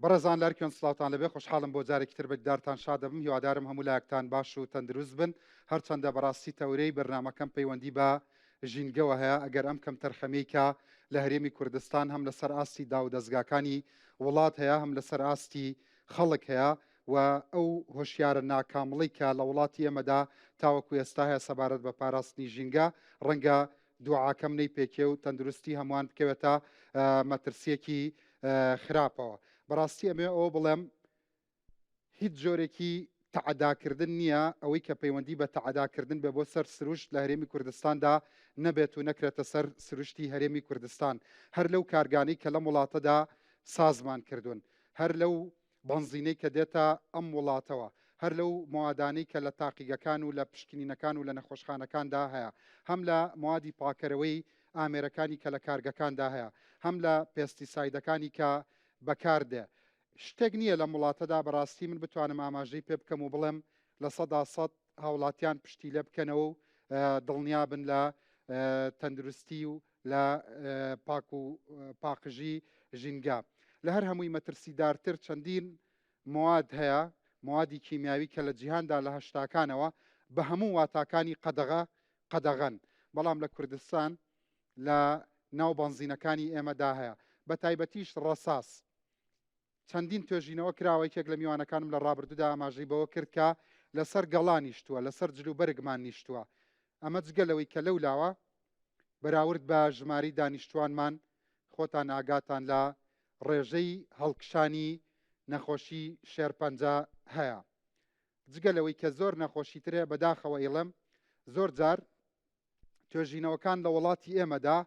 بەڕێزان لەرکێن سلااوان لەبێ خوشحاڵم بۆ جارێکی تر بەدارتان شاد دەبم هیوادارم هەموو لایەکتان باش و تەندروست بن هەرچەندە بەڕاستی تەورەی بەرنمەکەم پەیوەندی بە ژینگەوە هەیە ئەگەر ئەم کەم تەرخەمەیکە لە هەرێمی کوردستان هەم لەسەر ئاستی دا و دەستگاکانی وڵات هەیە هەم لەسەر ئاستی خەڵک هەیە و ئەو هۆشیارە ناکامڵی کە لە وڵاتی ئێمەدا تاوەکو ئێستا هەیە سەبارەت بە پاراستنی ژینگە ڕەنگە دوعاکەم نەی پێکێ و تەندروستی هەمووان بکەوێتە مەترسیەکی خراپەوە. بەڕاستی ئەمێ ئەوە بڵێم هیچ جۆرێکی تەعەداکردن نییە ئەوەی کە پەیوەندی بە تەعەداکردن بێ بۆ سەر سروشت لە هەرێمی کوردستاندا نەبێت و نەکرێتە سەر سروشتی هەرێمی کوردستان هەر لەو کارگانەی کە لەم وڵاتەدا سازمان کردوون هەر لەو بەنزینەی کە دێتە ئەم وڵاتەوە هەر لەو موادانەی کە لە تاقیگەکان و لە پشکنینەکان و لە نەخۆشخانەکاندا هەیە هەم لە موادی پاکەرەوەی ئامێرەکانی کە لە کارگەکاندا هەیە هەم لە پێستیسایدەکانی کە بەکاردێ شتێک نییە لە وڵاتەدا بەڕاستی من بتوانم ئاماژەی پێ بکەم و بڵێم لە 100 هاوڵاتیان پشتی لێ بکەنەوە و دڵنیابن لە تەندروستی و لە پاک و پاقژی ژینگە لە هەر هەمووی مەترسیدارتر چەندین مواد هەیە موادی کیمیاوی کە لە جیهاندا لە هەشتاکانەوە بە هەموو واتاکانی قەدەغەن بەڵام لە کوردستان لە ناو بەنزینەکانی ئێمەدا هەیە بە تایبەتیش ڕەساس چەندین توێژینەوە کراوە یەکێک لە میوانەکانم لە ڕابردوودا ئاماژەی بەوە کرد کە لەسەر گەڵا نیشتووە لەسەر جلوبەرگمان نیشتووە ئەمە جگەلەوەی کە لەولاوە بەراورد بە ژماری دانیشتوانمان خۆتان ئاگاتان لە ڕێژەی هەڵکشانی نەخۆشی شێرپەنجە هەیە جگەلەوەی کە زۆر نەخۆشیترێ بەداخەوە ئێڵم زۆر جار توێژینەوەکان لە وڵاتی ئێمەدا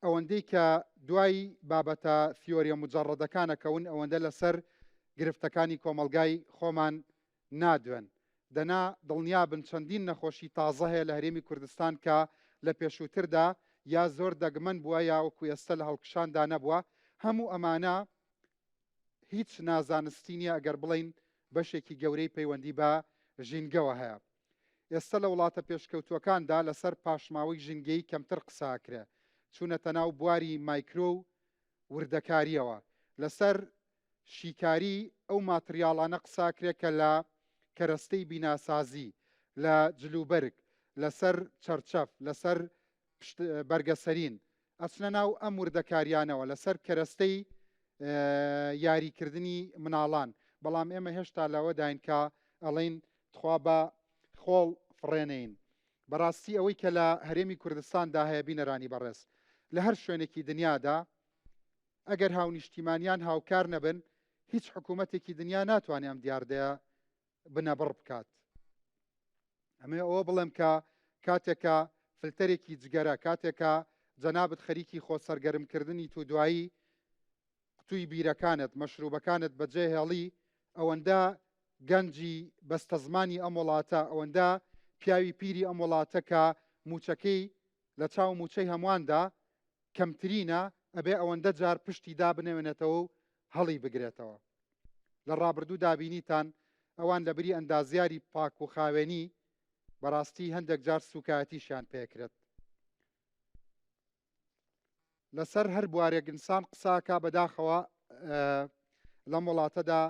ئەوەندەی کە دوای بابەتە فیۆریە مجەڕەدەکانەکەون ئەوەندە لەسەر گرفتەکانی کۆمەلگای خۆمان نادوێن دەنا دڵنیا بن چەندین نەخۆشی تازە هەیە لە هەرێمی کوردستان کە لە پێشووتردا یا زۆر دەگمەن بووە یا وەکو ئێستا لە هەڵکشاندا نەبووە هەموو ئەمانە هیچ نازانستی نیە ئەگەر بڵین بەشێکی گەورەی پەیوەندی بە ژینگەوە هەیە ئێستا لە وڵاتە پێشکەوتوەکاندا لەسەر پاشماوەی ژینگەی کەمتر قساکرێ چوونەتە ناو بواری مایکرۆ و وردەکاریەوە لەسەر شیکاری ئەو ماتریاڵانە قساکرێ کە لە کەرەستەی بیناسازی لە جلوبەرگ لەسەر چەرچەف لەسەر بەرگەسەرین ئەچنە ناو ئەم وردەکاریانەوە لەسەر کەرەستەی یاریکردنی مناڵان بەڵام ئێمە هێشتا لەوە داین کە ئەڵین تخوا بە خۆڵ فڕێنین بەڕاستی ئەوەی کە لە هەرێمی کوردستاندا هەیە بینەرانی بەڕێز لە هەر شوێنێکی دنیادا ئەگەر هاونیشتیمانیان هاوکار نەبن هیچ حکوومەتێکی دنیا ناتوانێت ئەم دیاردەیە بنەبڕ بکات ئەمێ ئەوە بڵێم کە کاتێکە فلتەرێکی جگەرە کاتێکە جەنابەت خەریکی خۆ سەرگەرمکردنی تو دوایی قوتووی بیرەکانت مەشروبەکانت بەجێ هێڵی ئەوەندە گەنجی بەستە زمانی ئەم وڵاتە ئەوەندە پیاوی پیری ئەم وڵاتە کە موچەکەی لە چاو موچەی هەموواندا کەمترینە ئەبێ ئەوەندە جار پشتی دابنێوێنێتەوە و هەڵی بگرێتەوە لە ڕابردوو دابینیتان ئەوان لە بری ئەندازیاری پاک و خاوێنی بەڕاستی هەندێک جار سوکایەتیشیان پێکرێت لەسەر هەر بوارێک ئینسان قساکە بەداخەوە لەم وڵاتەدا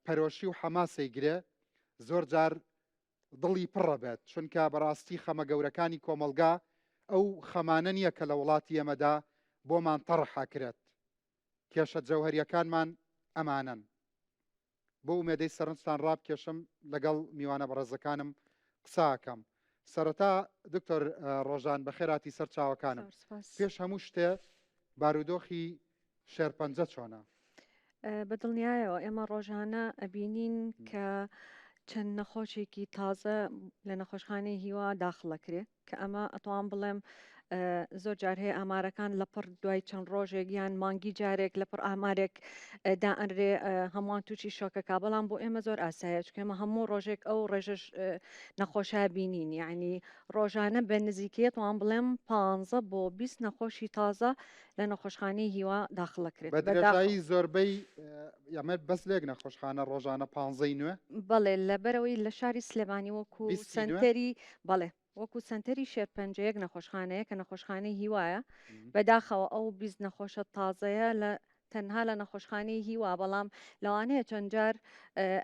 پەرۆشی و حەماسەی گرێ زۆر جار دڵی پڕە بێت چونکە بەڕاستی خەمە گەورەکانی کۆمەلگا ئەو خەمانە نییە کە لە وڵاتی ئێمەدا بۆمان تەڕحاکرێت کێشە جەوهەریەکانمان ئەمانن بۆ ئومێدەی سەرنجتان ڕابکێشم لەگەڵ میوانە بەڕێزەکانم قساکەم سەرەتا دکتۆر ڕۆژان بەخێراتی سەر چاوەکانم پێش هەموو شتێ بارودۆخی شێرپەنجە چۆنە بەدڵنیایەوە ئێمە ڕۆژانە ئەبینین کە چەند نەخۆشێکی تازە لە نەخۆشخانەی هیوا داخڵەکرێ کە ئەمە ئەتوان بڵێم زۆر جار هەیە ئامارەکان لەپڕ دوای چەند ڕۆژێک یان مانگی جارێک لەپڕ ئامارێک دائەنرێ هەمووان تووشی شۆکەکە بەڵام بۆ ئێمە زۆر ئاسایە چکە ئێمە هەموو ڕۆژێک ئەو ڕێژەش نەخۆشە بینین یعنی ڕۆژانە بە نزیکەیەت وان بڵێم 15 بۆ 20 نەخۆشی تازە لە نەخۆشخانەی هیوا داخڵەکرێت بە درێژایی زۆربەی ئەمە بەس لێک نەخۆشخانە ڕۆژانە 15 نوێ بەڵێ لەبەرەوەی لە شاری سلێمانی وەکو سنتەری بەڵێ وەکو سنتەری شێرپەنجەیەک نەخۆشخانەیە کە نەخۆشخانەی هیوایە بەداخەوە ئەو 20 نەخۆشە تازەیە لە تەنها لە نەخۆشخانەی هیوا بەڵام لەوانەیە چەند جار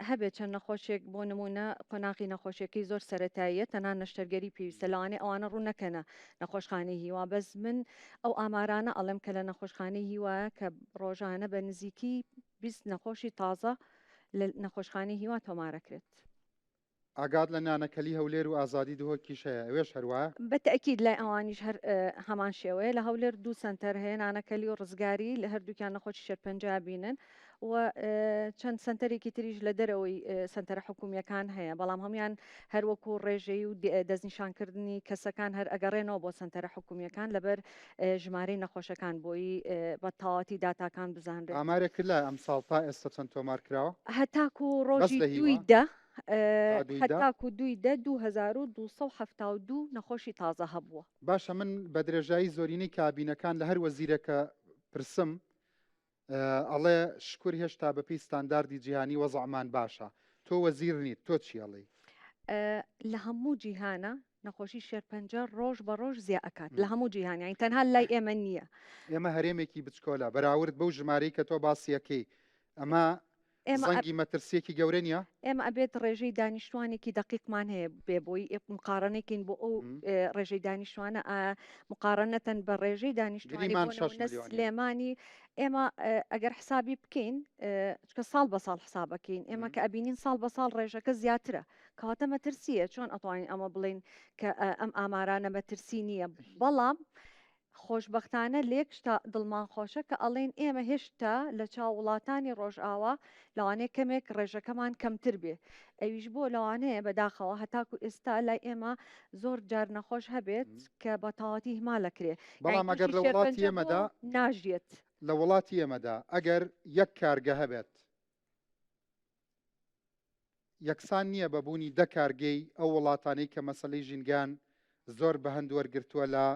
هەبێت چەند نەخۆشێک بۆ نمونە قۆناغی نەخۆشیەکەی زۆر سەرەتاییە تەنها نەشتەرگەری پێویستە لەوانەیە ئەوانە ڕوو نەکەنە نەخۆشخانەی هیوا بەس من ئەو ئامارانە ئەڵێم کە لە نەخۆشخانەی هیوایە کە ڕۆژانە بە نزیکی 20 نەخۆشی تازە لە نەخۆشخانەی هیوا تۆمارەکرێت. ئاگاد لە نانەکەلی هەولێر و ئازادی دهۆکیش هەیە ئەوێش هەروە بەتەکید لای ئەوانیش هەمان شێوەیە لە هەولێر 2 سنتەر هەیە نانەکەلی و ڕزگاری لە هەردووکیان نەخۆشی شەرپەنجا بینن و چەند سنتەرێکی تریش لە دەرەوەی سنتەرە حکوومیەکان هەیە بەڵام هەمان هەروەکو ڕێژەی و دەستنیشانکردنی کەسەکان هەر ئەگەڕێنەوە بۆ سنتەرە حکوومیەکان لەبەر ژمارەی نەخۆشەکان بۆی بە تەواوەتی داتاکان بزانرێت. ئامارێک کرد لە ئەمساڵ تا ئێستا چەند تۆمار کراوە هەتاکو ڕۆژی دویدە هەتاکو دویدە 2272 نەخۆشی تازە هەبووە. باشە من بە درێژایی زۆرینەی کابینەکان لە هەر وەزیرەکە پرسم ئەڵێ شکر هێشتا بەپی ستانداردی جیهانی وەزعمان باشە تۆ وەزیر نیت تۆ چیەڵی لە هەموو جیهانە نەخۆشی شێرپەنجە ڕۆژ بە ڕۆژ زیاد ئەکات لە هەموو جیهانیان تەنها لای ئێمە نییە ئێمە هەرێمێکی بچکۆلە بەراورد بەو ژمارەی کە تۆ باسیەکەی ئەمە زەنگی مەترسیەکی گەورە نیە ئێمە ئەبێت ڕێژەی دانیشتوانێکی دقیقمان هەیە بێ بۆی مقارنەکەین بۆ ئەو ڕێژەی دانیشتوانە مقارنەتەن بە ڕێژەی دانیشتوانی سلێمانی ئێمە ئەگەر حسابی بکەین چکە ساڵ بە ساڵ حسابەکەین ئێمە کە ئەبینین ساڵ بە ساڵ ڕێژەکە زیاترە کەواتە مەترسیە چۆن ئەتوانین ئەمە بڵین کە ئەم ئامارانە مەترسی نییە بەڵام خۆشببختانە لێک شتا دڵمان خۆشە کە ئەڵێن ئێمە هێشتا لە چاو وڵاتانی ڕۆژئاوا لەوانەیە کەمێک ڕێژەکەمان کەمتر بێ ئەویش بۆ لەوانەیە بەداخەوە هەتاکو ئێستا لای ئێمە زۆر جار نەخۆش هەبێت کە بە تەواوەتی هیمالەکرێ بەڵام ئەگەر لە وڵاتی ئێمەدا ناژێت لە وڵاتی ئێمەدا ئەگەر یەک کارگە هەبێت یەکسان نییە بەبوونی دە کارگەی ئەو وڵاتانەی کە مەسەلەی ژینگان زۆر بە هەند وەرگرتووە لە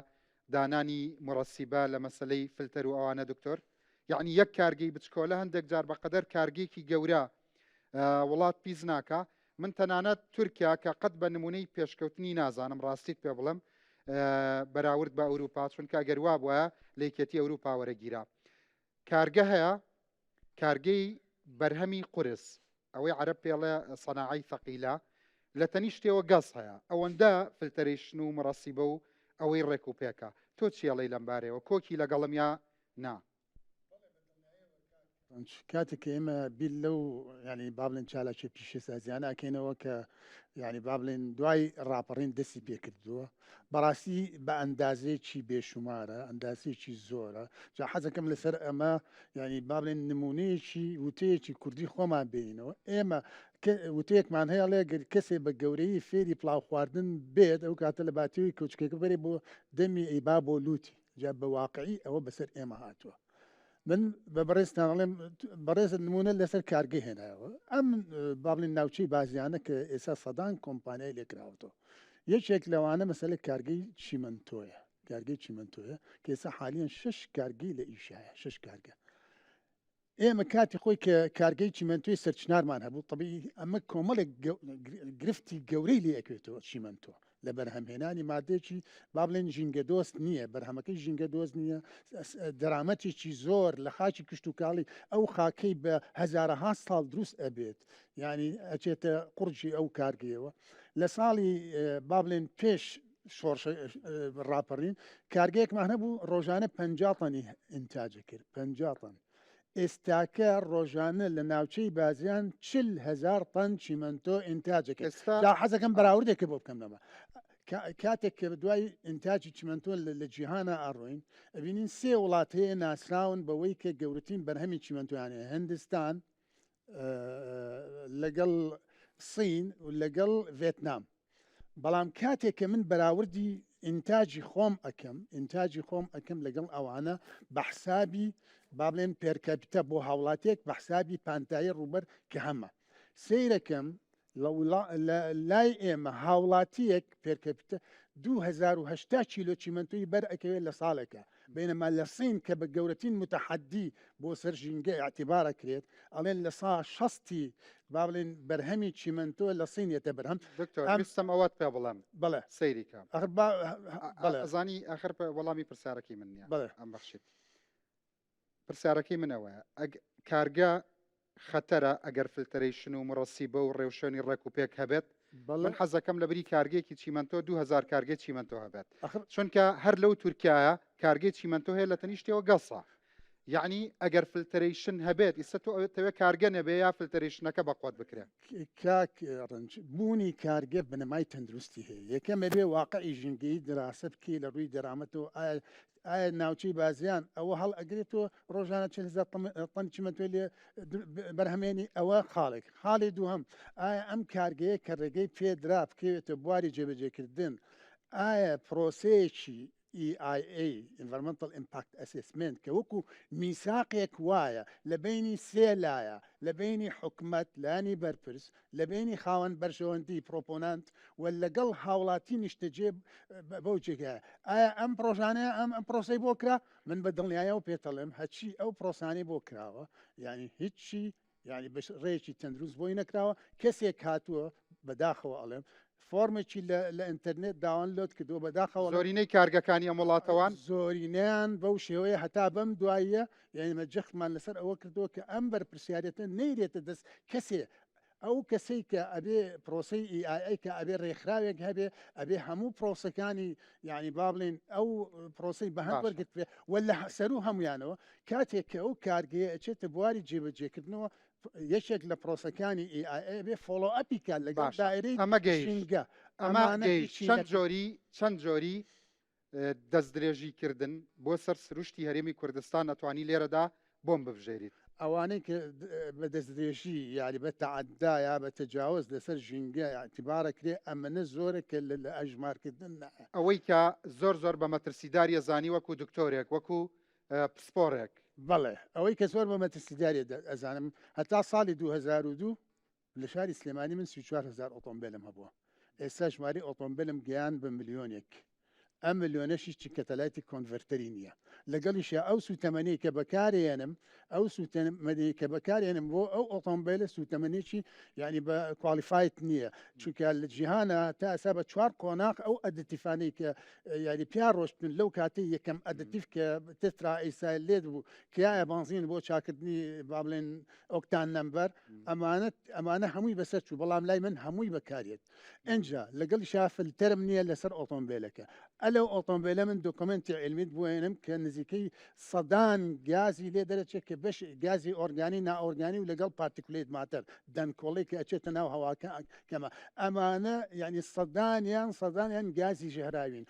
دانانی مڕەسیبە لە مەسلەی فلتەر و ئەوانە دکتۆر یعنی یەک کارگەی بچکۆلە هەندێک جار بەقەدەر کارگێکی گەورە وڵات پیس ناکە من تەنانەت تورکیا کە قەت بە نمونەی پێشکەوتنی نازانم ڕاستیت پێ بڵم بەراورد بە ئەوروپا چونکە گەروا بووە لەیکەتی ئەوروپا وەرەگیرا کارگە هەیە کارگەی بەرهەمی قورس ئەوەی عەرەب پێڵێ سەناعەی ثەقیلە لە تەنیشتەوە گەز هەیە ئەوەندە فلتەرێشن و مڕەسیبە و ئەوەی ڕێک و پێکە تۆ چیەڵی لەم بارەوە کۆکی لەگەڵم یا نا کاتێک کە ئێمە بیل لەو ینی با بڵێن چالاکی پیشە سازیانە ئەکەینەوە کە ینی با بڵێن دوای ڕاپەڕین دەستی پێکردووە بەڕاستی بە ئەندازەیەکی بێشمارە ئەندازەیەکی زۆرە جا حەزەکەم لەسەر ئەمە ینی با بڵێن نمونەیەکی وتەیەکی کوردی خۆمان بینەوە ئێمە وتەیەکمان هەیە لێ کەسێ بە گەورەی فێری پڵاو خواردن بێت ئەو کاتە لە باتیەوەی کەوچکێکە بەرێ بۆ دەمی ئەیبا بۆ لوتی جا بە واقعی ئەوە بەسەر ئێمە هاتووە من بە بەڕێستان ئەڵێم بەڕێز نمونە لەسەر کارگەی هێنایەوە ئەم با بڵێن ناوچەی بازیانە کە ئێستا سەدان کۆمپانیای لێکراوەتەوە یەکێک لەوانە مەسەلە کارگەی چیمەنتۆیە کارگەی چیمەنتۆیە کە ئێستا حالیان 6 کارگەی لە ئیشایە 6 کارگە ئێمە کاتی خۆی کە کارگەی چیمەنتۆی سەرچنارمان هەبوو طبیعی ئەمە کۆمەڵێک گرفتی گەورەی لێ ئەکرێتەوە چیمەنتۆ لە بەرهەمهێنانی مادێکی با بڵێن ژینگە دۆست نییە بەرهەمەکەی ژینگە دۆست نییە دەرامەتێکی زۆر لە خاکی کشت و کاڵی ئەو خاکەی بە هەزارەها ساڵ دروست ئەبێت ینی ئەچێتە قورجی ئەو کارگەیەوە لە ساڵی با بڵێن پێش ڕاپەڕین کارگەیەکمان هەبوو ڕۆژانە 50 تەنی ئینتاجە کرد 50 تەن ئێستاکە ڕۆژانە لە ناوچەی بازیان 40,000 تەن چیمەنتۆ ئینتاجەکە حەزەکەم بەراوردێکە بۆ بکەم لەمە کاتێک کە دوای ئینتاجی چیمەنتۆ لە جیهانە ئاڕۆین ئەبینین 3 وڵات هەیە ناسراون بەوەی کە گەورەترین بەرهەمی چیمەنتۆیانە هەندستان لەگەڵ سین و لەگەڵ ڤێتنام بەڵام کاتێک کە من بەراوردی ئینتاجی خۆم ئەەکەم لەگەڵ ئەوانە بە حسابی با بڵێن پێرکەپیتە بۆ هاوڵاتێک بە حسابی پانتایی ڕوبەر کە هەمە سیرەکەم لای ئێمە هاوڵاتیەک پێرکەپیتە 2080 کیلۆ چیمەنتۆی بەر ئەکەوێت لە ساڵێکە بینەما لە سین کە بە گەورەترین متەحەدی بۆ سەر ژینگە ئاعتیبارە کرێت ئەڵێن لە سا 60 با بڵێن بەرهەمی چیمەنتۆ لە سینێتە بەرهەم دکتۆرستم ئەوەت پێ بڵێم بڵێ سەیریکە ئەزانی ئاخر وەڵامی پرسیارەکەی من نییە ئەم بەخشیت پرسیارەکەی منەوەیە کارگە خەتەرە ئەگەر فلترێشن و مڕەسیبە و ڕێوشێنی ڕێک و پێک هەبێت من حەزەکەم لە بری کارگێکی چیمەنتۆ 2000 کارگێ چیمەنتۆ هەبێت چونکە هەر لەو تورکایە کارگێ چیمەنتۆ هەیە لە تەنیشتەوە گەسە یعنی ئەگەر فلترێشن هەبێت ئیسە تۆ ئەوێتەوە کارگە نەبێ یا فلترێشنەکە بەقوت بکرێت کاک ڕنج بوونی کارگە بنەمای تەندروستی هەیە یەکەمە بێ واقعی ژینگەی دراسە بکەی لە ڕووی دەرامەتەوە ئایا ناوچەی بازیان ئەوە هەڵ ئەگرێتەوە ڕۆژانە 40,000 تەن چیمەنتۆ لێ بەرهەمێنی ئەوە خاڵێک خاڵی دووهەم ئایا ئەم کارگەیە کە ڕێگەی پێدرا بکەوێتە بواری جێبەجێکردن ئایا پرۆسەیەکی EIA Environmental Impact Assessment کە وەکو میساقێک وایە لە بینی سێ لایە لە بینی حکومەت لانی بەرپرس لە بینی خاوەن بەرژەوەندی پرۆپۆنانت و لەگەڵ هاوڵاتی نیشتەجێ بەو جێگایە ئایا ئەم پرۆژانەیە ئەم پرۆسی بۆ کرا من بە دڵنیایە و پێتەڵێم هەچی ئەو پرۆسانەی بۆ کراوە یعنی هیچی یعنی بە ڕێکی تەندروست بۆی نەکراوە کەسێک هاتووە بەداخەوە ئەڵێم فۆرمێکی لە ئینتەرنێت داوانلۆد کردووە بەداخەوە زۆرینەی کارگەکانی ئەم وڵاتەوان زۆرینیان بەو شێوەیە هەتا بەم دواییە یعنیمە جەختمان لەسەر ئەوە کردووە کە ئەم بەرپرسیارەتە نەیرێتە دەست کەسێ ئەو کەسەی کە ئەبێ پرۆسی EIA کە ئەبێ ڕێکخراوێک هەبێ ئەبێ هەموو پرۆسەکانی یعنی با بڵێن ئەو پرۆسی بە هەم وەرگرتوێ ولا سەر و هەمویانەوە کاتێک کە ئەو کارگەیە ئەچێتە بواری جێبەجێکردنەوە یەکێک لە پرۆسەکانی EIA بێ فۆلۆ ئەپیکە لەگەڵ دایرەی ئەمەگەیشنگە چەند جۆری دەستدرێژیکردن بۆ سەر سروشتی هەرێمی کوردستان ئەتوانی لێرەدا بۆم ببژێریت ئەوانەی کە بە دەستدرێژی یاری بە تەعەدا یا بە تەجاوز لەسەر ژینگە اعتیبارە کرێ ئەمەنە زۆرێکە لە ئەژمارکردن ئەوەی کە زۆر بە مەترسیداریە زانی وەکو دکتۆرێک وەکو پسپۆرێک بەڵێ ئەوەی کە زۆر بە مەترسیداری ئەزانم هەتا ساڵی 2002 لە شاری سلێمانی من 34,000 ئۆتۆمبیلم هەبووە ئێستا ژماری ئۆتۆمبیلم گیان بە ملیۆنێک ئەم ملیۆنەشی کەتەلایتی کۆنڤەرتەری نییە لەگەڵیشە ئەو سوتەمەنی کە بەکارێنم ئەو سوتەمەنی کە بەکارێنم بۆ ئەو ئۆتۆمبیلە سوتەمەنێکی یعنی بە کوالیفایت نییە چونکە لە جیهانە تا ئەسا بە 4 قۆناق ئەو ئەدتیفانەی کە یاری پیا ڕۆشتن لەو کاتی یەکەم ئەدتیف کە تترا ئیسایل لێت بوو کایە بنزین بۆ چاکردنی با بڵێن ئۆکتان نەمبەر ئەمانە هەمووی بەسەر چوو بەڵام لای من هەمووی بەکارێت ئەنجا لەگەڵی شافلتەرم نییە لەسەر ئۆتۆمبیلەکە ئەلەو ئۆتۆمبیلە من دۆکمنتی علمیت بوێنم کە نزیکەی سەدان گازی لێ دەرەچێت کە بەش گازی ئۆرگانی نائۆرگانی و لەگەڵ پارتیکولێت ماتەر دەنکۆڵی کە ئەچێتە ناو هەواکە کەمە ئەمانە یعنی سەدانیان گازی ژێهراوین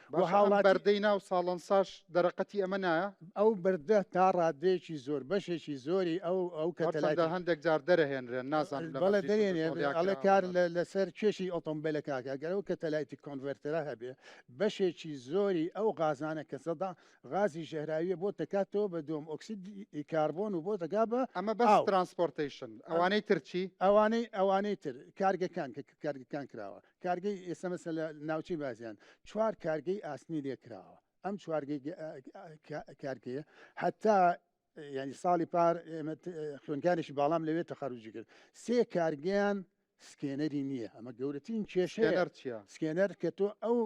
بەردەی ناو ساڵەنساش دەرەقەتی ئەمە نایە ئەو بەردە تا ڕادێکی زۆر بەشێکی زۆری ئەو کەتەلای هەندێک جار دەرەهێنرێن نازانم بەڵێ دەرێنێ ئەڵێ کار لەسەر کێشی ئۆتۆمبیلە کاکە گەرەوە کەتەلایتی کۆنڤەرتەرە هەبێ بەشێکی زۆری ئەو غازانە کە سەدا غازی ژێهراویە بۆ تکاتەوە بە دۆم ئۆکسید کاربۆن و بۆ دەگا بە ئەمە بەس ترانسپۆرتیشن ئەوانەی ترچی ئەوانەی تر کارگەکان کە کارگەکان کراوە کارگەی ئێستا مەسە لە ناوچەی بازیان 4 کارگەی ئاسنی لێکراوە ئەم 4 کارگەیە هەتا ینی ساڵی پار خوێنکانێکی باڵام لەوێ تەخەروجی کرد 3 کارگەیان سکێنەری نییە ئەمە گەورەترین کێشەیە سکێنەر کە تۆ ئەو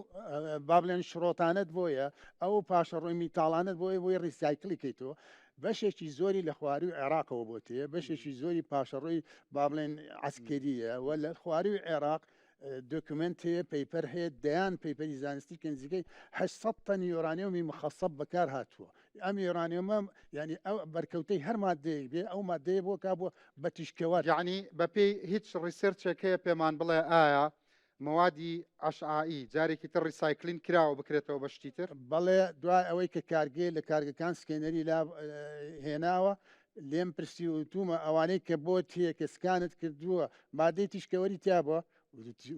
با بڵێن شڕۆتانت بۆیە ئەو پاشەڕۆی میتاڵانت بۆی ڕیسایکلی کەیتەوە بەشێکی زۆری لە خواری و عێراقەوە بۆ تێ بەشێکی زۆری پاشەڕۆی با بڵێن عسکەریە و لە خواری و عێراق دۆکمنت هەیە پەیپەر هەیە دەیان پەیپەری زانستی کە نزیکەی 800 تەن یۆرانیۆمی مخەسەب بەکار هاتووە ئەم یۆرانیۆمە ینی ئەو بەرکەوتەی هەر مادەیەک بێ ئەو مادەیە بۆ کا بۆ بە تیشکەوە یعنی بەپێی هیچ ڕیسێرچێک هەیە پێمان بڵێ ئایا موادی عشعایی جارێکی تر ڕیسایکلین کراوە بکرێتەوە بە شتی تر بەڵێ دوای ئەوەی کە کارگێ لە کارگەکان سکێنەری لا هێناوە لێم پرسی وتومە ئەوانەی کە بۆ تێ کە سکانت کردووە مادەی تیشکەوەری تیا بووە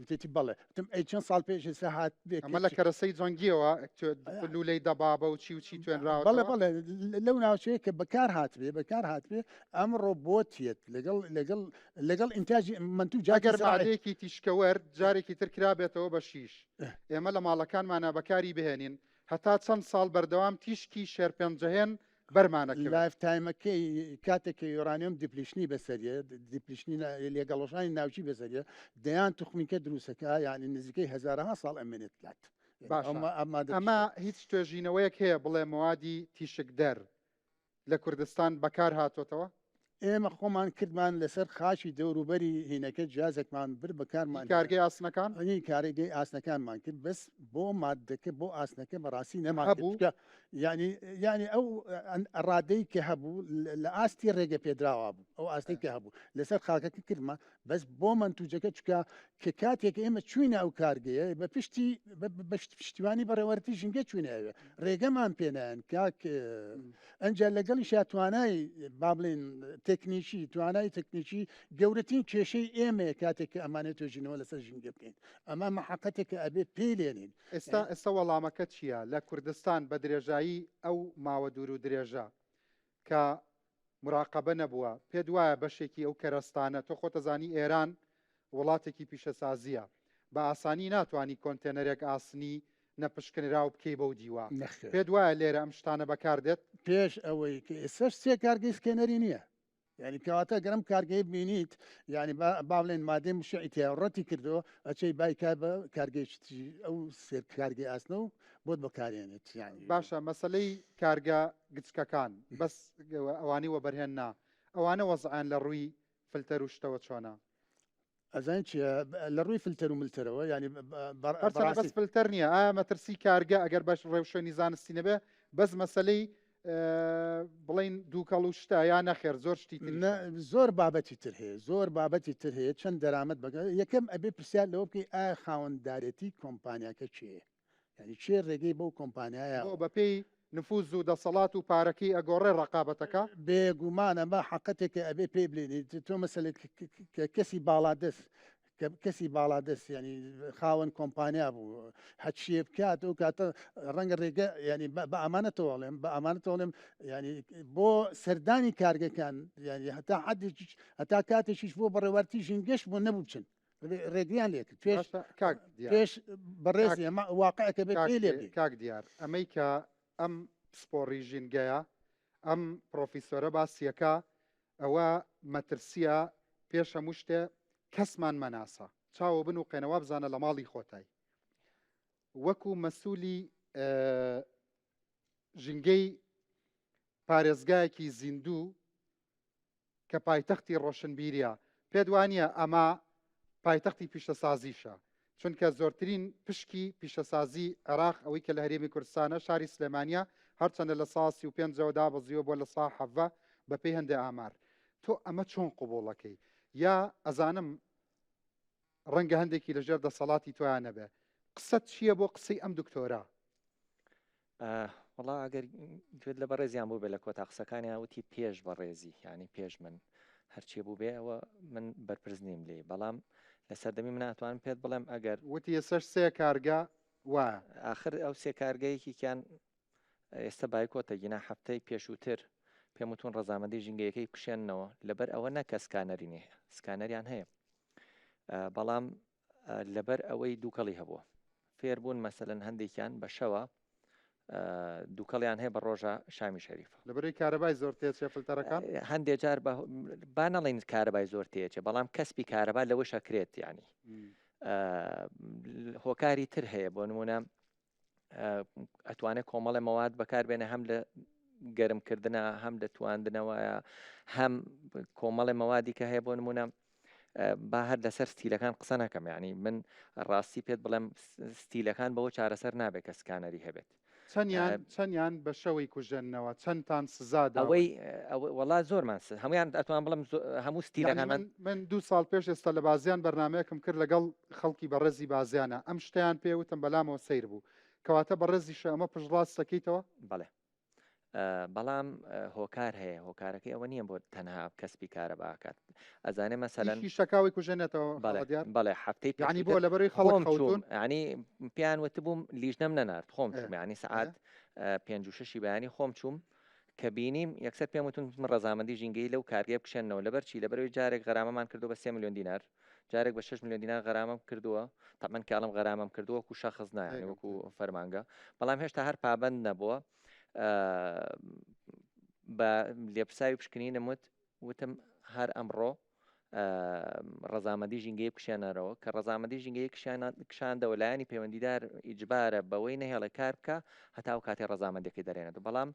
وتێتی بەڵێ وتم ئەی چەند ساڵ پێش هات ئەمە لە کەرەسەی جۆنگیەوە لولەی دەبابە و چی توێنراوە بەڵێ لەو ناوچەیە کە بەکار هاتبێ ئەمڕۆ بۆتیت لەگەڵ ئینتاژی منتوو جاگەر مادەیەکی تیشکەوەر جارێکی تر کرابێتەوە بە شیش ئێمە لە ماڵەکانمانە بەکاری بهێنین هەتا چەند ساڵ بەردەوام تیشکی شێرپێنجەهێن بەرمانەکە لایف تایمەکەی کاتێککە یۆرانیۆم دیپلیشنی بەسەریە دیپلیشنی لێگەڵۆژانی ناوچی بەسەریە دەیان توخمیکە دروستەکە یعنی نزیکەی هزارها ساڵ ئەمێنێت لات ئەمە هیچ توێژینەوەیەک هەیە بڵێ موادی تیشک دەر لە کوردستان بەکار هاتۆتەوە ئێمە خۆمان کردمان لەسەر خاشی دەوروبەری هینەکە جیازێکمان بر بەکارمان کارگەی ئاسنەکان ئەنی کارێگەی ئاسنەکانمان کرد بەس بۆ مادەکە بۆ ئاسنەکە بەڕاستی نەمان هەبوو؟ کرد. ینی ئەو ڕادەی کە هەبوو لە ئاستی ڕێگە پێدراوە بوو ئەو ئاستی کە هەبوو لەسەر خاکەکە کردمە بەس بۆ منتوجەکە چکە کە کاتێک ئێمە چوینە ئەو کارگەیە بە پشتی پشتیوانی بەڕێوەرتی ژینگە چوینەوە ڕێگەمان پێنیان کاک ئەنج لەگەڵی شاتوانای با بڵێن تەکنیکی توانای تەکنیکی گەورەترین کێشەی ئێمە کاتێک کە ئەمانێت توێژینەوە لەسەر ژینگە بکەین ئەمە محقەتێکە ئەبێ پێی لێنین ئێستا وەڵامەکە چییە لە کوردستان بە درێژایی ئەو ماوە دوور و درێژە کە مراقبە نەبووە پێ دوایە بەشێکی ئەو کەرەستانە تۆ خۆتەزانی ئێران وڵاتێکی پیشەسازیە بە ئاسانی ناتوانانی کۆنتێنەرێک ئاسنی نەپشکنرا و بکەی بەو دیوە پێ دوایە لێرە ئەم شتانە بەکاردێت پێش ئەوەی کە ئێسش سێ کارگەی سکێنەری نییە ینی کەواتە گەرم کارگەی بینیت ینی با بڵێن مادەی مشعیتیاڕەتی کردەوە ئەچەی بایکار بە کارگەیشتی ئەو سێر کارگەی ئاسنە و بۆت بەکارێنێت ینی باشە مەسلەی کارگە گچکەکان بەس ئەوانی وەبەرهێننا ئەوانە وەزعان لە ڕووی فلتەر و شتەوە چۆنە ئەزان چیە لە ڕووی فلتەر و ملتەرەوە ینی بەس فلتەر نییە ئایا مەترسی کارگە ئەگەر بەش ڕێوشێنی زانستی نەبێ بەس مەسلەی بڵین دووکەڵ و شتە یا نەخێر زۆر شتی زۆر بابەتی تر هەیە زۆر بابەتی تر هەیە چەند دەرامەت بگە یەکەم ئەبێ پرسیار لەوە بکەی ئایا خاوەنددارەتی کۆمپانیاکە چێ ینی چێ ڕێگەی بەو کۆمپانیایە بە پێی نفوز و دەسەڵات و پارەکەی ئەگۆڕێ ڕقابەتەکە بێگومانە بە حقەتێکە ئەبێ پێ بلێنیت تۆ مەسلێت کەسی باڵادەست کەسی باڵادەست ینی خاوەن کۆمپانیا بوو هەچیە بکات و کاتە ڕەنگە ڕێگە ینی بە ئەمانەتەوەڵێم بە ئەمانەتەوەڵێم ینی بۆ سەردانی کارگەکان ینی هەتا حدێکی هەتا کاتێکیش بۆ بەڕێوەرتی ژینگەشت بۆ نەبوو بچن ڕێگریان لێ کرد پێش بەڕێزی ئەمە واقعەکە بێ پێ لێ کاک دیار ئەمەی کە ئەم سپۆڕی ژینگەیە ئەم پرۆفیسۆرە باسیەکە ئەوە مەترسیە پێش هەموو شتێ کەسمان مەناسە چاوە بن و قێنەوە بزانە لە ماڵی خۆتای وەکو مەسوولی ژینگەی پارێزگایەکی زیندوو کە پایتەختی ڕۆشنبیریە پێ دوانیە ئەمە پایتەختی پیشەسازیشە چونکە زۆرترین پشکی پیشەسازی عێراق ئەوەی کە لە هەرێمی کوردستانە شاری سلێمانیە هەرچەندە لە سا 35 دابەزیوە بۆ لە سا حەڤە بەپێی هەندێک ئامار تۆ ئەمە چۆن قوبوڵەکەی یا ئەزانم ڕەنگە هەندێکی لەژێر دەسەڵاتی تۆیان نەبێ قسەت چییە بۆ قسەی ئەم دکتۆرە وڵا ئەگەر گوێت لە بەڕێزیان بوو بێ لە کۆتا قسەکانی وتی پێش بەڕێزی ینی پێش من هەرچێ بوو بێ ئەوە من بەرپرس نیم لێ بەڵام لە سەردەمی من ناتوان پێت بڵێم ئەگەر وتی ئێسەر سێ کارگا وایە آخر ئەو سێ کارگەیەکیان ئێستا بایکۆتە گینا هەفتەی پێشووتر پێم وتون ڕەزامەندی ژینگەیەکەی بکشێنەوە لەبەر ئەوە نەکە سکانەری نێ سکانەریان هەیە بەڵام لەبەر ئەوەی دووکەڵی هەبووە فێر بوون مەسەلەن هەندێکیان بە شەوە دووکەڵیان هەیە بە ڕۆژە شامی شەریف لەبەرەوەی کارەبای زۆر تێچێ فلتەرەکان هەندێک جار با نەڵێن کارەبای زۆر تێچێ بەڵام کەسبی کارەبا لەوە شەکرێت ینی هۆکاری تر هەیە بۆ نمونە ئەتوانێت کۆمەڵی مەواد بەکاربێنە هەم لە گەرمکردنە هەم دەتواندنەوەیە هەم کۆمەڵی مەوادی کە هەیە بۆ نمونە با هەر لەسەر ستیلەکان قسە نەکەم ینی من ڕاستی پێت بڵێم ستیلەکان بەوە چارەسەر نابێت کە سکانەری هەبێت چەندیان بە شەوەی کوژێننەوە چەندتان سزادا ئەوەی وڵا زۆرمان هەمویان ئەتوان بڵم هەموو ستیلەکان من 2 ساڵ پێش ئێستا لە بازیان بەرنمەیەکم کرد لەگەڵ خەڵکی بەڕێزی بازیانە ئەم شتیان پێوتم بەلامەوە سیر بوو کەواتە بەڕێزیشە ئەمە پشڕاست دەکەیتەوە بەڵێ بەڵام هۆکار هەیە هۆکارەکەی ئەوە نییە بۆ تەنها کەسبی کارە باکات ئەزانێ مەسەلەن شەکاوی کوژێنێتەوە بەڵێ هەفتەی ینی بۆ لەبەرەوەی خەڵک خەوتون ینی پیان وتە بووم لیژنەم نەنارد خۆم چوم ینی سعات 5-6 بەیانی خۆم چوم کە بینیم یەکسەر پێم وتون ڕەزامەندی ژینگەی لەو کارگەی بکشێنەوە لەبەر چی لەبەرەوەی جارێک غەرامەمان کردو بە 3 ملیۆن دینار جارێک بە 6 ملیۆن دینار غەرامەم کردووە تەمەن کاڵم غەرامەم کردووە وەکو شەخص نایە وەکو فەرمانگە بەڵام هێشتا هەر پابەند نەبووە بە لێپساوی پشکنی نەموت وتم هەر ئەمڕۆ ڕەزامەندی ژینگەی بکشێنەرەوە کە ڕەزامەندی ژینگەی کشاندەوە لایەنی پەیوەندیدار ئیجبارە بەوەی نەهێڵە کار بکە هەتا و کاتێ ڕەزامەندەکەی دەرێنێت بەڵام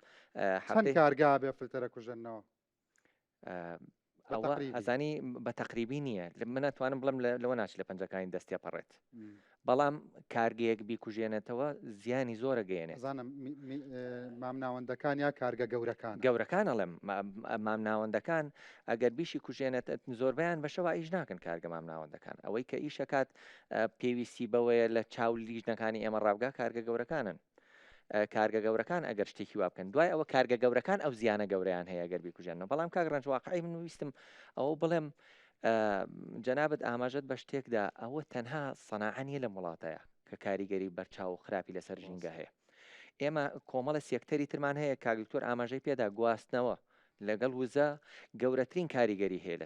چەند کارگا بێ فلتەرە کوژێنەوە ئەوە ئەزانی بە تەقریبی نییە من ناتوانم بڵم لەوە ناچ لە پەنجەکانی دەستیا پەڕێت بەڵام کارگەیەک بیکوژێنێتەوە زیانی زۆرە گەێنێت زانم مام ناوەندەکان یا کارگە گەورەکان ئەڵێم مام ناوەندەکان ئەگەر بیشی کوژێنێت زۆربیان بەشەوە ئیش ناکەن کارگە مام ناوەندەکان ئەوەی کە ئیشەکات پێویستی بەوەیە لە چاو لیژنەکانی ئێمە ڕابگا کارگە گەورەکانن کارگە گەورەکان ئەگەر شتێکی وا بکەن دوای ئەوە کارگە گەورەکان ئەو زیانە گەورەیان هەیە گەر بیکوژێنەوە بەڵام کاگڕنج واقعی من ویستم ئەوە بڵێم جەنابەت ئاماژەت بە شتێکدا ئەوە تەنها سەناعەنیە لە وڵاتەیە کە کاریگەری بەرچاو و خراپی لەسەر ژینگە هەیە ئێمە کۆمەڵە سێکتەری ترمان هەیە کاگلکتۆر ئاماژەی پێدا گواستنەوە لەگەڵ وزە گەورەترین کاریگەری هەیە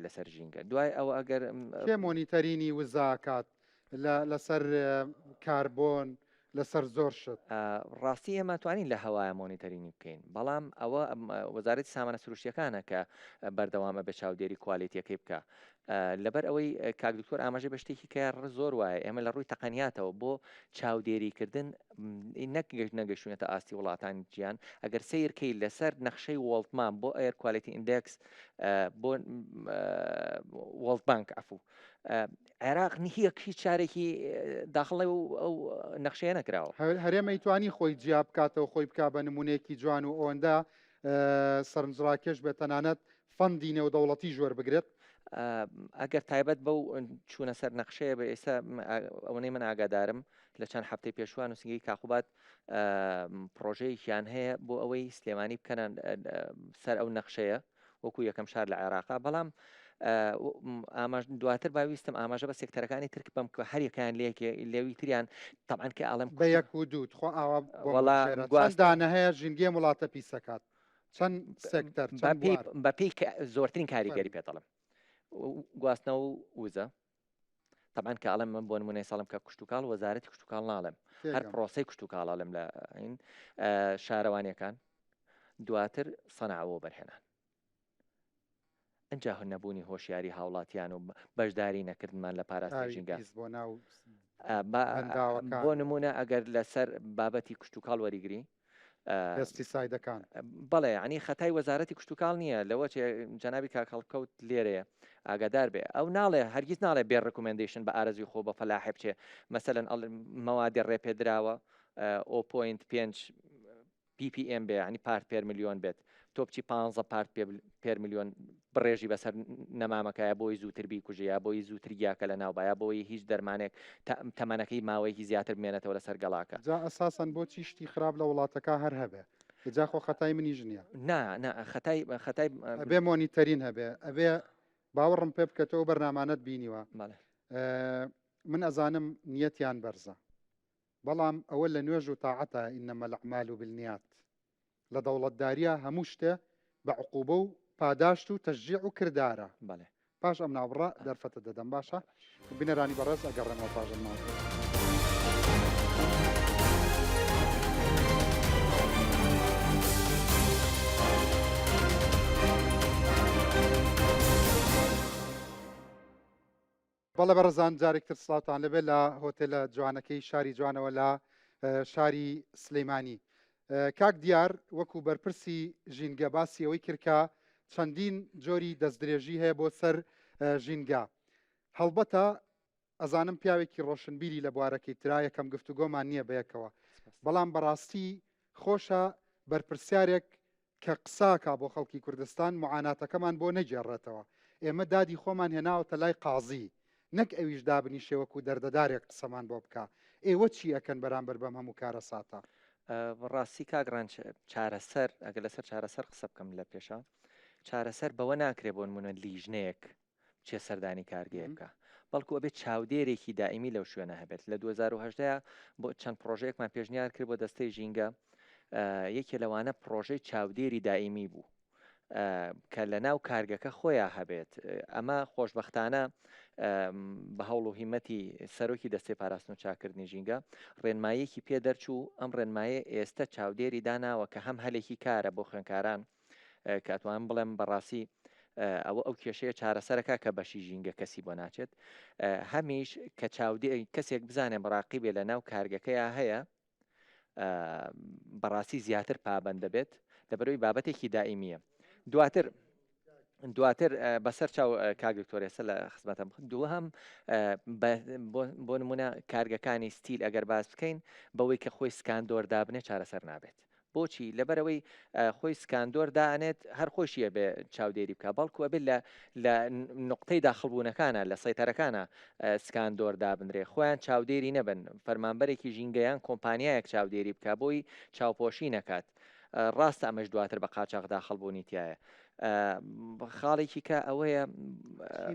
لەسەر ژینگە دوای ئەوە ئەگەر پێ مۆنیتەرینی وزاکات لەسەر کاربۆن لەسەر زۆر شت ڕاستی ئێمە توانین لە هەوایە مۆنیتەرینی بکەین بەڵام ئەوە وەزارەتی سامانە سروشتیەکانە کە بەردەوامە بە چاودێری کوالیتیەکەی بکە لەبەر ئەوەی کاگدکتۆر ئاماژەی بە شتێکی کە زۆر وایە ئێمە لە ڕووی تەقەنیاتەوە بۆ چاودێریکردن نەگەشتونێتە ئاستی وڵاتانی گیان ئەگەر سیرکەی لەسەر نەخشەی وڵتمان بۆ ئەیر کوالیتی ئیندکس بۆ وڵت بانک عفو عێراق هیچ چارێکی داخڵی ئەو نەخشەیە نەکراوە هەرێمەی توانی خۆی جیا بکاتەوە خۆی بک بە نمونەیەکی جوان و ئەوەندا سەرنجڕاکێش بێت تەنانەت فەندی نێودەوڵەتی ژۆر بگرێت ئەگەر تایبەت بەو چوونە سەر نەخشەیە بە ئێستا ئەوەی من ئاگادارم لە چەند هەفتەی پێشوان نووسنگی کاخوبات پرۆژەیەکیان هەیە بۆ ئەوەی سلێمانی بکەنن سەر ئەو نەخشەیە وەکو یەکەم شار لە عێراقا بەڵام دواتر باویستم ئاماژە بە سێکتەرەکانی ترک بم کە هەریەکان لێوی تریان طبعاً کە ئاڵم بە یەک و دووت خۆ ئاوادانە هەیە ژینگێ وڵاتە پیسەکات چەند سێکتەر بەپی زۆرترین کاریگەری پێدەڵم گواستنەوە وزە طبعاً کە ئاڵم من بۆ نمونەی ساڵم کە کوشتتوکاڵ وەزارەتی کوشتتوکاڵ ناڵێم هەر پرۆسی کوشتتوکاڵڵم لە این شارەوانیەکان دواتر سەناوە بەرهێنان ئەجا نەبوونی هۆشیاری هاوڵاتیان و بەشداری نەکردمان لە پاراستی ژینگە بۆ نمونە ئەگەر لەسەر بابەتی کوشتتوکاڵ وەریگری پێستیسایدەکان بەڵێ ینی خەتای وەزارەتی کوشتتوکاڵ نییە لەوە جەنابی کاکەڵکەوت لێرەیە ئاگادار بێ ئەو ناڵێ هەرگیز ناڵێ بێ ڕکومنندیشن بە ئارەزوی خۆ بە فەلاحێ بچێ مەسەلەن مەوادی ڕێپێدراوە 0.5 ppm بێ ینی پارت پێر میلیۆن بێت تۆ بچی 15 پارت پێر میلیۆن بڕێژی بەسەر نەمامەکەیە بۆی زووتر بیکوژەیە بۆی زووتر یاکە لە ناوبایە بۆی هیچ دەرمانێک تەمەنەکەی ماوەیەکی زیاتر بمێنێتەوە لەسەر گەڵاکە جا ئەساسەن بۆچی شتی خراپ لە وڵاتەکە هەر هەبێ جا خۆ خەتای منی ژنیە خەتای ئەبێ مۆنیتەرین هەبێ ئەبێ باوەڕم پێ بکەتەوە بەرنامانەت بینیوە من ئەزانم نیەتیان بەرزە بەڵام ئەوە لە نوێژ و تاعەتە ئینەمە الأعمال بالنیات لە دەوڵەتداریە هەموو شتێ بە عقوبە و پاداشت و تەشجیع و کردارە پاش ئەم ناوڕە دەرفەتە دەدەم باشە بنەرانی بەڕێز ئەگەڕێمەوە پاژم ناو بەڵێ بەڕزان جارێکتر سڵاوتان لەبێت لە هۆتێلە جوانەکەی شاری جوانەوە لە شاری سلەیمانی کاک دیار وەکو بەرپرسی ژینگە باسی ئەوەی کردکە چەندین جۆری دەستدرێژی هەیە بۆ سەر ژینگە هەڵبەتە ئەزانم پیاوێکی ڕۆشنبیری لە بوارەکەی ترا یەکەم گفتوگۆمان نییە بەیەکەوە بەڵام بەڕاستی خۆشە بەرپرسیارێک کە قساکە بۆ خەڵکی کوردستان معاناتەکەمان بۆ نەگێڕێتەوە ئێمە دادی خۆمان هێناوەتە لای قازی نەک ئەویش دابنی شێوەکو دەردەدارێک قسەمان بۆ بکە ئێوە چی ئەکەن بەرامبەر بەم هەموو کارە ساتە ڕاستی کاگران چارەسەر ئەگە لەسەر چارەسەر قسە بکەم لە پێشە چارەسەر بەوە ناکرێ بۆ نمونە لیژنەیەک چێ سەردانی کارگەیە بکە بەڵکو ئەبێت چاودێرێکی دائیمی لەو شوێنە هەبێت لە 2010 بۆ چەند پرۆژەیەکمان پێشنیار کرد بۆ دەستەی ژینگە یەکێ لەوانە پرۆژەی چاودێری دائیمی بوو کە لە ناو کارگەکە خۆیان هەبێت ئەمە خۆشبەختانە بە هەوڵ و هیمەتی سەرۆکی دەستەی پاراستن و چاکردنی ژینگە ڕێنماییەکی پێ دەرچوو ئەم ڕێنمایە ئێستا چاودێری داناوە کە هەم هەلێکی کارە بۆ خوێنکاران کە ئەتوانم بڵێم بەڕاستی ئەو کێشەیە چارەسەرەکە کە بەشی ژینگە کەسی بۆ ناچێت هەمیش کە چاودێ کەسێک بزانێ بەڕاقی بێ لە ناو کارگەکەیە هەیە بەڕاستی زیاتر پابند دەبێت لەبەرەوەی بابەتێکی دائیمیە دواتر بەسەر چاو کاگدکتۆرێسە لە خزمەتم دووەم بۆ نمونە کارگەکانی ستیل ئەگەر باس بکەین بەوەی کە خۆی سکاندۆر دابنێ چارەسەر نابێت بۆچی لەبەرەوەی خۆی سکاندۆر دانێت هەر خۆشیە بێ چاودێری بکە بەڵکو ئەبێت لە نقطەی داخڵبوونەکانە لە سەیتەرەکانە سکاندۆر دابنرێ خۆیان چاودێری نەبن فەرمانبەرێکی ژینگەیان کۆمپانیایەک چاودێری بکە بۆی چاوپۆشی نەکات ڕاستە ئەمەش دواتر بە قاچاق داخڵبوونی تایە خاڵێکی کە ئەوەیە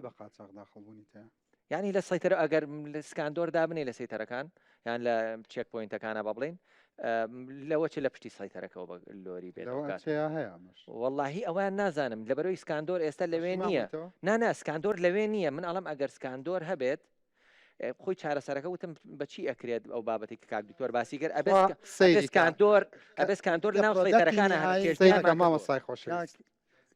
بە قاچاق داخڵبوونی تایە یعنی لە سەیتەرە ئەگەر لە سکاندۆر دابنێ لە سەیتەرەکان یان لە چێک پۆینتەکانە بە بڵین لەوە چ لە پشتی سایتەرەکەەوە بە لۆری بێت واللهی ئەویان نازانم لەبەرەوەی سکاندۆر ئێستا لەوێ نییە نانا سکاندۆر لەوێ نییە من ئەڵم ئەگەر سکاندۆر هەبێت خۆی چارەسەرەکە وتم بەچی ئەکرێت ئەو بابەتی کە کاکدکتۆر باسیگەر ئەبێسکاندۆر لەناو سایتەرەکانە مامەسای خۆش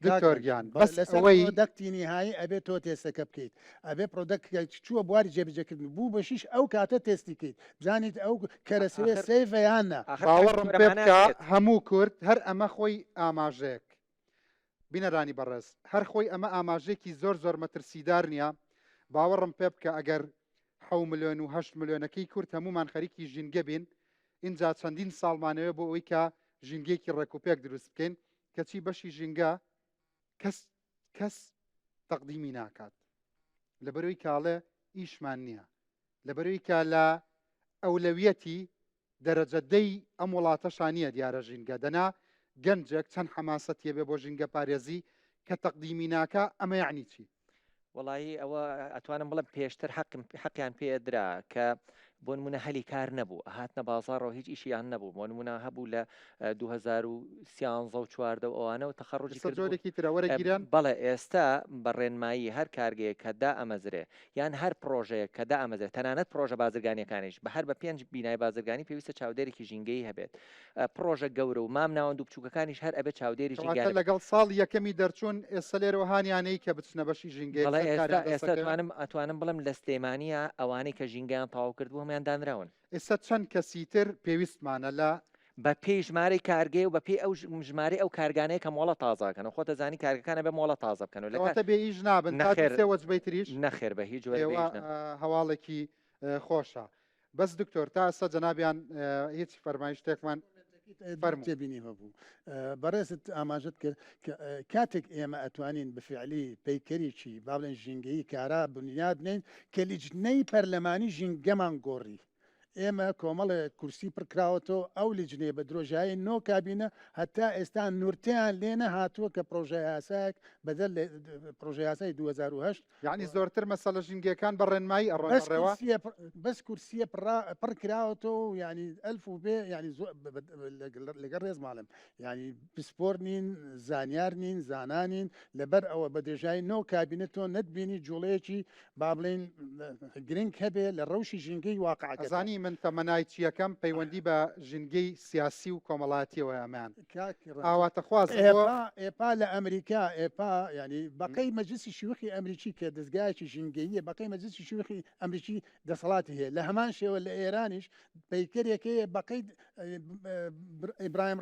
دکتۆرگیان بەس ئەوەی دەکتی نهایی ئەبێت تۆ تێستەکە بکەیت ئەبێ پرۆدەکت چووە بواری جێبجێکردن بوو بەشیش ئەو کاتە تێستیکەیت بزانیت ئەو کەرەسێ سیڤیانە باوەڕم پێ بکە هەموو کورد هەر ئەمە خۆی ئاماژەیەک بینەرانی بەڕێز هەر خۆی ئەمە ئاماژێکی زۆر مەترسیدار نییە باوەڕم پێ بکە ئەگەر 7 ملیۆن و 8 ملیۆنەکەی کورد هەمومان خەریکی ژینگە بین اینجا چەندین ساڵمانەوە بۆ ئەوەی کە ژینگەیەکی ڕێکوپێک دروست بکەین کەچی بەشی ژینگە کەس تەقدیمی ناکات لەبەرەوەی کاڵێ ئیشمان نییە لەبەرەوەی کە لە ئەولەویەتی دەرەجەدەی ئەم وڵاتەشانیە دیارە ژینگە دەنا گەنجێک چەند حەماسەتیە بێ بۆ ژینگە پارێزی کە تەقدیمی ناکە ئەمە یعنی چی وڵایی ئەوە ئەتوانم بڵم پێشتر حەقیان پێدرا کە بۆ نمونە هەلی کار نەبوو هاتنە بازاڕەوە هیچ ئیشیان نەبوو بۆ نمونە هەبوو لە 2013 و 14 ئەوانەوە تەخەڕوجی جۆرێکی ترەوەرەگیران بەڵێ ئێستا بەڕێنمایی هەر کارگەیە کە دا ئەمەزرێ یان هەر پرۆژەیە کە دا ئەمەزرێت تەنانەت پرۆژە بازرگانیەکانیش بە هەر بە 5 بینای بازرگانی پێویستە چاودێرێکی ژینگەی هەبێت پرۆژە گەورە و مام ناوەند و بچووکەکانیش هەر ئەبێت چاودێری ژینگە لەگەڵ ساڵ یەکەمی دەرچوون ئێستا لێرەوە هانیانەی کە بچنە بەشی ژینگە ئێستا ئەتوانم بڵم لە سلێمانیە ئەوانەی کە ژینگەیان تەواو کردبوو هەمیان دانراون ئێستا چەند کەسی تر پێویستمانە لە بە پێی ژمارەی کارگەی و بە پێی ئەو ژمارە ئەو کارگانەیە کە مۆڵە تازاکەن و خۆتە زانی کارگەکانە بە مۆڵە تازە بکەن و لەواتە بێ ئیش نابن وەجبەی تریش نەخێر بە هیچ هەواڵێکی خۆشە بەس دکتۆر تا ئێستا جەنابیان هیچ فەرمایش شتێکمان تێبینی هەبوو بەڕێزت ئاماژت کرد کاتێک ئێمە ئەتوانین بفعلی پەیکەریی با بڵێن ژینگەی کارا بنیاد بنین کە لیجنەی پەرلەمانی ژینگەمان گۆڕی ئێمە کۆمەڵە کورسی پڕکراوەتەوە ئەو لیجنێ بە درۆژایی نۆ کابینە هەتا ئێستا نورتیان لێنە هاتووە کە پرۆژه یاساک بەدەل پرۆژه یاسای 2010 یعنی زۆرتر مەسەلە ژینگەکان بە ڕێنمایی ئەڕۆنەڕێوە بەس کورسیە پڕکراوەتەوە ینی ئەلف و بێ ینی لەگەڵ ڕێز ماڵم ینی پسپۆر نین زانیار نین زانانین لەبەر ئەوە بە درێژایی نۆ کابینێتۆ نەتبینی جوڵەیەکی با بڵێن گرنگ هەبێ لە ڕەوشی ژینگەی واقعەکەزانی من تەمەنای چیەکەم پەیوەندی بە ژینگەی سیاسی و کۆمەڵاتیەوە ئەمان ئاواتە خواست ئێپا لە ئەمریکا ئێپا ینی بەقەی مەجلسی شوخی ئەمریکی کە دەستگایکی ژینگەیە بەقەی مەجلسی شوخی ئەمریکی دەسەڵاتی هەیە لە هەمان شێوە لە ئێرانیش پەیکەرێکەیە بەقەی ئیبراهیم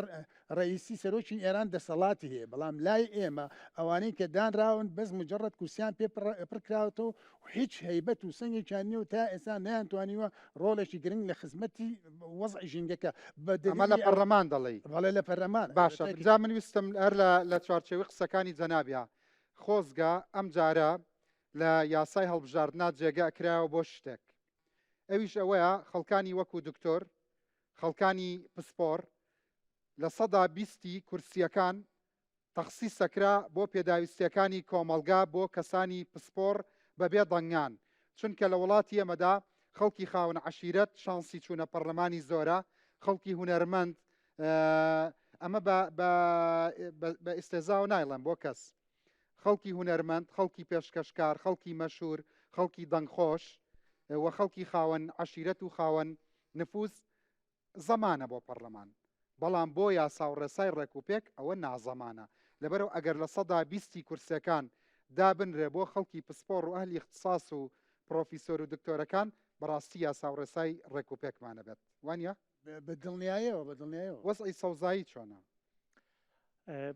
ڕئیسی سەرۆکی ئێران دەسەڵاتی هەیە بەڵام لای ئێمە ئەوانەی کە دانراون بەس مجرد کورسیان پێ پڕکراوەتەوە هیچ هەیبەت و سنگێکیان نیە و تا ئێستا نەیانتوانیوە ڕۆڵێکی گرنگ لە خزمەتی وەزعی ژینگەکە ئەمە لە پەرلەمان دەڵێ بەڵێ لە پەرلەمان باشە جا من ویستم هەر لە چوارچێوەی قسەکانی جەنابیا خۆزگا ئەم جارە لە یاسای هەڵبژاردنا جێگە ئەکرایەوە بۆ شتێک ئەویش ئەوەیە خەڵکانی وەکو دکتۆر خەڵکانی پسپۆر لە 120 کورسیەکان تەخسیس سەکرا بۆ پێداویستیەکانی کۆمەلگا بۆ کەسانی پسپۆر بەبێ دەنگان چونکە لە وڵاتی ئەمەدا خەڵکی خاون عشیرەت شانسی چوونە پەرلەمانی زۆرە خەڵکی هونەرمەند ئەمە بە ئێستێزاو نایڵێن بۆ کەس خەڵکی هونەرمەند خەڵکی پێشکەشکار خەڵکی مەشهور خەڵکی دەنگخۆش و خەڵکی خاون عشیرەت و خاون نفوس زەمانە بۆ پەرلەمان بەڵام بۆ یاسا و ڕێسای ڕێکوپێک ئەوە نازەمانە لەبەرەوە ئەگەر لە سەدا 20 کورسەکان دابنرێ بۆ خەڵکی پسپۆڕ و ئەهلی اختصاص و پرۆفیسۆر و دکتۆرەکان بەڕاستی یاساوڕێسای ڕێکوپێکمانە بێت وانە بە دڵنیاییەوە بە دڵنیایەوە وەزعی سەوزایی چۆنە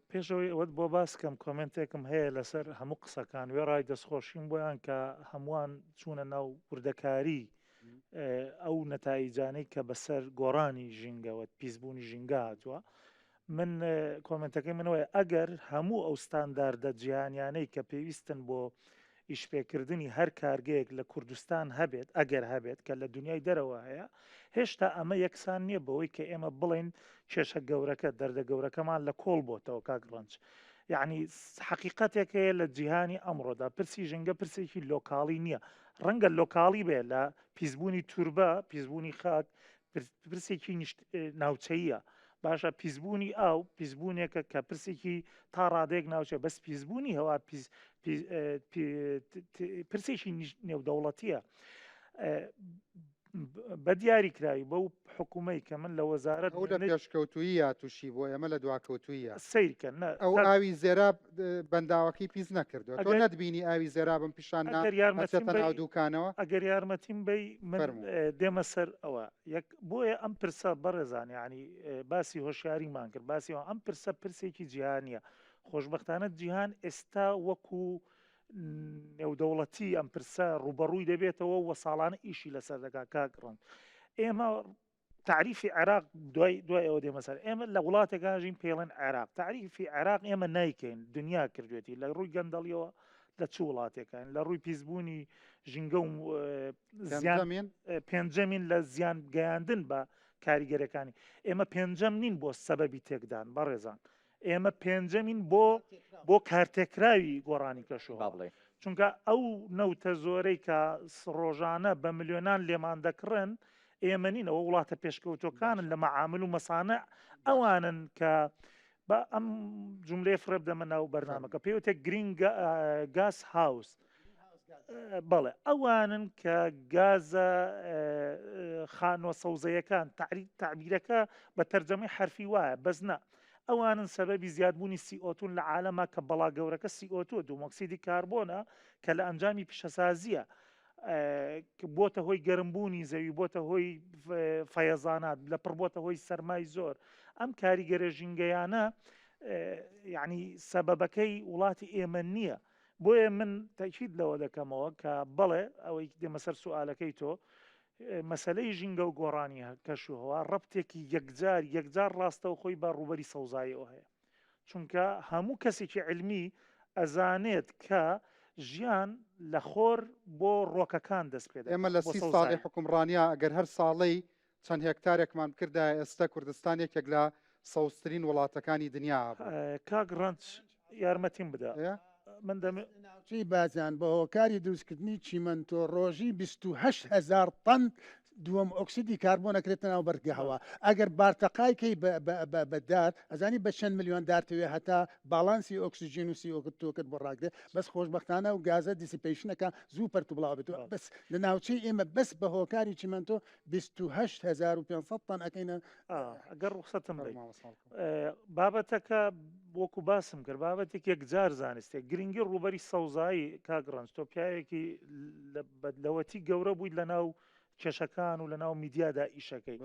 پێشەوەی ئەوەت بۆ باسکەم کۆمنتێکم هەیە لەسەر هەموو قسەکان وێ ڕای دەستخۆشیم بۆیان کە هەمووان چوونە ناو وردەکاری ئەو نەتایجانەی کە بەسەر گۆڕانی ژینگەوە پیسبوونی ژینگە هاتووە من کۆمنتەکەی منەوەی ئەگەر هەموو ئەو ستانداردە جیهانیانەی کە پێویستن بۆ ئیشپێکردنی هەر کارگەیەک لە کوردستان هەبێت ئەگەر هەبێت کە لە دنیای دەرەوە هەیە هێشتا ئەمە یەکسان نییە بەوەی کە ئێمە بڵین کێشە گەورەکە دەردە گەورەکەمان لە کۆڵ بۆتەوە کاک ڕەنج یعنی حقیقەتێک هەیە لە جیهانی ئەمڕۆدا پرسی ژنگە پرسێکی لۆکاڵی نییە ڕەنگە لۆکاڵی بێ لە پیسبوونی توربە پیسبوونی خاک پرسێکی ناوچەیە باشە پیسبوونی ئاو پیسبوونێکە کە پرسێکی تا ڕادێک ناوچێ بەس پیسبوونی هەوا پرسێکی نێودەوڵەتیە بە دیاریکراوی بەو حکوومەی کە من لە وەزارەت ئەو لە پێشکەوتویە تووشی بۆ ئێمە لە دواکەوتویە سیرکە ئەو ئاوی زێرا بەنداوەکەی پیس نەکردو تۆ نەتبینی ئاوی زێرابم پیشاننا ناو دوکانەوە ئەگەر یارمەتیم بی من دێمە سەر ئەوە بۆیە ئەم پرسە بەڕێزان ینی باسی هۆشیاریمان کرد باسی ئەم پرسە پرسێکی جیهانیە خۆشببختانە جیهان ئێستا وەکو نێودەوڵەتی ئەم پرسە ڕوبەڕووی دەبێتەوە وە ساڵانە ئیشی لەسەر دەکا کاگڕن ئێمە تعریفی عێراق دوای ئەوە دێمەسەر ئێمە لە وڵاتێکژین پێڵێن عێراق تعریفی عێراق ئێمە نایکەین دنیا کردوێتی لە ڕووی گەندەڵیەوە لە چ وڵاتێکان لە ڕووی پیسبوونی ژینگە و پێنجەمین لە زیان گەیاندن بە کاریگەرەکانی ئێمە پێنجەم نین بۆ سەبەبی تێکدان بەڕێزان ئێمە پێنجەمین بۆ کارتێکراوی گۆڕانی کەشەوە چونکە ئەو نەوتە زۆرەی کە ڕۆژانە بە ملیۆنان لێمان دەکڕن ئێمە نینەوە وڵاتە پێشکەوتۆکانن لە مەعامل و مەسانە ئەوانن کە بە ئەم جملێ فرێب دەمە ناو بەرنامەکە پێوتێک گرین گاز هاوس بەڵێ ئەوانن کە گازە خانۆ سەوزەیەکان تعبیرەکە بە تەرجەمەی حرفی وایە بەزنا ئەوانن سەبەبی زیادبوونی سیئۆتون لە عالەما کە بەڵا گەورەکە سیئۆتۆ دوومۆکسیدی کاربۆنە کە لە ئەنجامی پیشەسازیە بۆتە هۆی گەرمبوونی زەوی بۆتە هۆی فەیەزانات لە پڕ بۆتە هۆی سەرمای زۆر ئەم کاریگەرە ژینگەیانە یعنی سەبەبەکەی وڵاتی ئێمە نییە بۆیە من تاکید لەوە دەکەمەوە کە بەڵێ ئەوەی دێمە سەر سوالەکەی تۆ مەسلەی ژینگە و گۆڕانی کەشوهەوە ڕەبتێکی یەکجار ڕاستەوە خۆی بە ڕوبەری سەوزایەوە هەیە چونکە هەموو کەسێکی علمی ئەزانێت کە ژیان لە خۆر بۆ ڕۆکەکان دەست پێ ئێمە لە 30 ساڵی حکومڕانیا ئەگەر هەر ساڵەی چەند هێکتارێکمان کردە ئێستا کوردستان یەکێک لە سەوزترین وڵاتەکانی دنیا کاک ڕەنج یارمەتیم بدە من ناوچەی بازان بە هۆکاری دروستکردنی چیمەنتۆ ڕۆژی 28,000 تەن دووەم ئۆکسیدی کاربۆن ئەکرێتە ناو بەرگەهەوە ئەگەر بارتەقایکەی بەدار ئەزانی بە چەند میلیۆن دارتەوێ هەتا باڵانسی ئۆکسسیژین و سیۆکتۆکرد بۆ ڕاگرێت بەس خۆشببختانە و گازە دیسیپیشنەکە زوو پەرتو بڵاو بێتەوە بەس لە ناوچەی ئێمە بەس بە هۆکاری چیمەنتۆ 28,500 تەن ئەەکەینە ئەگەر ڕوخسەتم بابەتەکە وەکو باسم کرد بابەتێک یەکجار زانستێک گرنگی ڕوبەری سەوزایی کاگڕنج تۆ پیاوێکی لەوەتی گەورە بوویت لە ناو کێشەکان و لە ناو میدیادا ئیشەکەی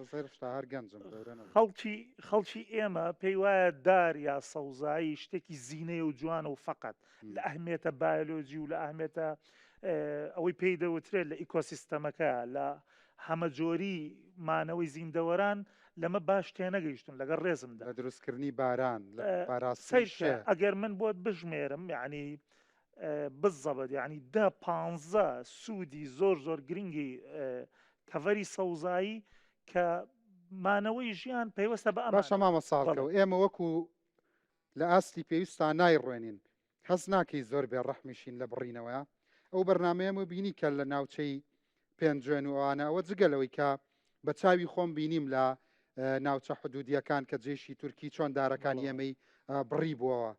خەڵکی ئێمە پێی وایە دار یا سەوزایی شتێکی زینەیە و جوانە و فقط لە ئەهمێتە بایۆلۆجی و لە ئەهمێتە ئەوەی پێی دەوترێت لە ئیکۆسیستەمەکە لە هەمەجۆری مانەوەی زیندەوەران لەمە باش تێنەگەیشتون لەگەڵ ڕێزمدا لە دروستکردنی باران ئەگەر من بۆت بژمێرم یعنی بزەبەت یعنی 10-15 سوودی زۆر گرنگی کەڤەری سەوزایی کە مانەوەی ژیان پێوەستە بە باشە مامە ساڵکەوە ئێمە وەکو لە ئاستی پێویستان نایڕوێنین هەز ناکەی زۆر بێ ڕەحمیشین لە بڕینەوەە ئەو بەرنمەیەمە بینی کە لە ناوچەی پێنجێن و ئەوانە ئەوە جگەلەوەی کە بە چاوی خۆم بینیم لە ناوچە حدودیەکان کە جێشی تورکی چۆن دارەکانی ئەمەی بڕی بووەوە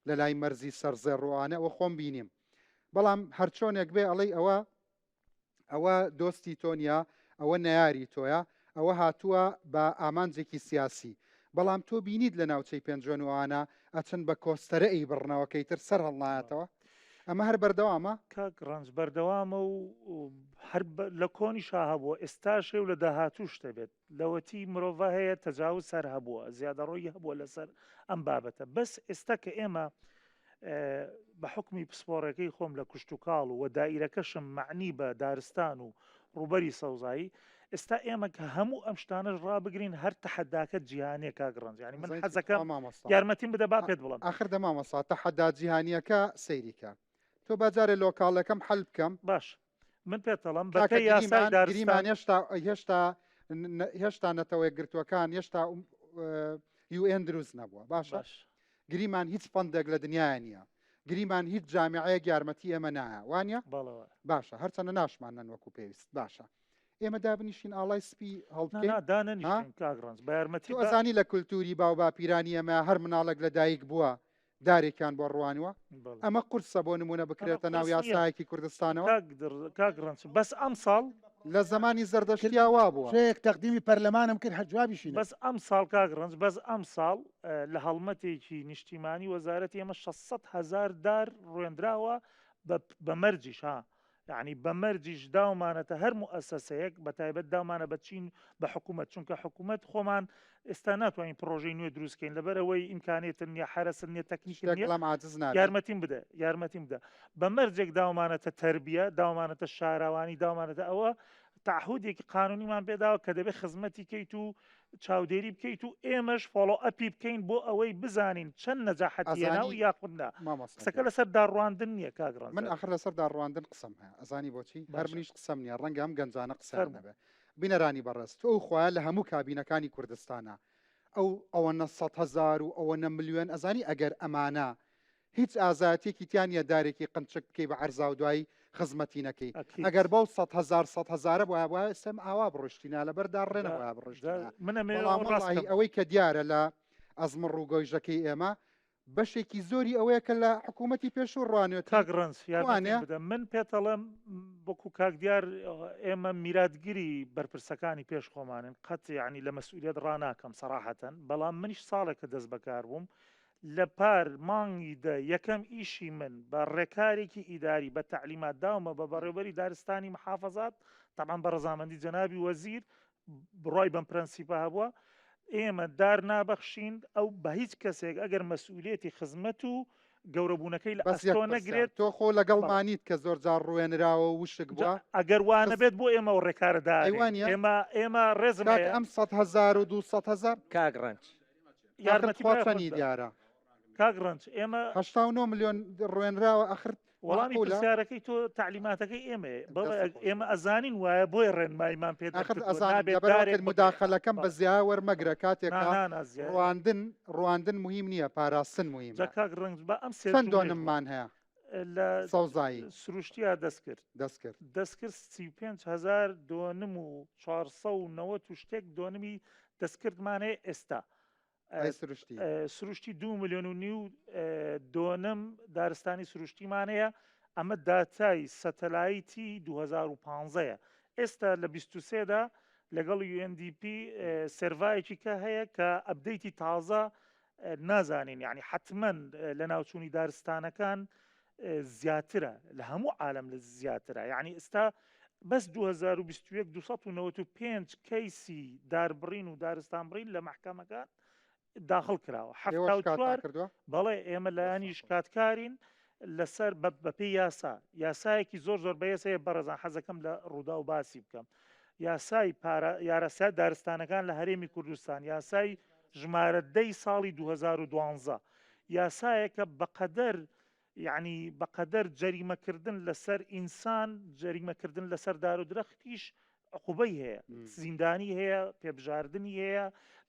لە لای مەرزی سەرزێڕوانە ئەوە خۆم بینیم بەڵام هەرچۆنێک بێ ئەڵەی ئەوە دۆستی تۆنیا ئەوە نەیاری تۆیە ئەوە هاتووە بە ئامانجێکی سیاسی بەڵام تۆ بینیت لە ناوچەی پێنجۆنوانە ئەچن بە کۆستەرەی بڕنەوەکەی تر سەر هەڵنایەتەوە ئەمە هەر بەردەوامە کاک ڕەنج بەردەوامە و هەر لە کۆنی هەبووە ئێستاشێ و لە داهاتوو شتە بێت لەوەتی مرۆڤ هەیە تەجاوز سەر هەبووە زیادەڕۆی هەبووە لەسەر ئەم بابەتە بەس ئێستا کە ئێمە بە حکمی پسپۆڕەکەی خۆم لە کوشت و کاڵ و دائیرەکەشم معنی بە دارستان و ڕوبەری سەوزایی ئێستا ئێمە کە هەموو ئەم شتانەش ڕابگرین هەر تەحەداکە جیهانیە کاک ڕەنج ینی من حەزەکەم یارمەتیم بدە با پێت بڵم آخر دەمامەسا تەحەدا جیهانیەکە سەیریکە تۆ بەجارێ لۆکاڵەکەم حەل بکەم باش من پێتەڵم بەکە یاسای دارستان هێشتا نەتەوەی گرتوەکان هێشتا UN دروست نەبووە باشە گریمان هیچ فەندێک لە دنیای نییە گریمان هیچ جامعەیەک یارمەتی ئێمە نایە وانە باشە هەرچەنە ناشمانەن وەکو پێویست باشە ئێمە دابنیشین ئاڵای سپی هەڵدانەنیزانی لە کولتوری باو باپیرانی ئەمە هەر مناڵک لە دایک بووە دارێکیان بۆ ڕوانوە ئەمە قورسە بۆ نمونە بکرێتە ناو یاسایەکی کوردستانەوە کاگڕنج بەس ئەم ساڵ لە زمانی زەردەشتیاوا بووە شەیەک تەقدیمی پەرلەمانم کرد هەجوابیشین بەس ئەم ساڵ کاگڕنج بەس ئەم ساڵ لە هەڵمەتێکی نیشتیمانی وەزارەتی ئێمە 600,000 دار ڕوێنراوە بە مەرجیش ها یعنی بە مەرجیش داومانەتە هەر موئەسەسەیەک بە تایبەت داومانە بە چین بە حکوومەت چونکە حکوومەت خۆمان ئێستا ناتوانین پرۆژەی نوێ دروستکەین لەبەرەوەی ئیمکانێتن نیە حرەسن نیە تەکنیک یارمەتیم بدە بە مەرجێک داومانەتە تربیە داومانەتە شاراوانی داومانەتە ئەوە تعهودێکی قانونیمان پێداوە کە دەبێت خزمەتی کەیت و چاودێری بکەیت و ئێمەش فۆڵۆ ئەپی بکەین بۆ ئەوەی بزانین چەند نەجاحەتیەنا و یاخودنا قسەکە لەسەر داڕواندن نییە کاگڕان من ئەخر لەسەر داڕواندن قسەم هەیە ئەزانی بۆچی هەر منیش قسەم نییە ڕەنگە ئەم گەنجانە قسەر نەبێ بینەرانی بەڕست ئەو خوایە لە هەموو کابینەکانی کوردستانە ئەوە 900,000 و ئەوە 9 ملیۆن ئەزانی ئەگەر ئەمانە هیچ ئازاتێکی تیانە دارێکی قنچک بکەی بە عەرزا و دوایی خزمەتی نەکەی ئەگەر بەو 100,000 بۆ سم ئاوا بڕشتینا لەبەردا ڕێنەوە بڕشت ئەوەی کە دیارە لە ئەزمڕ ڕووگۆیژەکەی ئێمە بەشێکی زۆری ئەوەیە کە لە حکوومەتی پێشوو ڕوانێت کاگڕنس من پێتەڵم بۆکو کاک دیار ئێمە میراتگیری بەرپرسەکانی پێش خۆمانن قەت یعنی لە مەسئولیت ڕناکەم سەراحەتەن بەڵام منیش ساڵێکە دەست بەکار بووم لە پار مانگیدا یەکەم ئیشی من بە ڕێکارێکی ئیداری بە تعلیمات داومە بە بەڕێوەبەری دارستانی محافەزات تەمان بە ڕەزامەندی جەنابی وەزیر بڕای بەم پرەنسیپە هەبووە ئێمە دار نابەخشین ئەو بە هیچ کەسێک ئەگەر مەسئولێتی خزمەت و گەورەبوونەکەی لە ئەستۆ نەگرێت تۆ خۆ لەگەڵمانیت کە زۆر جار ڕوێنراوە وشک بووە ئەگەر وانە بێت بۆ ئێمە و ڕێکارەدا ئێمە ڕێزم ئەم 100,000 و 200,000 کاگڕنج یارمەتی دیارە کاگڕنج ئێمە 89 ملیۆن ڕوێنراوە ئەخرت وەڵامی پرسیارەکەی تۆ تعلیماتەکەی ئێمە ئەزانین وایە بۆی ڕێنماییمان پێداێت مداخەلەکەم بە زیای وەرمەگرە کاتێک ڕواندن مهم نییە پاراستن مهم ڕنگ بە ئەم چەندۆنممان هەیە لە سەوزایی سروشتیا دەستکرد 35,000 دۆنم و 490 شتێک دۆنمی دەستکردمانەیە ئێستا سروشتی 2 ملیۆن و نیو دۆنم دارستانی سروشتیمانەیە ئەمە داتای سەتەلایتی 2015 ئێستا لە 23دا لەگەڵ UNDP سەرڤایەکی کە هەیە کە ئەبدەیتی تازە نازانین یعنی حتمما لە ناوچوونی دارستانەکان زیاترە لە هەموو عالم لە زیاترە یعنی ئێستا بەس 2021 295 کەیسی داربڕین و دارستانبڕین لە محکەمەکان داخل کراوە بەڵێ ئێمە لایانی شکاتکارین لەسەر بەپی یاسایەکی زۆر بەیەسەیە بەڕێزان حەزەکەم لە ڕوودا و باسی بکەم یاسای یارەسای دارستانەکان لە هەرێمی کوردستان یاسای ژمارە 10 ساڵی 2012 یاسایەکە بەقەدەر یعنی بەقەدەر جەریمەکردن لەسەر ئینسان جەریمەکردن لەسەر دار و درەختیش عقوبەی هەیە زیندانی هەیە پێبژاردننی هەیە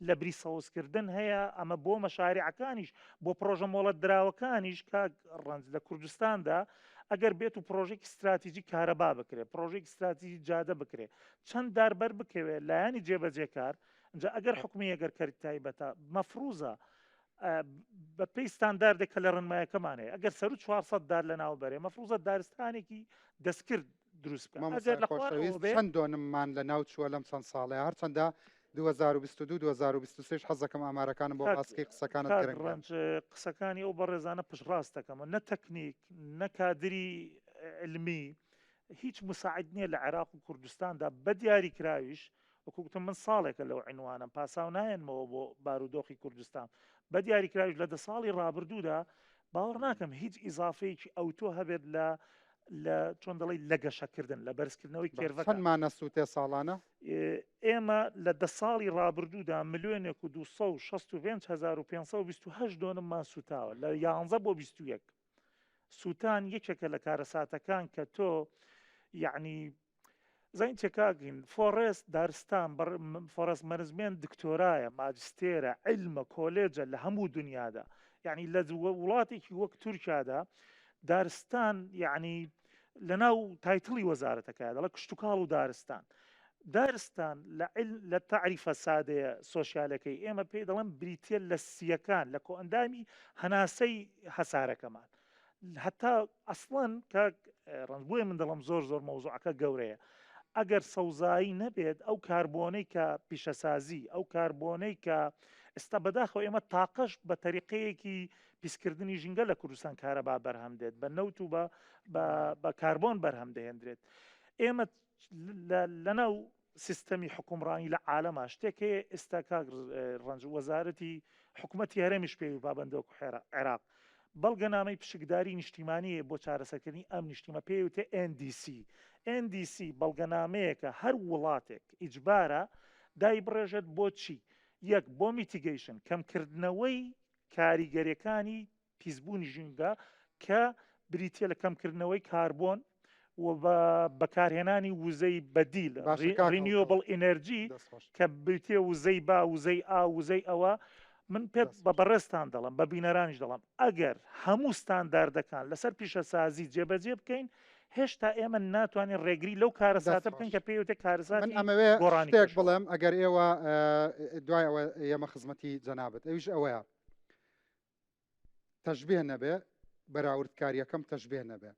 لە بری سەوزکردن هەیە ئەمە بۆ مەشاریعەکانیش بۆ پرۆژە مۆڵەت دراوەکانیش کاک ڕەنج لە کوردستاندا ئەگەر بێت و پرۆژێکی استراتیژی کارەبا بکرێت پرۆژێکی استراتیژی جادە بکرێت چەند داربەر بکەوێت لایانی جێبەجێکار اینجا ئەگەر حکومی ئەگەر کەری تایبەتە مەفروزە بە پێی ستانداردێک کە لە ڕنمایەکەمان هەیە ئەگەر سەر 400 دار لە ناوبەرێ مەفروزە دارستانێکی دەستکرد دروست چەند دۆنممان لە ناو چووە لەم چەند ساڵێ هەرچەندە 2022 حەزەکەم ئامارەکانم بۆ باسکەی قسەکانت کاک گرنگ ڕەنج قسەکانی ئەو بەڕێزانە پشڕاست دەکەمە نە تەکنیک نە کادری علمی هیچ مساعد نییە لە عێراق و کوردستاندا بە دیاریکراویش وەکوتم من ساڵێکە لەو عنوانم پاساو نایەنمەوە بۆ بارودۆخی کوردستان بە دیاریکراویش لە 10 ساڵی ڕابردوودا باوەڕ ناکەم هیچ ئیزافەیەکی ئەوتۆ هەبێت لە چۆن دەڵی لە گەشەکردن لە بەرزکردنەوەی کێرڤەکە چەندمانە سووتێ ساڵانە ئێمە لە 10 ساڵی ڕابردوودا 1,265,528 دۆنممان سوتاوە لە 11 بۆ 21 سووتان یەکێکە لە کارەساتەکان کە تۆ یعنی زین چێکاگین فۆڕست دارستان فۆڕست مەرزمێن دکتۆرایە ماجستێرە علمە کۆلێجە لە هەموو دنیادا یعنی لە وڵاتێکی وەک تورکیادا دارستان یعنی لەناو تایتڵی وەزارەتەکە دەڵە کشتتوکاڵ و دارستان لە تعریفە سادەیە سۆسیالەکەی ئێمە پێی دەڵم بریتە لە سیەکان لە کۆئەندامی هەناسەی هەسارەکەمان هەتا ئەسڵەن کە ڕنجبووی من دەڵم زۆر مەوزوعەکە گەورەیە ئەگەر سەوزایی نەبێت ئەو کاربۆنەی کە پیشەسازی ئەو کاربۆنەی کە ئێستا بەداخەوە ئێمە تاقەش بە تەریقەیەکی پیسکردنی ژینگە لە کوردستان کارەبا بەرهەم دێت بە نەوت و بە کاربۆن بەرهەم دەهێنرێت ئێمە لەناو سیستەمی حکومڕانی لە عالەما شتێکەیە ئێستا کاک ڕەنج وەزارەتی حکوومەتی هەرێمیش پێوی پابەندەوەکو عێراق بەڵگەنامەی پشکداری نیشتیمانیە بۆ چارەسەرکردنی ئەم نیشتیمە پێوتێ NDC بەڵگەنامەیەکە هەر وڵاتێک ئیجبارە دای بڕێژێت بۆ چی یەک بۆ میتیگەیشن کەمکردنەوەی کاریگەریەکانی پیسبوونی ژینگە کە بریتە لە کەمکردنەوەی کاربۆن و بەکارهێنانی وزەی بەدیل ڕینیوبل ئینەرژی کە بریتە وزەی با وزەی وزەی ئەوە من پێت بە بەڕێستان دەڵم بە بینەرانیش دەڵم ئەگەر هەموو ستانداردەکان لەسەر پیشەسازی جێبەجێ بکەین هێشتا ئێمە ناتوانین ڕێگری لەو کارەساتە بکەین کە پێوتێ کارەساتی ئەمەوێ شتێک بڵێم ئەگەر ئێوە دوای ئەوە ئێمە خزمەتی جەنابەت ئەویش ئەوەیە تەشبیه نەبێ بەراوردکاریەکەم تەشبیه نەبێ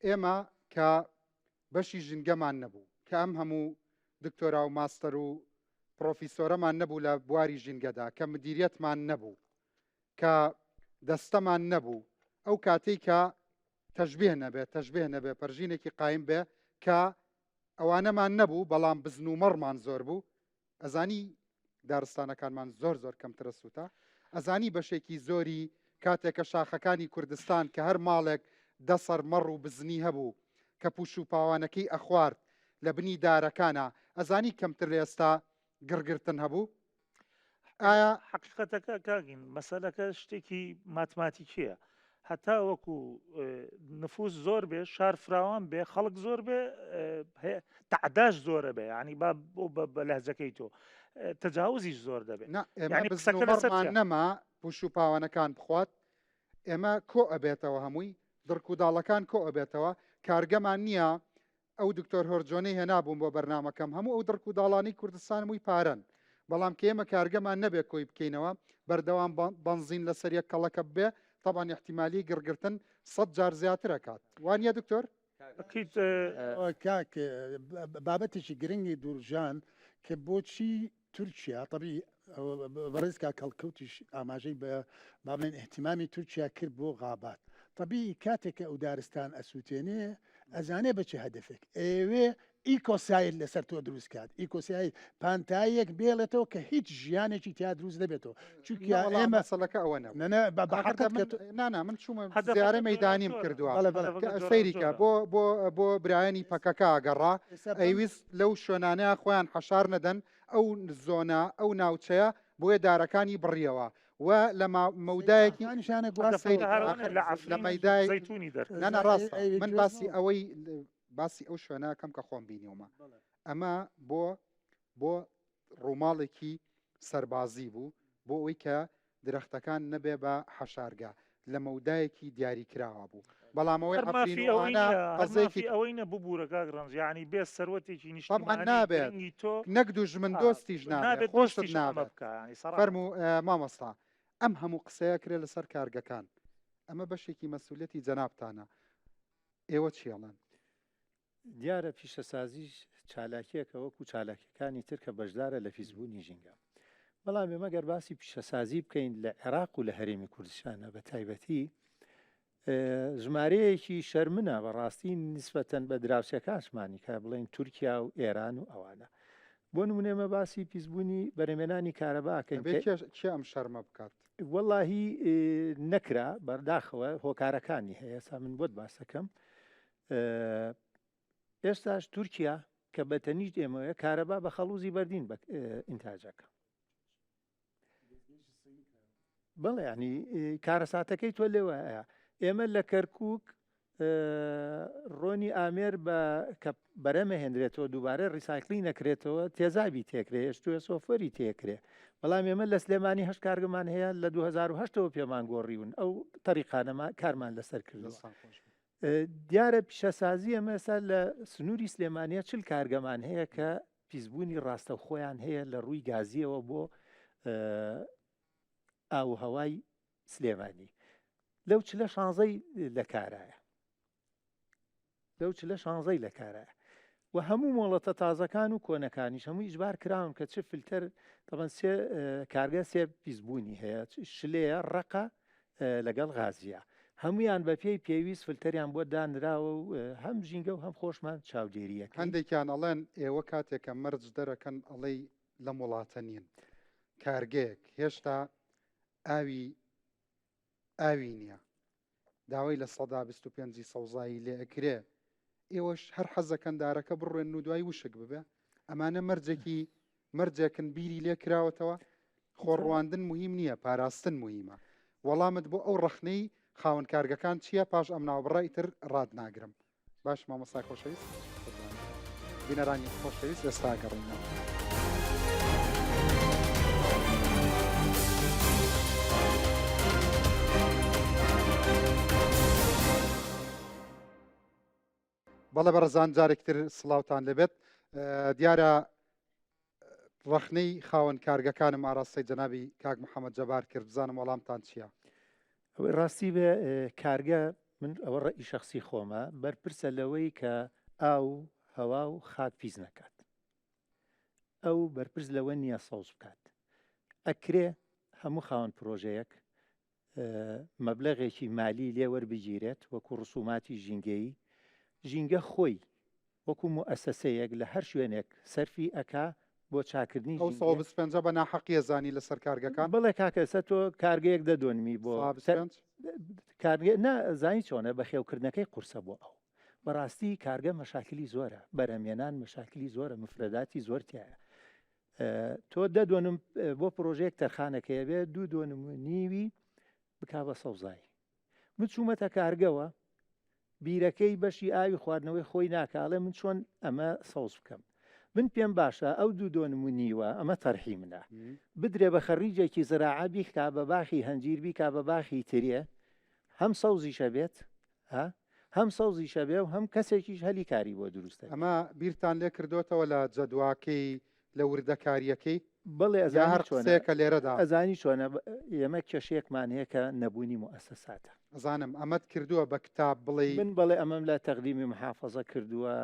ئێمە کە بەشی ژینگەمان نەبوو کە ئەم هەموو دکتۆرا و ماستەر و پرۆفیسۆرەمان نەبوو لە بواری ژینگەدا کە مدیریەتمان نەبوو کە دەستەمان نەبوو ئەو کاتێک کە تەشبیه نەبێ پەرژینێکی قایم بێ کە ئەوانەمان نەبوو بەڵام بزن و مەڕمان زۆر بوو ئەزانی دارستانەکانمان زۆر کەمترە سووتە ئەزانی بەشێکی زۆری کاتێکە شاخەکانی کوردستان کە هەر ماڵێک دەسەر مەڕ و بزنی هەبوو کە پوش و پاوانەکەی ئەخوارد لە بنی دارەکانە ئەزانی کەمتر لە ئێستا گڕگرتن هەبوو ئایا حقیقەتەکە کاگین مەسەلەکە شتێکی ماتماتیکیە هەتا وەکو نفوس زۆر بێ شار فراوان بێ خەڵک زۆر بێ تعداش زۆرە بێ ینی بە لەهجەکەی تۆ تەجاوزیش زۆر دەبێت نەما پوش و پاوانەکان بخوات ئێمە کۆ ئەبێتەوە هەمووی دڕکوداڵەکان کۆ ئەبێتەوە کارگەمان نییە ئەو دکتۆر هۆرجۆنەی هێنابووم بۆ بەرنامەکەم هەموو ئەو دڕکوداڵانی کوردستان مووی پارەن بەڵام کە ئێمە کارگەمان نەبێت کۆی بکەینەوە بەردەوام بنزین لەسەر یەک کەڵەکە بێ طبعا احتیمالی گڕگرتن 100 جار زیاتر ئەکات وانە دکتۆر کاک بابەتێکی گرنگی دوورژان کە بۆچی تورکیا طبی بەڕێزکا کەڵکەوتیش ئاماژەی بە بابلێن احتیمامی تورکیا کرد بۆ غابات طبی کاتێکە ئەو دارستان ئەسووتێنێ ئەزانێ بەچێ هەدفێک ئێوێ ئیکۆسایل لەسەر تۆ دروست کات ئیکۆسیایی پانتاییەک بێڵێتەوە کە هیچ ژیانێکی تیا دروست دەبێتەوە چونکە ئێمە مەسەلەکە ئەوە نانا من چوومە هەدف زیارە مەدانیم کردووە سەیریکە بۆ برایانی پەکەکە گەڕا ئەیویست لەو شوێنانەیە خۆیان حەشار نەدەن ئەو زۆنە ئەو ناوچەیە بۆیە دارەکانی بڕیەوە و لە مەودایەکی نیشانە لە مەدای نانە ڕاستە من باسی ئەوەی باسی ئەو شوێنەکەم کە خۆم بینیومە ئەمە بۆ ڕووماڵێکی سەربازی بوو بۆ ئەوەی کە درەختەکان نەبێ بە حەشارگا لە مەودایەکی دیاریکراوە بوو بەڵامەوەی قەزێکی ئەوەی نەبووبوورە کاگڕنج یعنی بێ سەرەتێکی نیشتمان نابێت نەک دوژمن دۆستیش نابێت خۆشت نابێت فەرموو مامۆستا ئەم هەموو قسەیە کرێ لەسەر کارگەکان ئەمە بەشێکی مەسئولیەتی جەنابتانە ئێوە چیڵن دیارە پیشەسازیش چالاکیەکە وەکو چالاکیەکانی تر کە بەشدارە لە فیسبوونی ژینگە. بەڵام ئێمە گەر باسی پیشەسازی بکەین لە عێراق و لە هەرێمی کوردستانە بە تایبەتی ژمارەیەکی شەرمنە بەڕاستی نسبەتەن بە دراوسەکانشمانی کە بڵێن تورکیا و ئێران و ئەوانە. بۆ نمونێمە باسی پیسبوونی بەرهێمێنانی کارەباکەین چی ئەم شەرمە بکات؟ وەڵاهی نەکرا بەرداخەوە هۆکارەکانی هەیە سا من بۆت باسەکەم. ئێستاش تورکیا کە بە تەنیشت ئێمەوە کارەبا بە خەڵوزی بەردین بە ئینتاجەکە. بەڵێ ینی کارەساتەکەی تۆ لێوە هەیە. ئێمە لە کەرکووک ڕۆنی ئامێر بە کە بەرەمە هێنرێتەوە دووبارە ڕیسایکلی نەکرێتەوە تێزابی تێکرێ هێشتووە سۆفەری تێکرێ. بەڵام ئێمە لە سلێمانی هەشت کارگەمان هەیە لە 2008ەوە پێمان گۆڕیون ئەو تەریقانەما کارمان لەسەر کردووە. دیارە پیشەسازی ئەمە ئێستا لە سنووری سلێمانیە چل کارگەمان هەیە کە پیسبوونی ڕاستە خۆیان هەیە لە ڕووی گازیەوە بۆ ئاوهەوای سلێمانی. لەو چلە شانزەی لە کارایە لە کارایە و هەموو مۆڵەتە تازەکان و کۆنەکانیش هەموو ئیجبار کراون کە چه فیلتەر تەبەن کارگە سێ پیسبوونی هەیە شلەیە ڕقە لەگەڵ غازیە هەمویان بە پێی پێویست فلتەریان بۆ دانراوە و هەم ژینگە و هەم خۆشمان چاودێریەکە. هەندێکیان ئەڵێن ئێوە کاتێکە مەرج دەرەکەن ئەڵەی لە وڵاتە نین کارگەیەک هێشتا ئاوی نییە داوای لە 125 سەوزایی لێ ئەکرێ ئێوەش هەر حەزەکەندارەکە بڕێن و دوای وشک ببێ ئەمانە مەرجێکن بیری لێ کراوەتەوە. خۆڕواندن مهم نییە پاراستن مهمە. وەڵامت بۆ ئەو ڕەخنەی خاوەن کارگەکان چییە پاش ئەم ناوبڕای تر ڕاد ناگرم. باش مامۆستا خۆشەویست بینەرانی خۆشەویست ئێستا گەڕینەوە. بەڵێ بەڕزان جارێکتر سڵاوتان لەبێت. دیارە ڕەخنەی خاوەن کارگەکانم ئاراستەی جەنابی کاک محەممەد جەبار کرد بزانم وەڵامتان چییە؟ ڕاستی بێ کارگە من ئەوە ڕێی شەخصی خۆمە بەرپرسە لەوەی کە ئاو هەوا و خاک پیس نەکات. ئەو بەرپرس لەوە نییە سەوز بکات. ئەکرێ هەموو خاوەن پرۆژەیەک مەبلەغێکی مالی لێ وەربگیرێت وەکو ڕسوماتی ژینگەیی ژینگە خۆی وەکو موئەسسەیەک لە هەر شوێنێک سەرفی ئەکا بۆ چاکردنی ئەو 125 بە ناحەقیە زانی لەسەر کارگەکان. بڵێ کاکەسە تۆ کارگەیەک دەدۆنمی بۆ زانی چۆنە بە خێوکردنەکەی قورسە بۆ ئەو. بەڕاستی کارگە مەشاکلی زۆرە بەرەمێنان مەشاکلی زۆرە مفرەداتی زۆرتیایە. تۆ دەدۆنم بۆ پرۆژەیەک تەرخانەکەیە بێ 2.5 بک بە سەوزایی بچوومەتە کارگەوە بیرەکەی بەشی ئاوی خواردنەوەی خۆی ناکاڵێ من چۆن ئەمە سەوز بکەم. من پێم باشە ئەو 2.5 ئەمە تەرحی منە بدرێ بە خەریجێکی زراعە بیخکا بە باخی هەنجیر بیکا بە باخی ترێ هەم سەوزیشە بێت هەم سەوزیشە بێ و هەم کەسێکیش هەلی کاری بۆ دروستە. ئەمە بیرتان لێ کردوتەوە لە جەدواکەی لە وردەکاریەکەی؟ بڵێ ئەزانێکە لێرەدا ئەزانی چۆنە ئێمە کێشەیەکمان هەیە کە نەبوونی موئەسساتە. ئەزانم ئەمەت کردووە بە کتاب بڵێ من بڵێ ئەمەم لە تەقدیمی محافەزە کردووە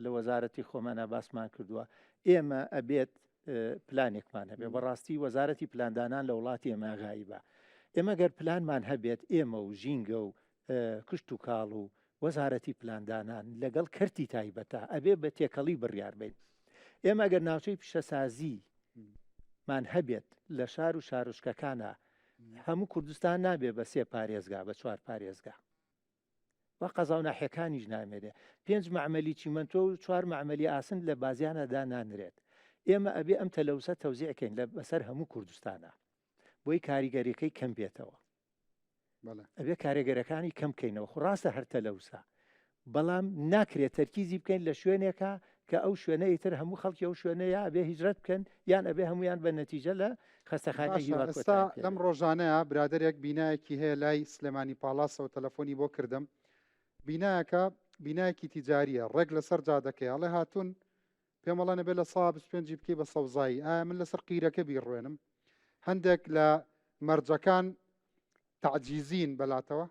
لە وەزارەتی خۆمانە باسمان کردووە. ئێمە ئەبێت پلانێکمان هەبێ بەڕاستی وەزارەتی پلاندانان لە وڵاتی ئێمە غایبە. ئێمە گەر پلانمان هەبێت ئێمە و ژینگە و کشت و کاڵ و وەزارەتی پلاندانان لەگەڵ کەرتی تایبەتە ئەبێ بە تێکەڵی بڕیار بین. ئێمە گەر ناوچەی پیشەسازی مان هەبێت لە شار و شارۆچکەکانە هەموو کوردستان نابێ بە 3 پارێزگا بە 4 پارێزگا وە قەزا و ناحیەکانیش نامێنێ 5 معمەلی چیمەنتۆ و 4 معمەلی ئاسن لە بازیانەدا نانرێت. ئێمە ئەبێ ئەم تەلەوسە تەوزیعکەین لە بەسەر هەموو کوردستانە بۆی کاریگەریەکەی کەم بێتەوە. ئەبێ کاریگەرەکانی کەم بکەینەوە ڕاستە هەر تەلەوسە بەڵام ناکرێت تەرکیزی بکەین لە شوێنێکە کە ئەو شوێنە ئیتر هەموو خەڵکی ئەو شوێنەیە ئەبێ هیجرەت بکەن یان ئەبێ هەمویان بە نەتیجە لە خەستەخانەی ئێستا لەم ڕۆژانەیە برادێک بینایەکی هەیە لای سلێمانی پاڵاسەوە تەلەفۆنی بۆ کردم بینایەکە بینایەکی تیجاریە ڕێک لەسەر جادەکەی ئەڵێ هاتوون پێمەڵانە بێ لە 125 بکەی بە سەوزایی ئایا من لەسەر قیرەکە بیڕوێنم هەندێک لە مەرجەکان تعجیزین بەلاتەوە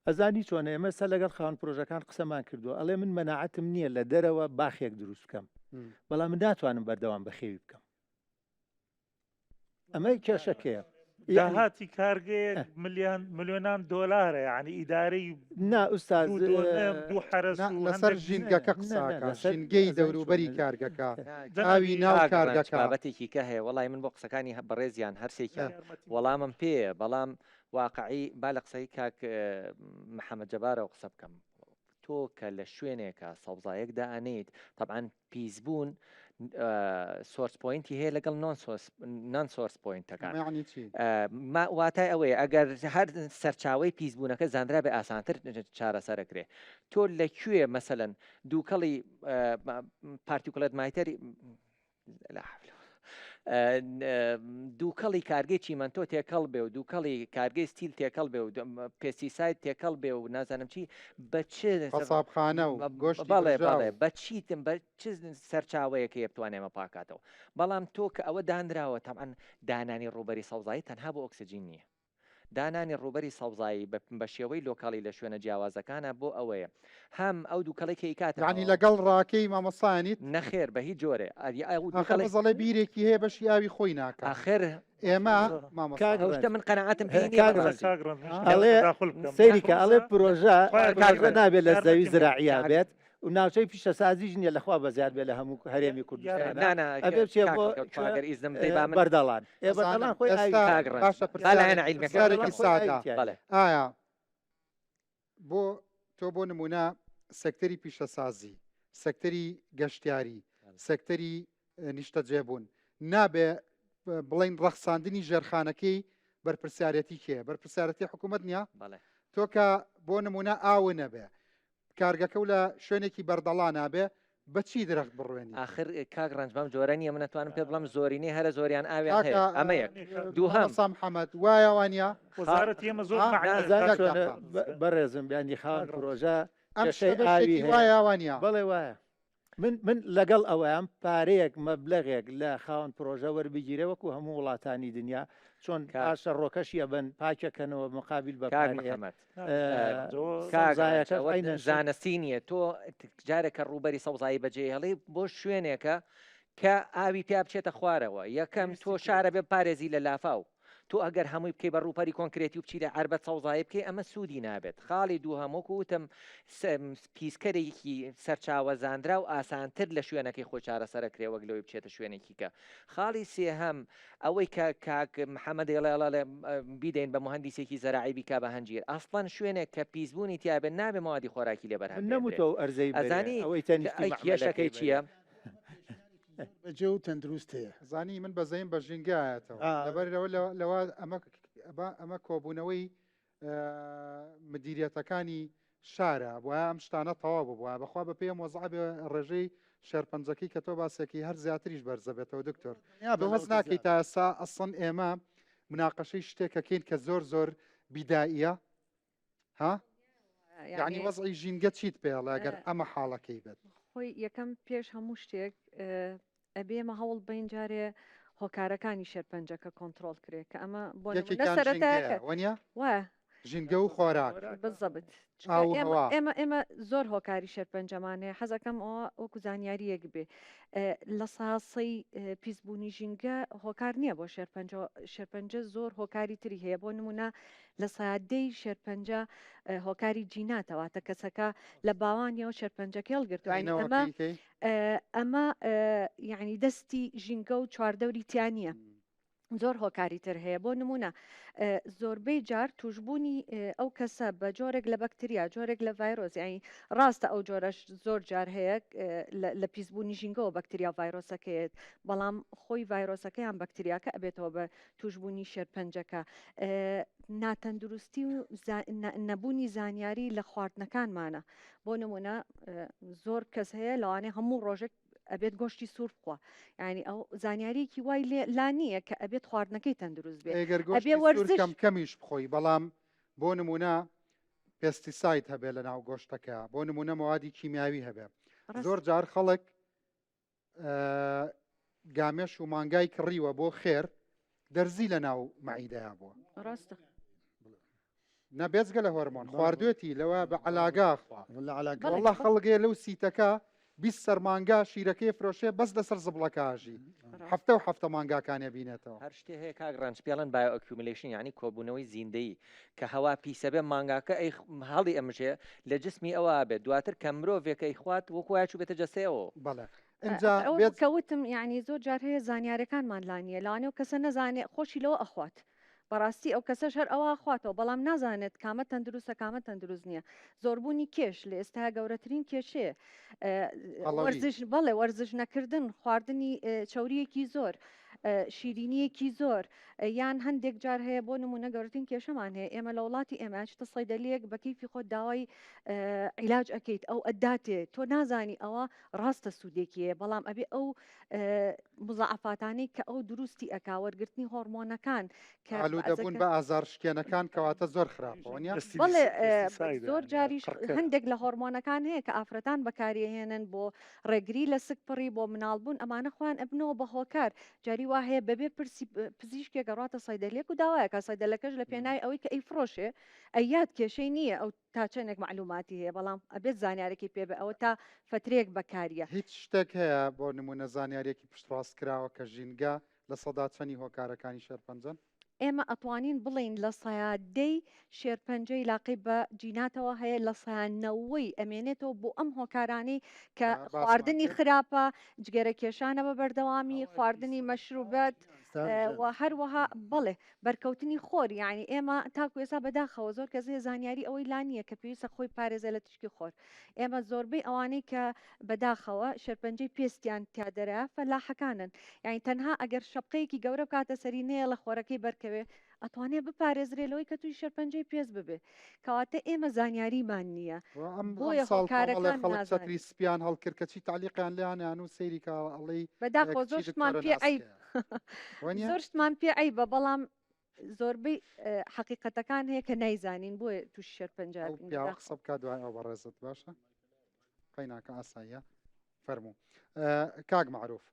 ئەزانی چۆنە ئێمە سەر لەگەڵ خاوەن پرۆژەکان قسەمان کردووە ئەڵێ من مەناعەتم نییە لە دەرەوە باخێک دروست بکەم بەڵام من ناتوانم بەردەوام بەخێوی بکەم ئەمە کێشەکەیە داهاتی کارگەیە ملیۆنان دۆلارە یعنی ئیدارەی نا ئوستاز دوو حرس لەسەر ژینگەکە قساکە ژینگەی دەوروبەری کارگەکە ئاوی ناو کارگەکە بابەتێکی کە هەیە وڵی من بۆ قسەکانی بەڕێزیان هەرسێکیان وەڵامم پێە بەڵام واقعی با لە قسەی کاک محەممەد جەبارەوە قسە بکەم تۆ کە لە شوێنێکە سەوزایەکدا ئەنیت طبعاً پیسبوون سۆرس پوینتی هەیە لەگەڵ نان سۆرس پوینتەکان واتای ئەوەیە ئەگەر هەر سەرچاوی پیسبوونەکە زانرا بە ئاسانتر چارەسەرەکرێ تۆ لەکوێ مەسەەن دووکەڵی پارتیکولەت مایتەری دووکەڵی کارگەی چیمەنتۆ تێکەڵ بێ و دووکەڵی کارگەی ستیل تێکەڵ بێ و پێستیسایت تێکەڵ بێ و نازانم چی بە قەسابخانە و گۆشت بەڵێ بەڵێ بە چیتم بە چ سەرچاوەیەکە بتوانێمە پاکاتەوە بەڵام تۆ کە ئەوە دانراوە تەمان دانانی ڕوبەری سەوزایی تەنها بۆ ئۆکسسیجین نییە دانانی ڕوبەری سەوزایی بە شێوەی لۆکاڵی لە شوێنە جیاوازەکانە بۆ ئەوەیە هەم ئەو دووکەڵێکی کات ینی لەگەڵ ڕاکەی مامەسانیت نەخێر بە هیچ جۆرێ زەڵێ بیرێکی هەیە بەشی ئاوی خۆی ناکە ئاخر ئێمە مامۆستا من قەنەعەتم ئەڵێ سەیریکە ئەڵێ پرۆژە نابێت لە زەوی زراعیا بێت و ناوچەی پیشەسازیش نیە لەخوا بەزیاد بێت لە هەموو هەرێمی کوردستان بەردەڵان بەردەڵان خۆی سارێکی سادا ئایا بۆ تۆ بۆ نمونە سەکتەری پیشەسازی سەکتەری گەشتیاری سەکتەری نیشتە جێبوون نابێ بڵین ڕەخساندنی ژێرخانەکەی بەرپرسیارەتی کێ بەرپرسیارەتی حکوومەت نییە تۆ کە بۆ نمونە ئاوە نەبێ کارگەکە و لە شوێنێکی بەردەڵا نابێ بەچی درەخت بڕوێنی آخر کاک ڕنجبام جۆرە نیە من نتوانم پێ بڵم زۆرینەی هەرە زۆریان ئاویان هەیە ئەمە یەک دووهەم سام حەمەد وایە وانە وەزارەت ئێمە زۆر بەڕێزم بیانی خاوەن پرۆژە وایە وانە بەڵێ وایە من لەگەڵ ئەوەیان پارەیەک مەبلەغێک لە خاوەن پرۆژە وەربگیرە وەکو هەموو وڵاتانی دنیا چۆن پاشە ڕۆکەشیە بن پاکەکەنەوە مقابل بە زانستی نیە تۆ جارێکە ڕوبەری سەوزایی بەجێ هەڵێ بۆ شوێنێکە کە ئاوی پیا بچێتە خوارەوە یەکەم تۆ شارە بێ پارێزی لە لافاو تۆ ئەگەر هەمووی بکەی بە ڕووپەری کۆنکرێتی و بچیرە عربەت سەوزایی بکەی ئەمە سوودی نابێت خاڵی دوو هەمووکو وتم پیسکەرێکی سەرچاوە زاندرا و ئاسانتر لە شوێنەکەی خۆ چارەسەرەکرێ وەک لەوەی بچێتە شوێنێکی کە خاڵی سێهەم ئەوەی کە کاک محەممەد دێڵێڵە بیدەین بە مهندسێکی زەراعی بیکا بە هەنجیر ئەسڵەن شوێنێک کە پیسبوونی تیاابێت نابێ ماوەدی خۆراکی لێ بەرهەم نەموتەوە ئەرزەی ئەزانی کێشەکەی چییە؟ بەجێ و تەندروست هەیە زانی من بەزەیم بە ژینگایەتەوە لەبەرەوە لەوە ئەمە کۆبوونەوەی مدیریەتەکانی شارە بۆە ئەم شتانە تەواو ببووە بەخوا بە پێم وەزعبێ ڕێژەی شێرپەنجەکەی کە تۆ باسێکی هەر زیاتریش بەرزەبێتەوە دکتۆر هەز ناکەی تا ئێستا ئەسڵن ئێمە مناقەشەی شتێکەکەین کە زۆر بیدائیە ها یعنی وەزعی ژینگە چیت پێڵە ئەگەر ئەمە حاڵەکەی بێت خۆی یەکەم پێش هەموو شتێک ئەبێمە هەوڵ بین جارێ هۆکارەکانی شێرپەنجەکە کۆنتترۆل کرێ کە ئەمە بۆ سەرەتایەکە وایە ژینگە و خۆراک بزەبت ئێمە زۆر هۆکاری شێرپەنجەمانەیە حەزەکەم ئەوە وەکو زانیاریەک بێ لە ساسەی پیسبوونی ژینگە هۆکار نییە بۆ شێرپەنجە زۆر هۆکاری تری هەیە بۆ نمونە لە سادەی شێرپەنجە هۆکاری جیناتەواتە کەسەکە لە باوانیەوە شێرپەنجەکە هەڵگرتووە ئەمە یعنی دەستی ژینگە و چواردەوری تیانە زۆر هۆکاری تر هەیە بۆ نمونە زۆربەی جار توشببوونی ئەو کەسە بە جۆرێک لە بەکتریا جۆرێک لە ڤایرۆس یانی ڕاستە ئەو جۆرەش زۆر جار هەیە لە پیسبوونی ژینگەەوە بەکتریا ڤایرۆسەکەیت بەڵام خۆی ڤایرۆسەکەیان بەکتریاکە ئەبێتەوە بە توشببوونی شێرپەنجەکە ناتەندروستی و نەبوونی زانیاری لە خواردنەکانمانە بۆ نمونە زۆر کەس هەیە لەوانێ هەموو ڕۆژێک ئەبێت گۆشتی سوور بخوا ینی ئەو زانیاریکی وای لا نییە کە ئەبێت خواردنەکەی تەندروست بێت کەمیش بخۆی بەڵام بۆ نمونە پێستیسایت هەبێ لە ناو گۆشتەکە بۆ نمونە مەوادی کیمیاوی هەبێ زۆر جار خەڵک گامێش و مانگای کڕیوە بۆ خێر دەرزی لە ناو مەعیدەیە بووە ڕاستە نەبێزگە لە هۆرمۆن بەڵێ. خواردوێتی لەوە بە عەلاگا خوا ولا على بەڵێ. والله خەڵگێ لەو سیتەکە 20 سەرمانگا شیرەکەی فرۆشێ بەس لەسەر زبڵەکەژی هەفتە و هەفتە مانگاکانێ بینێتەوە هەر شتێ هەیە کاگرانج پێڵەن بایۆئەکیوملیشن یعنی کۆبوونەوەی زیندەیی کە هەوا پیسە بێ مانگاکە ئەی هەڵی ئەمژێ لە جسمی ئەوە بێت دواتر کە مرۆڤێکەی خوات وەکوای چوو بێتە جەسەیەوە بەڵێ اینجا ئەو بێت کەوتم یعنی زۆر جار هەیە زانیارەکانمان لانیە لانێ و کەسە نەزانێ خۆشی لەوە ئەخوات بەڕاستی ئەو کەسەش هەر ئەوە خواتەوە بەڵام نازانێت کامە تەندروستە کامە تەندروست نییە زۆربوونی کێش لە ئێستا گەورەترین کێشەیە بەڵێ وەرزش نەکردن خواردنی چاوریەکی زۆر شیرینیەکی زۆر یان هەندێک جار هەیە بۆ نمونە گەورەترین کێشەمان هەیە ئێمە لە وڵاتی ئێمە چتە سەیدەلیەک بە کەیفی خۆت داوای عیلاج ئەەکەیت ئەو ئەداتێ تۆ نازانی ئەوە ڕاستە سوودێکیە بەڵام ئەبێ ئەو مزعفاتانەی کە ئەو دروستی ئەکا وەرگرتنی هۆرمۆنەکان کە ئالوودەبوون بە ئازار شکێنەکان کەواتە زۆر خراپەوە نیە بەڵێ زۆر جاریش هەندێک لە هۆرمۆنەکان هەیە کە ئافرەتان بەکارهێنن بۆ ڕێگری لە سکپڕی بۆ مناڵبوون ئەمانە خوان ئەبنەوە بە هۆکار جاری وا هەیە بەبێ پرسی پزیشکێک گەڕاتە سەیدەلێک و داوایەکە سەیدەلەکەش لە پێناوی ئەوەی کە ئەیفرۆشێ ئەیاد کێشەی نییە ئەو تا چەندێک معلوماتی هەیە بەڵام ئەبێت زانیارێکی پێ بێ ئەوە تا فترێک بەکاریە هیچ شتێک هەیە بۆ نمونە زانیارێکی پشتڕاست کراوە کە ژینگە لە سەدا چەندی هۆکارەکانی شێرپەنجەن ئێمە ئەتوانین بڵین لە سەیادەی شێرپەنجەی لاقی بە جیناتەوە هەیە لە سەیانەوەی ئەمێنێتەوە بۆ ئەم هۆکارانەی کە خواردنی خراپە جگەرە کێشانە بە بەردەوامی خواردنی مەشروبەت و هەروەها بڵێ بەرکەوتنی خۆر یعنی ئێمە تاکو ێسا بەداخەوە زۆر کەسێ زانیاری ئەوەی لا نییە کە پێویستە خۆی پارێزە لە تشکی خۆر ئێمە زۆربەی ئەوانەی کە بەداخەوە شێرپەنجەی پێستیان تیادەرە فەلاحەکانن یعنی تەنها ئەگەر شەپقەیەکی گەورە بکاتە سەری نەیە لە خۆرەکەی بەرکەوێ ئەتوانێت بپارێزرێلەوەی کە توی شێرپەنجەی پێست ببێ کەواتە ئێمە زانیاریمان نییە بۆیە هۆکارەکان خەڵک سپیان هەڵکرد کەچی تعلیقیان لیانیان و سەیری کە ئەڵی بەداخۆ زۆر شتمان پێ عیب زۆر شتمان پێ عیبە بەڵام زۆربەی حقیقەتەکان هەیە کە نایزانین بۆیە توش شێرپەنجە قسە بکات دوای ئەو بەڕێزت باشە قەیناکە ئاساییە فەرموو کاک معروف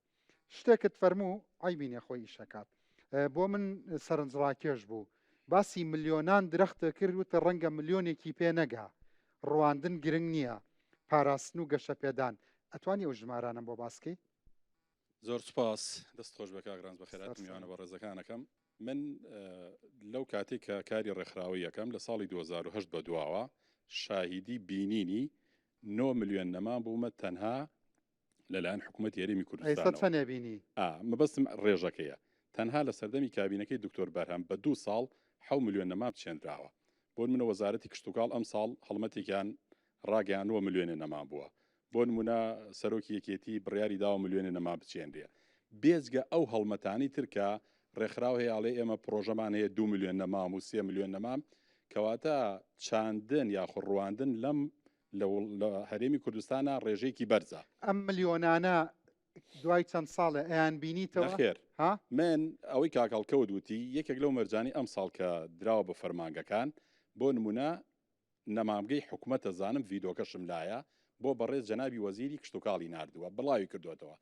شتێکت فەرموو عیبینێ خۆی ئیشەکات بۆ من سەرنجڕاکێش بوو باسی ملیۆنان درەختە کرد وتە ڕەنگە ملیۆنێکی پێ نەگا ڕواندن گرنگ نییە پاراستن و گەشە پێدان ئەتوانی ئەو ژمارانم بۆ باسکەی زۆر سپاس دەست خۆش بە کاگرانز بە خێرات میوانە بە ڕێزەکانەکەم من لەو کاتێک کە کاری ڕێکخراوی یەکەم لە ساڵی 2010 بە دواوە شاهیدی بینینی 9 ملیۆن نەمان بوومە تەنها لەلایەن حکوومەت یاریمی کوردستان چەندێ بینی مەبەستم ڕێژەکەیە تەنها لە سەردەمی کابینەکەی دکتۆر بەرهەم بە 2 ساڵ 7 ملیۆن نەما بچێنراوە بۆ منە وەزارەتی کشتتوکاڵ ئەم ساڵ هەڵمەتێکیان ڕاگەیانەوە ملیۆنێ نەما بووە بۆ نمونە سەرۆکی یەکێتی بڕیاری داوە ملیۆنێ نەما بچێنرێ بێزگە ئەو هەڵمەتانی ترکە ڕێکخراو هەیەڵێ ئێمە پرۆژەمان هەیە 2 ملیۆن نەمام و 3 ملیۆن نەمام کەواتە چاندن یاخود ڕواندن لەم لە هەرێمی کوردستانە ڕێژەیەکی بەرزە ئەم ملیۆنانە دوای چەند ساڵە ئەیان بینیتەوە خێر من ئەوەی کاکەڵکەوت وتی یەکێک لەو مەرجانی ئەم ساڵ کە دراوە بە فەرمانگەکان بۆ نمونە نەمامگەی حکوومەتە زانم ڤیدۆکەشم لایە بۆ بەڕێز جەنابی وەزیری کشتتوکاڵی نردووە بڵاوی کردوێتەوە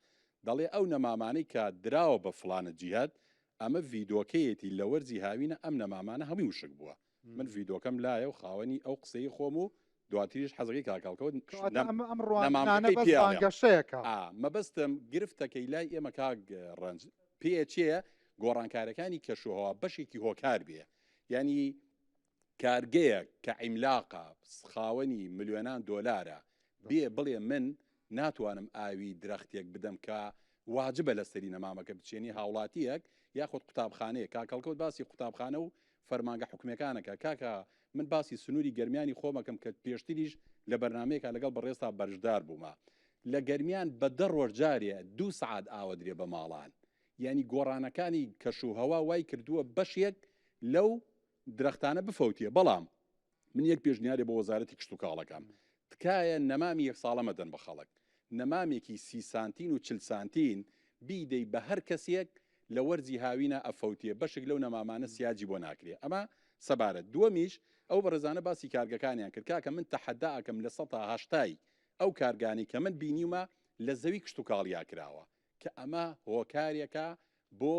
دەڵێ ئەو نەمامانەی کە دراوە بە فڵانە جیهات ئەمە ڤیدۆکەیەتی لە وەرزی هاوینە ئەم نەمامانە هەمووی وشک بووە من ڤیدۆکەم لایە و خاوەنی ئەو قسەی خۆم و دواتریش حەزەکەی کاکەڵکەوت ڕوانگەشەیەەکە مەبەستم گرفتەکەی لای ئێمە کاک ڕەنج پێچەیە گۆڕانکارەکانی کەشوهەوە بەشێکی هۆکار بێ ینی کارگەیە کە عیملاقە خاوەنی ملیۆنان دۆلارە بێ بڵێ من ناتوانم ئاوی درەختێک بدەم کە واجبە لەسەری نەمامەکە بچێنی هاوڵاتیەک یاخود قوتابخانەیە کاکەڵکەوت باسی قوتابخانە و فەرمانگە حکومەکانەکە کاکە من باسی سنووری گەرمیانی خۆمەکەم کە پێشتریش لە بەرنمەیەکە لەگەڵ بەڕێستا بەرشدار بوومە لە گەرمیان بە 10 ڕۆژجارێ 2 سعات ئاوە درێ بە ماڵان ینی گۆڕانەکانی کەشوهەوا وای کردووە بەشێک لەو درەختانە بفەوتیە بەڵام من یەک پێشنیارێ بۆ وەزارەتی کشتتوکاڵەکەم تکایە نەمامی 1 ساڵە مەدەن بە خەڵک نەمامێکی 30 سانتین و 40 سانتین بیدەی بە هەر کەسێک لە وەرزی هاوینە ئەفەوتیە بەشێک لەو نەمامانە سیاجی بۆ ناکرێ ئەمە سەبارەت دووەمیش ئەو بەڕێزانە باسی کارگەکانیان کرد کاکە من تەحەداکەم لە 180 ئەو کارگانی کە من بینیومە لە زەوی کشتتوکاڵیا کراوە کە ئەمە هۆکارێکە بۆ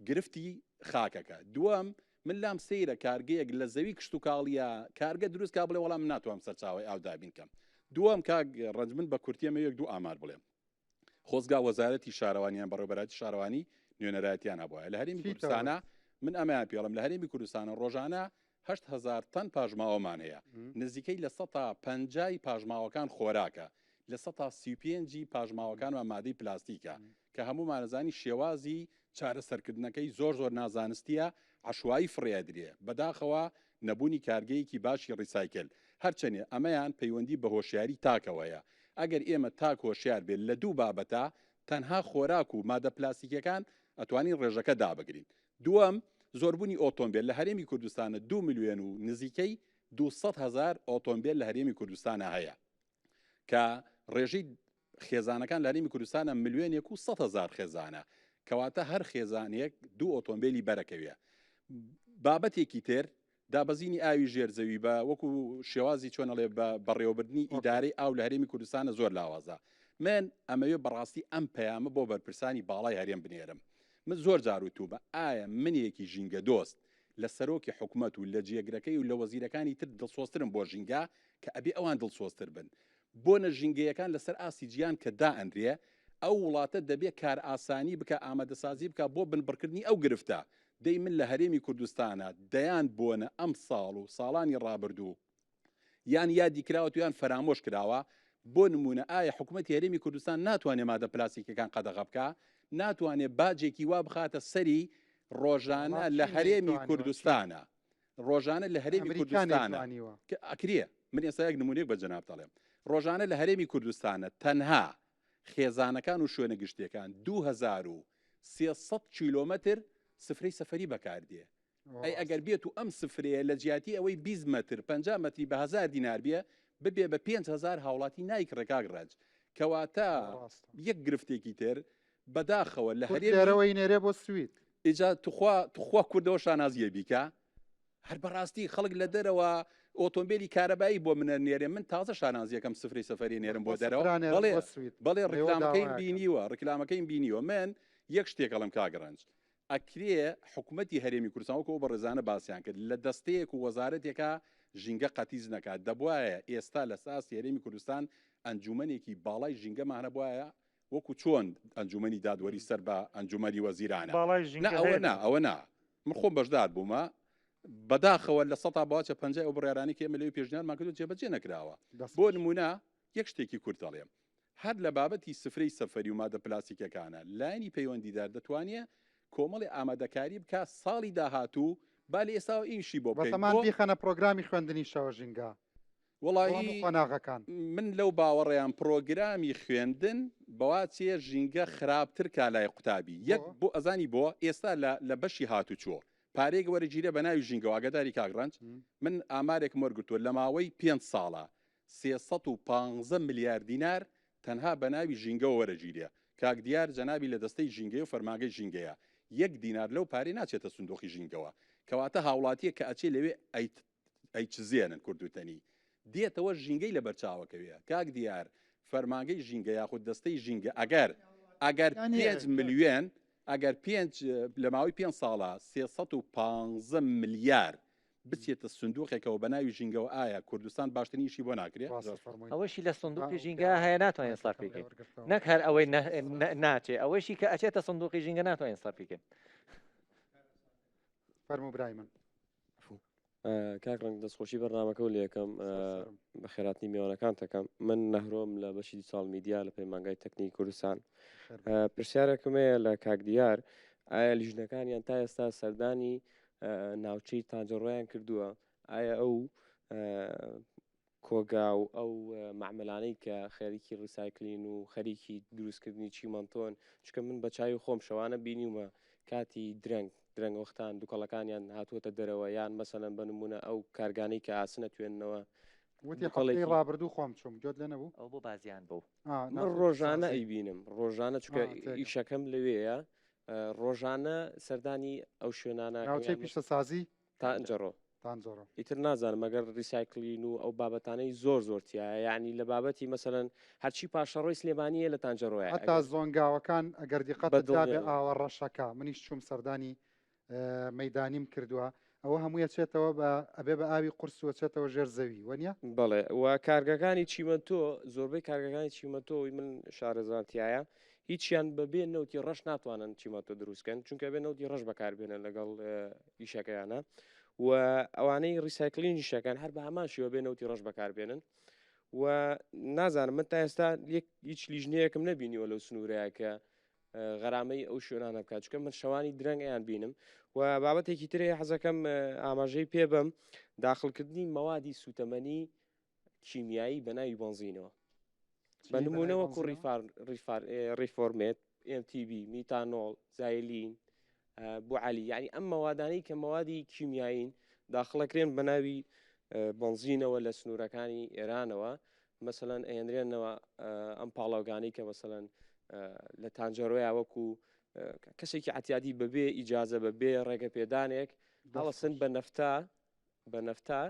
گرفتی خاکەکە دووەم من لام سەیرە کارگەیەک لە زەوی کشت و کاڵیە کارگە دروست کا بڵێ وەڵام ناتوانم سەرچاوی ئاو دابین کەم. دووەم کاک ڕەنجمن بە کورتیەمە یەک دوو ئامار بڵێم. خۆزگا وەزارەتی شارەوانیان بەڕێوەبەراتی شارەوانی نوێنەرایەتیان هەبووە لە هەرێمی کوردستانە من ئەمەیان پێڵم لە هەرێمی کوردستانە ڕۆژانە 8,000 تەن پاژماوەمان هەیە نزیکەی لە 150 پاژماوەکان خۆراکە لە 135 پاژماوەکانمان مادەی پلاستیکە کە هەموومانەزانی شێوازی چارەسەرکردنەکەی زۆر نازانستیە عشوایی فڕیادرێ بەداخەوە نەبوونی کارگەیەکی باشی ڕیسایکل هەرچەنێ ئەمەیان پەیوەندی بە هۆشیاری تاکەوەیە ئەگەر ئێمە تاک هۆشیار بێت لە دوو بابەتە تەنها خۆراک و مادە پلاستیکەکان ئەتوانین ڕێژەکە دابگرین. دووەم زۆربوونی ئۆتۆمبیل لە هەرێمی کوردستانە 2 ملیۆن و نزیکەی 200,000 ئۆتۆمبیل لە هەرێمی کوردستانە هەیە کە ڕێژەی خێزانەکان لە هەرێمی کوردستانە ملیۆنێک و 100,000 خێزانە کەواتە هەر خێزانێک 2 ئۆتۆمبیلی بەرەکەوێ. بابەتێکی تر دابەزینی ئاوی ژێرزەوی بە وەکو شێوازی چۆنەڵێ بەڕێوەبردنی ئیدارەی ئاو لە هەرێمی کوردستانە زۆر لاوازە. من ئەمەوێ بەڕاستی ئەم پەیامە بۆ بەرپرسانی باڵای هەرێم بنێرم. من زۆر جاروتوبە ئایا منێکی ژینگە دۆست لە سەرۆکی حکوومەت و لە جێگرەکەی و لە وەزیرەکانی تر دڵسۆسترم بۆ ژینگە کە ئەبێ ئەوان دڵسۆستر بن بۆ نەژینگەیەکان لەسەر ئاسی گیان کە دائەنرێ ئەو وڵاتە دەبێت کار ئاسانی بکە ئامادەسازی بکە بۆ بنبڕکردنی ئەو گرفتە دەی من لە هەرێمی کوردستانە دەیان بۆنە ئەم ساڵ و ساڵانی ڕابردوو یان یادی کراوە و یان فەرامۆش کراوە بۆ نمونە ئایا حکوومەتی هەرێمی کوردستان ناتوانێت مادە پلاستیکەکان قەدەغە بکە ناتوانێت باجێکی وا بخاتە سەری ڕۆژانە لە هەرێمی کوردستانە ڕۆژانە لە هەرێمی کوردستانە ئەکرێ من ئێستا یەک نمونەیەک بە جەناب دەڵێم ڕۆژانە لە هەرێمی کوردستانە تەنها خێزانەکان و شوێنە گشتیەکان 2300 کیلۆمەتر سفرەی سەفەری بەکاردێ ئەی ئەگەر بێت و ئەم سفرەیە لە جیاتی ئەوەی 20 متر 50 متری بە 1000 دینار بێ ببێ بە 5,000 هاوڵاتی نایکڕێ کاک ڕەنج کەواتە یەک گرفتێکی تر بەداخەوە لە هەرێمەوەی نێرێ بۆ سوید ئیجا توخوا کوردەوە شانازیە بیکە هەر بەڕاستی خەڵک لە دەرەوە ئۆتۆمبیلی کارەبایی بۆ منە نێرێ من تازە شانازیەکەم سفری سەفەری نێرم بۆ دەرەوە بەڵێ ڕکلامەکەیم بینیوە ڕکلامەکەیم بینیوە من یەک شتێکەڵم کاگەڕنج ئەکرێ حکوومەتی هەرێمی کوردستانەوەکەوە بە ڕێزانە باسییان کرد لە دەستەیەک و وەزارەتێکە ژینگە قەتیز نەکات دەبواە ئێستا لە ساسی هەرێمی کوردستان ئەنجومەنێکی باڵای ژینگەمانە بواە وەکو چۆن ئەنجومەنی دادوەری سەر بە ئەنجومەری وەزیرانە ئەوە نا من خۆم بەشدار بوومە بەداخەوە لە 100 باچە 50 ئەو بڕێرانی کە ئێمە لەوێ پێشنیارمان کردو جێبەجێ نەکراوە بۆ نمونە یەک شتێکی کورت دەڵێم هەر لە بابەتی سفرەی سەفەری و مادە پلاستیکەکانە لایەنی پەیوەندیدار دەتوانێت کۆمەڵی ئامادەکاری بکە ساڵی داهاتوو با لە ئێستا ئیشی بۆ بەتەمان بیخەنە پرۆگرامی خوێندنی شەوە ژینگە وڵی قۆناغەکان من لەو باوەڕێیان پرۆگرامی خوێندن بەواچێ ژینگە خراپتر کالای قوتابی یەک بۆ ئەزانی بۆ ئێستا لە بەشی هاتوچۆ پارێک وەرەگیرە بە ناوی ژینگەوە ئاگاداری کاگڕنج من ئامارێکم وەرگرتووە لە ماوەی 5 ساڵە 315 ملیار دینار تەنها بە ناوی ژینگەوە وەرەگیرە کاک دیار جەنابی لە دەستەی ژینگەی و فەرماگەی ژینگەیە 1 دینار لەو پارێ ناچێتە سندوقی ژینگەوە کەواتە هاوڵاتیە کە ئەچێ لەوێ ئەیچزێنن کوردوتەنی دێتەوە ژینگەی لە بەرچاوەکەوێ کاک دیار فەرماگەی ژینگە یاخود دەستەی ژینگە ئەگەر 5 ملیۆن ئەگەر لە ماوەی 5 ساڵە 315 ملیار بچێتە سندوقێکەوە بە ناوی ژینگەوە ئایا کوردستان باشترینیشی بۆ ناکرێت ئەوەشی لە سندوقی ژینگە هەیە ناتوانین سەرفی بکەین نەک هەر ئەوەی ناچێ ئەوەشی کە ئەچێتە سندوقی ژینگە ناتوانین سەرفی بکەین فەرموو برای من کاک ڕەنگ دەستخۆشی بەرنامەکە و لە یەکەم بە خێراتنی میوانەکان تەکەم من نەهرۆم لە بەشی دیساڵ میدیا لە پەیمانگای تەکنیکی کوردستان پرسیارێکم هەیە لە کاک دیار ئایا لیژنەکانیان تا ئێستا سەردانی ناوچەی تانجەڕۆیان کردووە ئایا ئەو کۆگا و ئەو معمەلانەی کە خەریکی ڕیسایکلین و خەریکی دروستکردنی چیمەنتۆن چکە من بە چاوی خۆم شەوانە بینیومە کاتی درەنگ وەختان دووکەڵەکانیان هاتووەتە دەرەوە یان مەسەلەن بە نمونە ئەو کارگانەی کە ئاسنە توێننەوە وتی ڕابردوو خۆم چوم جۆت لێ نەبوو ئەو بۆ بازیان بوو من ڕۆژانە ئەیبینم ڕۆژانە چکە ئیشەکەم لەوەیە ڕۆژانە سەردانی ئەو شوێنانە ناوچەی پیشەسازی تانجەڕۆ ئیتر نازانم ئەگەر ریسایکلین و ئەو بابەتانەی زۆرتیایە یعنی لە بابەتی مەسەلەن هەرچی پاشەڕۆی سلێمانیە لە تانجەڕۆیە هەتا زۆنگاوەکان ئەگەر دیقەت دابێ ئاوە ڕەشەکە منیش چوم سەردانی مەدانیم کردووە ئەوە هەموویە چێتەوە بە ئەبێ بە ئاوی قورس وەچێتەوە ژێر زەوی وەنیە بەڵێ و کارگەکانی چیمەتۆ زۆربەی کارگەکانی چیمەتۆی من شارەزانتیایە هیچیان بەبێ نەوتی ڕەش ناتوانن چیمەتۆ دروستکەن چونکە بێ نەوتی ڕەش بەکاربێنن لەگەڵ ئیشەکەیانە و ئەوانەی ڕیسایکلین شەکان هەر بە هەمان شێوە بێ نەوتی ڕەش بەکاربێنن و نازانم من تا ئێستا هیچ لیژنەیەکم نەبینیوە لەو سنوورەیە کە غەرامەی ئەو شوێنانە بکات چکە من شەوانی درەنگ ئەیان بینم و بابەتێکی ترێ حەزەکەم ئاماژەی پێ بم داخلکردنی مەوادی سوتەمەنی کیمیایی بە ناوی بنزینەوە بە نمونە وەکو ڕیفۆرمێت MTB میتانۆڵ زایلین بوعالی یعنی ئەم مەوادانەی کە مەوادی کیمیایین داخڵەکرێن بە ناوی بنزینەوە لە سنوورەکانی ئێرانەوە مەسەلەن ئەهێنرێنەوە ئەم پاڵاوگانی کە مەسەلەن لە تانجەرۆیا وەکو کەسێکی عتیادی بەبێ ئیجازە بەبێ ڕێگە پێدانێک هەڵەسن بە نەفتا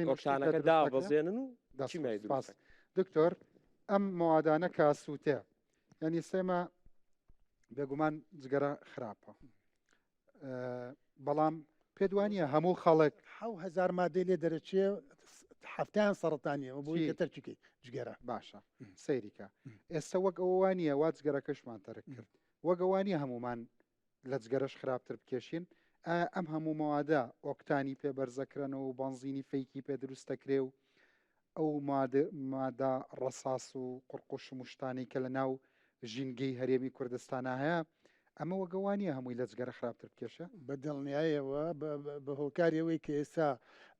ئۆکتانەکە دابەزێنن و چیمای دروست دکتۆر ئەم مەوادانە کە سووتێ یعنی سێمە بێگومان جگەرە خراپە بەڵام پێدوانیە هەموو خەڵک 1000 مادەی لێ دەرەچێ هەفتیان سەرەتانیەوە بۆی تەرچکی جگەرە باشە سەیریکە ئێستا وەک ئەووانیە وا جگەرەکەشمان تەرک کرد وەگەوانیە هەمومان لە جگەرەش خراپتر بکێشین ئەم هەموو مەوادە ئۆکتانی پێبەرزەکرێنەوە و بنزینی فەیکی پێ دروستەکرێ و ئەو مادە ڕەساس و قورقش و مشتانی کە لە ناو ژینگەی هەرێمی کوردستانە هەیە ئەمە وەگەوانیە هەمووی لە جگەرە خراپتر بکێشە بە دڵنیایەوە بە هۆکاریەوەی کە ئێستا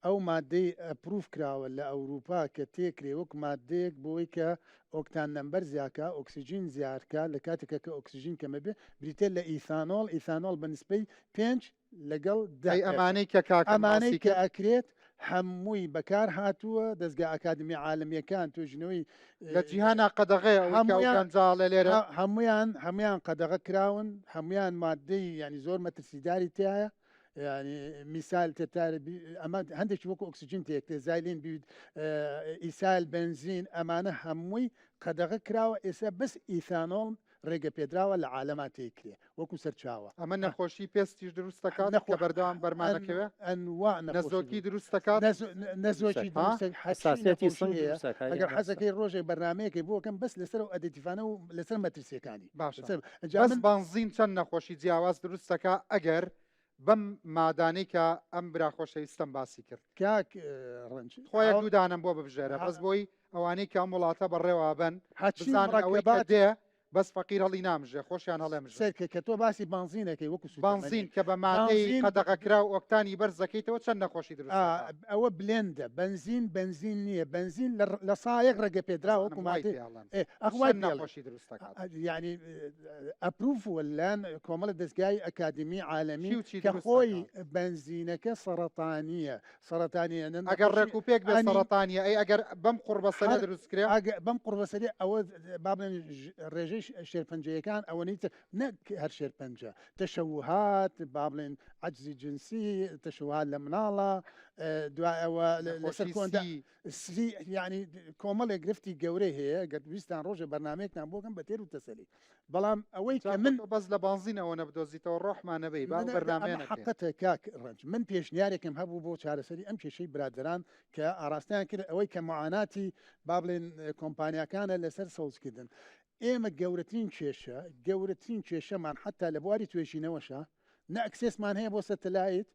ئەو مادەی ئەپروف کراوە لە ئەوروپا کە تێکرێ وەک مادەیەک بۆی کە ئۆکتان نەمبەر زیاکە ئۆکسسیژین زیارکە لە کاتێکە کە ئۆکسسیژین کەمە بێ بریتێ لە ئیثانۆل بە نسبەی 5 لەگەڵ ئەمانەی کە ئەمانەی کە ئەکرێت هەمووی بەکار هاتووە دەستگا ئەکادمی عالمیەکان توێژنەوەی لە جیهانا قەدەغێ ئەوکانجاڵە لێرە هەمویان قەدەغە کراون هەمویان مادەی ینی زۆر مەترسیداری تایە ینی میسال تێتارە ئەمە هەندێکی وەکو ئۆکسسیژین تێکتێ زایلین بیت ئیسال بنزین ئەمانە هەمووی قەدەغە کراوە ئێستا بەس ئیثانۆڵ ڕێگە پێدراوە لە عالەما تێکرێ وەکو سەرچاوە ئەمە نەخۆشی پێستیش دروستەکات کە بەردەوام بەرمانەکەوێ ئەنوا نەزۆکی دروستەکات نەزۆکی حساسیەتی ئەگەر حەزەکەی ڕۆژێک بەرنمەیەکی بۆکەم بەس لەسەر و ئەدەتیفانە و لەسەر مەترسیەکانی باش بەس بنزین چەند نەخۆشی جیاواز دروستەکە ئەگەر بەم مادانەی کە ئەم براخۆشەویستم باسی کرد کاک ڕەنج خۆیان دوودانم بۆ ببژێرە بەس بۆی ئەوانەی کە ئەم وڵاتە بەڕێوە بن بزان ئەوەی دێ بەس فەقیر هەڵی نامژێ خۆشیان هەڵێمژ سەرکە کە تۆ باسی بنزینەکەی وەکو بنزین کە بە مادەی قەدەغەکرا و ئۆکتانی بەرزەکەیتەوە چەند نەخۆشی دروست ئەوە بلێندە بنزین نییە بنزین لە سایەک ڕێگە پێدرا وەکو نەخۆشی دروستەکە ینی ئەپروف وەلان کۆمەڵە دەستگای ئەکادمی عالەمی کە خۆی بنزینەکە سەرەتانیە ئەگەر ڕێکوپێک بێ سەرەتانیە ئەی ئەگەر بەم قوربەسەرە دروستکرێ بەم قوربەسەری ئەوە بابڵێن ڕێژەی شێرپەنجەکان ئەوەی نەک هەر شێرپەنجە تەشەوهات با بڵێن عەجزی جنسی تەشەوهات لە مناڵە دوای ئەوە لەسەر کۆندا ینی کۆمەڵێک گرفتی گەورەی هەیە گەرویستان ڕۆژە بەرنمەیەکتان بۆکەم بە تێر و تەسەلی بەڵام ئەوەی کە من بەس لە بنزینەوە نەبدۆزیتەوە ڕۆحمانەبەی بەرنمەیە حقەتە کاک ڕەنج من پێشنیارێکم هەبوو بۆ چارەسەری ئەم کێشەی برادران کە ئاراستیان کرد ئەوەی کە معاناتی با بڵێن کۆمپانیەکانە لەسەر سەوزکردن ئێمە گەورەترین کێشەمان حتا لە بواری توێژینەوەشە نە ئەکسسمان هەیە بۆ سەتەلایت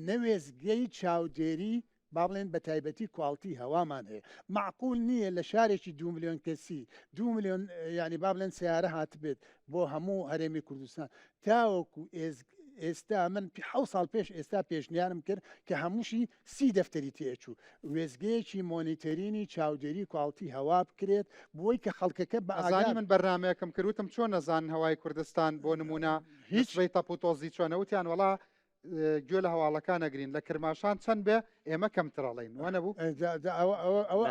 نەوێزگەی چاودێری با بڵێن بە تایبەتی کوالتی هەوامان هەیە معقول نییە لە شارێکی 2 ملیۆن کەسی 2 ملیۆن ینی با بڵێن سیارە هاتبێت بۆ هەموو هەرێمی کوردستان تاوەکو ئێستا من 7 ساڵ پێش ئێستا پێشنیارم کرد کە هەمووشی 30 دەفتەری تێچوو وێزگەیەکی مۆنیتەرینی چاودێری کوالتی هەوا بکرێت بۆی کە خەڵکەکە بە ئازانی من بەرنمەیەکم کردوتم چۆن نەزان هەوای کوردستان بۆ نمونە هیچ تەپوتۆزی چۆنەوتیان وڵا گوێ لە هەواڵەکان نەگرین لە کرماشان چەند بێ ئێمە کەمترەڵین وانە بوو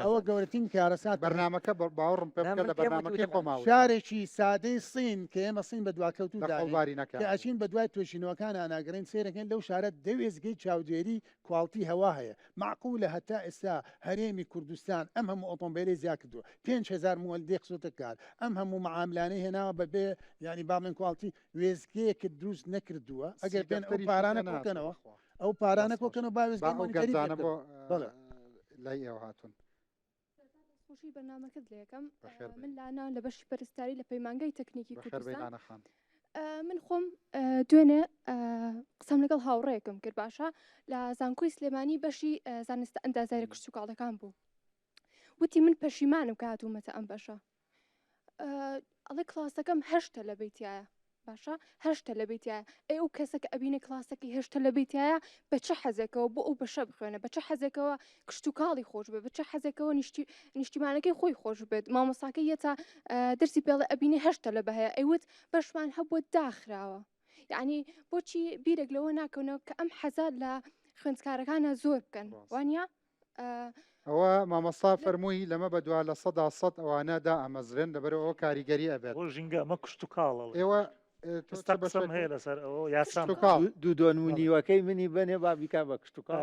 ئەوە گەورەترین کارەسات بەرنمەکە باوەڕم پێ بکە لە بەرنمەکەی خۆماوە شارێکی سادەی سین کە ئێمە سین بە دواکەوتو داڵبارینەکە کە ئەچین بە دوای توێژینەوەکان ئاناگرین سێرەکەن لەو شارە دەوێزگەی چاودێری کوالتی هەوا هەیە معقولە هەتا ئێستا هەرێمی کوردستان ئەم هەموو ئۆتۆمبیلی زیاد کردووە 5000 مۆلدێ قسوتە کار ئەم هەموو معاملانەی هێناوە بەبێ ینی با بڵێن کوالتی وێزگەیەکە دروست نەکردووە ئەگەر بێن ئەو پارانە بکەنەوە ئەو پارانە کۆکەنەوە باوێز با ئەو گەنجانە بۆ بەڵێ. لای ئێوە هاتون خۆشی بەرنامەکەت لە یەکەم بەخێر بێ. من لانا لە بەشی پەرستاری لە پەیمانگای تەکنیکی بەخێر کوردستان بەیلانە خان من خۆم دوێنێ قسەم لەگەڵ هاوڕێیەکم کرد باشە لە زانکۆی سلێمانی بەشی زانستە ئەندازیارە کشتتوکاڵەکان بوو وتی من پەشیمانم کە هاتوومەتە ئەم بەشە ئەڵێ کلاسەکەم هەشتە لە بیتایە باشە هەشتە لە بیتایە ئەو کەسە کە ئەبینە کلاسەکەی هەشتە لە بیتایە بە چه حەزێکەوە بۆ ئەو بەشە بخوێنە بە چه حەزێکەوە کشتتوکاڵی خۆش بێت بە چه حەزێکەوە نیشتیمانەکەی خۆی خۆش بێت مامۆساکە یەتا دەرسی پێڵە ئەبینێ هەشتە لە بەهەیە ئەیوت بەشمان هەبووە داخراوە یعنی بۆچی بیرێک لەوە ناکەونەوە کە ئەم حەزات لە خوێندکارەکانە زۆر بکەن وانە ئەوە مامەستا فەرمووی لەمە بەدوا لە 100 ئەوانەدا ئەمەزرێن لەبەرەوە کاریگەری ئەبێت بۆ ژینگە ئەمە کشتتوکاڵ ئێوە ئێستا قسەم هەیە لەسەر ئەوە یاسام دوو دۆنمونیوەکەی منی بنێ با بیکا بە کشتتوکاڵ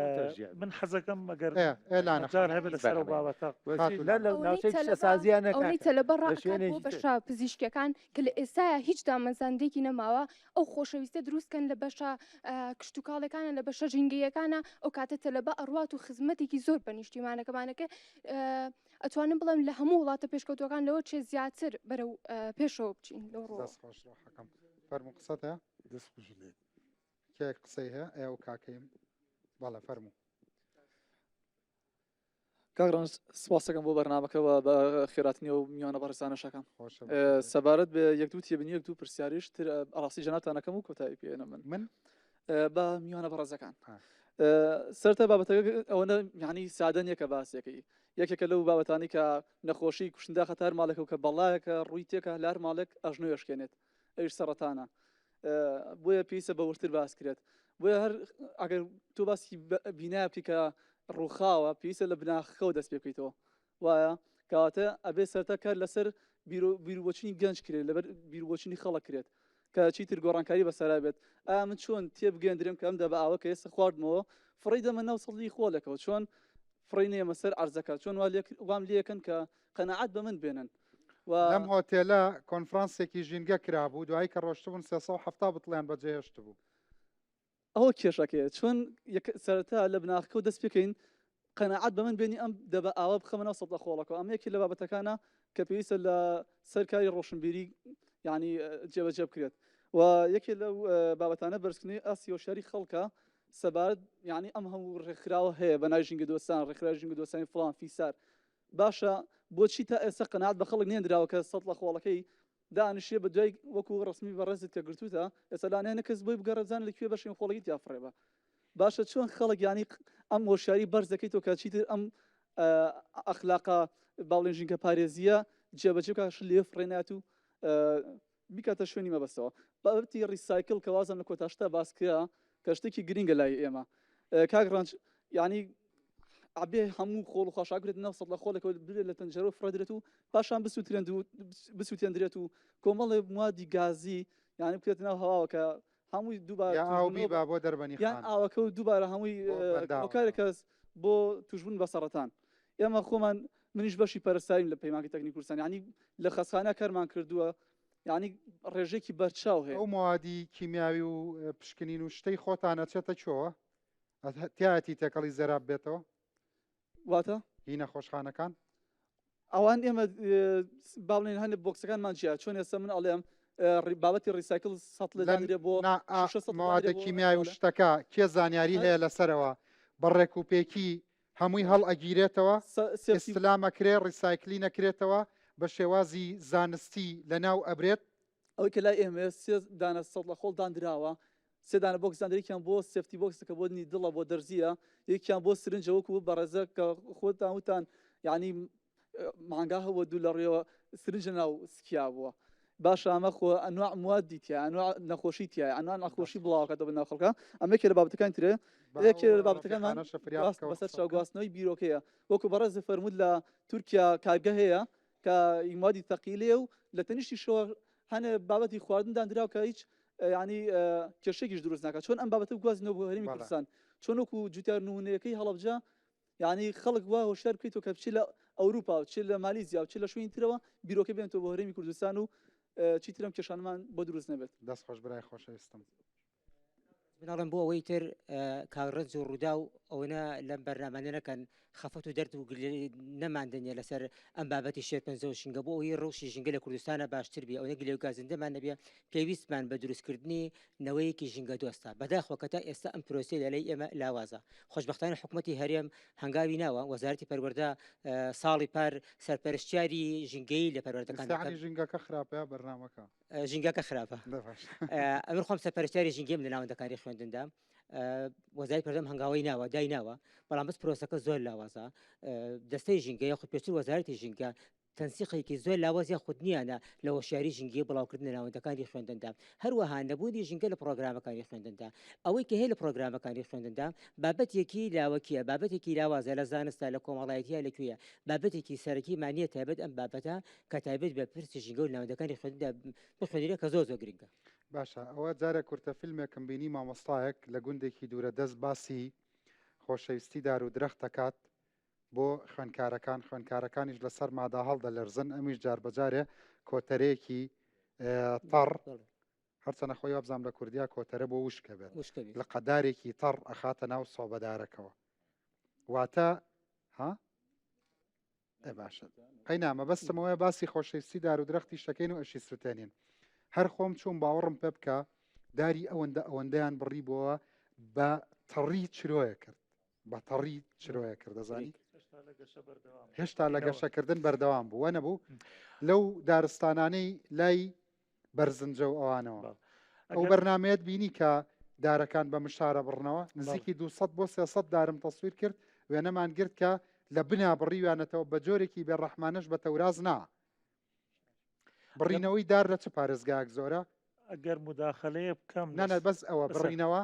من حەزەکەم مەگەر ئێلانە جار هەبێت لەسەر ئەو بابەتە ناوچەی سازیانە ئەوەی تەلەبەر بۆ بەشە پزیشکەکان کە لە ئێستاە هیچ دامەزاندێکی نەماوە ئەو خۆشەویستە دروستکەن لە بەشە کشتتوکاڵەکانە لە بەشە ژینگەیەکانە ئەو کاتە تەلەبە ئەڕوات و خزمەتێکی زۆر بە نیشتیمانەکەمانەکە ئەتوانم بڵێم لە هەموو وڵاتە پێشکەوتەکان لەوە چێ زیاتر بەرەو پێشەوە بچین لەو ڕۆ فەرموو قسەت هەیە دەست بژێت کێ قسەی هەیە ئێوە کاکەیم بەڵێ فەرموو کاگران سپاسەکەم بۆ بەرنامەکەەوە بە خێراتنی و میوانە بەڕێزانەشەکان خۆشە سەبارەت بە یەک دوو تێبنی یەک دوو پرسیاریش تر ئەڕاستی جەناتانەکەم و کۆتایی پێێنە من بە میوانە بەڕێزەکان سەرتا بابەتەکە ئەوەنە یعنی سادە نییە کە باسیەکەی یەکێکە لەو بابەتانی کە نەخۆشی کوشتندا خەتار ماڵێکە و کە بەڵایەکە ڕووی تێکە لار ماڵێک ئەژنۆێشکێنێت ئەوش سەرەتانە بۆیە پێویستە بەورتر باس کرێت بۆیە هەر ئەگەر تۆ باسی بینای بکەی کە ڕووخاوە پێویستە لە بناخەوە دەست پێ بکەیتەوە وایە کەواتە ئەبێ سەرتا کار لەسەر بیرروبۆچینی گەنج کرێت لەبەر بیرروبۆچینی خەڵک کرێت کە چیتر گۆڕانکاری بەسەرا بێت ئا من چۆن تێبگەندرێم کە ئەم دە بە ئاوە کە ئێستا خواردمەوە فڕی دەمە ناو سەڵی خۆلەکەەوە چۆن فڕی نێمە سەر عرزەکە چۆن وام لەکەن کە قەنەعات بە من بێنن لەم هۆتێلە کۆنفرانسێکی ژینگە کرابوو دوایی کە ڕۆشتبوون 370 بتڵیان بەجێهێشت بوو ئەوە کێشەکەیە چۆن سەرەتا لە بناخەکە دەست پێکەین قەنەعات بە من بێنی ئەم دەبە ئاوە بخەمەنەوە سەڵ خۆڵەکە ئەم یەکی لە بابەتەکانە کە پێویستە لە سەرکاری ڕۆشنبیری یعنی جێبەجێ بکرێت و یەکێ لەو بابەتانە بەرزکردنی ئاسی و شاری خەڵکە سەبارەت یعنی ئەم هەموو ڕێکخراوە هەیە بە ناو ژینگە دۆستان ڕێکخراوی ژینگە دۆستانی فڵان فیسار باشە بۆچی تا ئێستا قەنەعات بە خەڵک نێنراوە کە سەد لە خۆڵەکەی دانیشێ بە دوای وەکو ڕسمی بەڕێزت کە گرتوتە ئێستا لانەیە کەس بۆی بگەڕەزان لەکوێ بەشین خۆڵەکی تیافڕێبە باشە چۆن خەڵک ینی ئەم هۆشیاری بەرز دەکەیتەوە کە چیتر ئەم ئەخلاقا باڵێن ژینگە پارێزیە جێبەجێ کاش لێ فڕێنات و بیکاتە شوێنی مەبەستەوە بابەتی ڕیسایکل کە وازم لە کۆتاشتا باسکرا کە شتێکی گرینگە لای ئێمە کاگڕانج ینی ئابێ هەموو خۆڵ و خۆشاگرێت نەوسەد لە خۆڵێکەوە برێت لە تەنجەرە فرەدرێت و پاشان بسووتێندرێت و کۆمەڵێ موادی گازی یعنی بکرێت ناو هەواوە کە هەمووی دووبارە با بۆ دەربەنی یان ئاوەکە و دووبارە هەمووی هۆکارێک کەس بۆ توشبوون بە سەرەتان ئێمە خۆمان منیش بەشی پەرستاریم لە پەیمانگەی تەکنیکی کوردستان ینی لە خەسخانە کارمان کردووە ینی ڕێژێکی بەرچاو هەیە ئەو موادی کیمیاوی و پشکنین و شتەی خۆتانە چێتە چۆوە تیاەتی تێکەڵی زەراب بێتەوە واتە هی نەخۆشخانەکان ئەوان ئێمە باڵێن هەندێ بۆکسەکانمان جیا چۆن ئێستا من ئەڵێم بابەتی ڕیسایکل سەد لەدانرێ بۆ موادە کیمیاوی و شتەکە کێ زانیاری هەیە لەسەرەوە بەڕێک و پێکی هەمووی هەڵ ئەگیرێتەوە ئیسلامەکرێ ڕیسایکلی نەکرێتەوە بە شێوازی زانستی لە ناو ئەبرێت ئەوەی کە لای ئێمە سێ دانە سەد لە خۆڵ دانراوە سێدانە بۆکس دانرێکیان بۆ سێفتی بۆکسەکە بۆ نی دڵە بۆ دەرزیە یەکیان بۆ سرنجەوەکو بەڕێزە کە خۆتان وتان یعنی مانگا هەوە دوو لە ڕێەوە سرنجە ناو سکیا بووە باش ئەمە خۆ ئەنواع موادی تیا ئەنواع نەخۆشی تیا ئەنواع نەخۆشی بڵاوکاتە بە ناو خەڵکە ئەمەکێ لە بابەتەکان ترێ یەکێ لە بابەتەکانمان بەسەر چاوگواستنەوەی بیرۆکەیە وەکو بەڕێز فەرموود لە تورکیا کارگە هەیە کە موادی تەقیلێ و لە تەنیشتی شۆ هەنێ بابەتی خواردن دانراو کە هیچ ینی کێشێکیش دروست ناکات چۆن ئەم بابەتە گوازنەوە بۆ هەرێمی کوردستان چۆن وەکو جوتیار نمونەیەکەی هەڵەبجە ینی خەڵک وا هۆشیار بکەیتەوە کە بچی لە ئەوروپا و چی لە مالیزیا و چی لە شوێنی ترەوە بیرۆکە بێنێتەوە بۆ هەرێمی کوردستان و چیترم کێشانمان بۆ دروست نەبێت دەست خۆش برای خۆشەویستم مناڵم بۆ ئەوەی تر کاغڕەنج و ڕوودا و ئەوەنە لەم بەرنامانە نەکەن خەفەت و دەرد و نەماندنیە لەسەر ئەم بابەتی شێرپەنجە و شنگە بۆ ئەوەی ڕەوشی ژنگە لە کوردستانە باشتر بێ ئەوەنە گلێ و گازندەمان نەبێ پێویستمان بە دروستکردنی نەوەیەکی ژنگە دۆستە بەداخۆ کە تا ئێستا ئەم پرۆسی لەلای ئێمە لاوازە خۆشبەختانە حکوومەتی هەرێم هەنگاوی ناوە وەزارەتی پەروەردە ساڵی پار سەرپەرشتیاری ژنگەی لە پەروەردەکان ژنگەکە خراپە بەرنامەکە ژنگەکە خراپە ئەمر خۆم سەرپەرشتیاری ژنگێم لە ناوەندەکانی خوێندندا وەزای پەردەم هەنگاوی ناوە دای ناوە بەڵام بەس پرۆسەکە زۆر لاوازە دەستەی ژنگە خود پێشتر وەزارەتی ژنگە تەنسیقێکی زۆر لاوازیا خود نیانە لە هۆشیاری ژنگی بڵاوکردن لە ناوەندەکانی خوێندندا هەروەها نەبوونی ژنگە لە پرۆگرامەکانی خوێندندا ئەوەی کە هەیە لە پرۆگرامەکانی خوێندندا بابەتێکی لاوەکیە بابەتێکی لاوازە لە زانستا لە کۆمەڵایەتیە لەکوێیە بابەتێکی سەرەکی مانیە تایبەت ئەم بابەتە کە تایبەت بە پرسی ژنگە و ناوەندەکانی خوێندندا بخوێنیرە کە زۆر گرنگە باشە ئەوە جارە کورتە فیلمێکم بینی مامۆستایەک لە گوندێکی دوورە دەست باسی خۆشەویستی دار و درەخت دەکات بۆ خوێنکارەکانیش لەسەر مادا هەڵدە لەرزن ئەمیش جار بەجارێ کۆتەرەیەکی تەڕ هەرچەنە خۆی وابزانام لە کوردیا کۆتەرە بۆ وشکە بێت لە قەدارێکی تەڕ ئەخاتە ناو سۆبەدارەکەەوە واتە ها باشە قەینامە بەستمەوەی باسی خۆشەویستی دار و درەختی شەکەین و ئەشی سووتێنین هەر خۆم چوون باوەڕم پێ بکە داری ئەوەندەیان بڕی بووە بە تەڕی چرۆیە کرد بە تەڕی چرۆیە کرد دەزانی هێشتا لە گەشەکردن بەردەوام بوو نەبوو لەو دارستانانەی لای بەرزنجە و ئەوانەوە ئەو بەرنمەیەت بینی کە دارەکان بە مشارە بڕنەوە نزیکی 200 بۆ 300 دارم تەسویر کرد وێنەمان گرت کە لە بنا بڕیوانەتەوە بە جۆرێکی بێڕەحمانەش بە تەوراز نا بڕینەوەی دار لە چ پارێزگایەک زۆرە ئەگەر مداخلەیە بکەم نانە بەس ئەوە بڕینەوە